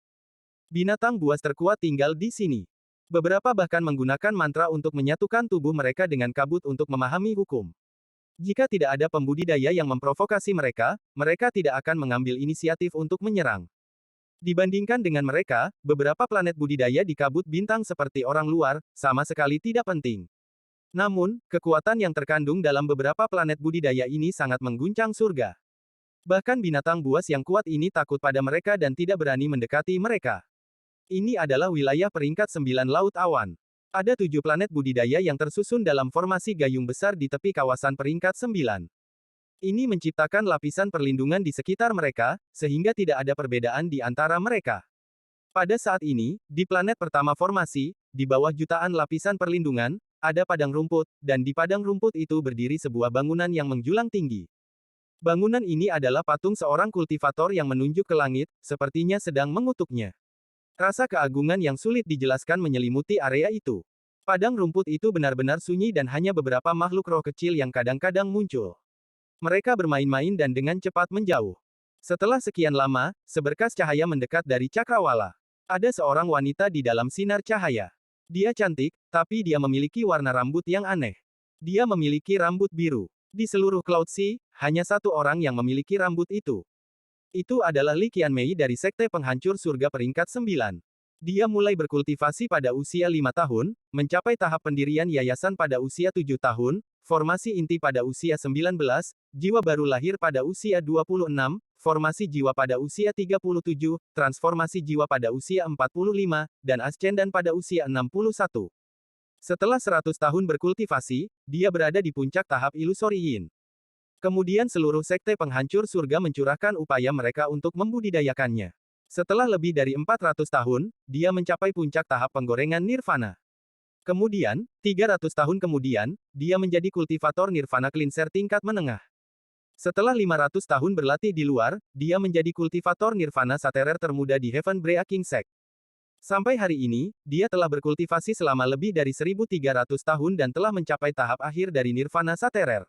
S1: Binatang buas terkuat tinggal di sini. Beberapa bahkan menggunakan mantra untuk menyatukan tubuh mereka dengan kabut untuk memahami hukum. Jika tidak ada pembudidaya yang memprovokasi mereka, mereka tidak akan mengambil inisiatif untuk menyerang. Dibandingkan dengan mereka, beberapa planet budidaya di kabut bintang seperti orang luar, sama sekali tidak penting. Namun, kekuatan yang terkandung dalam beberapa planet budidaya ini sangat mengguncang surga. Bahkan binatang buas yang kuat ini takut pada mereka dan tidak berani mendekati mereka. Ini adalah wilayah peringkat 9 Laut Awan. Ada 7 planet budidaya yang tersusun dalam formasi gayung besar di tepi kawasan peringkat 9. Ini menciptakan lapisan perlindungan di sekitar mereka, sehingga tidak ada perbedaan di antara mereka. Pada saat ini, di planet pertama formasi, di bawah jutaan lapisan perlindungan, ada padang rumput, dan di padang rumput itu berdiri sebuah bangunan yang menjulang tinggi. Bangunan ini adalah patung seorang kultivator yang menunjuk ke langit, sepertinya sedang mengutuknya. Rasa keagungan yang sulit dijelaskan menyelimuti area itu. Padang rumput itu benar-benar sunyi dan hanya beberapa makhluk roh kecil yang kadang-kadang muncul. Mereka bermain-main dan dengan cepat menjauh. Setelah sekian lama, seberkas cahaya mendekat dari cakrawala. Ada seorang wanita di dalam sinar cahaya. Dia cantik, tapi dia memiliki warna rambut yang aneh. Dia memiliki rambut biru. Di seluruh Cloud Sea, hanya satu orang yang memiliki rambut itu. Itu adalah Li Qianmei dari Sekte Penghancur Surga peringkat 9. Dia mulai berkultivasi pada usia 5 tahun, mencapai tahap pendirian yayasan pada usia 7 tahun, formasi inti pada usia 19, jiwa baru lahir pada usia 26, formasi jiwa pada usia 37, transformasi jiwa pada usia 45, dan ascendan pada usia 61. Setelah 100 tahun berkultivasi, dia berada di puncak tahap ilusori yin. Kemudian seluruh sekte penghancur surga mencurahkan upaya mereka untuk membudidayakannya. Setelah lebih dari 400 tahun, dia mencapai puncak tahap penggorengan nirvana. Kemudian, 300 tahun kemudian, dia menjadi kultivator nirvana cleanser tingkat menengah. Setelah 500 tahun berlatih di luar, dia menjadi kultivator nirvana saterer termuda di Heaven Breaking Sect. Sampai hari ini, dia telah berkultivasi selama lebih dari 1300 tahun dan telah mencapai tahap akhir dari nirvana saterer.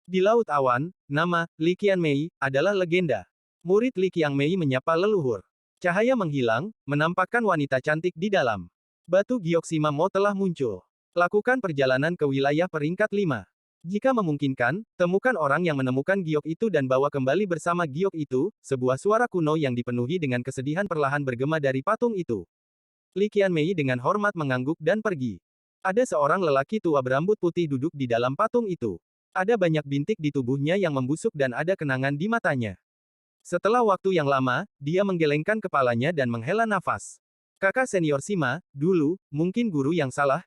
S1: Di Laut Awan, nama Li Qianmei adalah legenda. Murid Li Qianmei menyapa leluhur. Cahaya menghilang, menampakkan wanita cantik di dalam. Batu giok Simamo telah muncul. Lakukan perjalanan ke wilayah peringkat 5. Jika memungkinkan, temukan orang yang menemukan giok itu dan bawa kembali bersama giok itu. Sebuah suara kuno yang dipenuhi dengan kesedihan perlahan bergema dari patung itu. Li Qianmei dengan hormat mengangguk dan pergi. Ada seorang lelaki tua berambut putih duduk di dalam patung itu. Ada banyak bintik di tubuhnya yang membusuk dan ada kenangan di matanya. Setelah waktu yang lama, dia menggelengkan kepalanya dan menghela nafas. Kakak senior Sima, dulu, mungkin guru yang salah,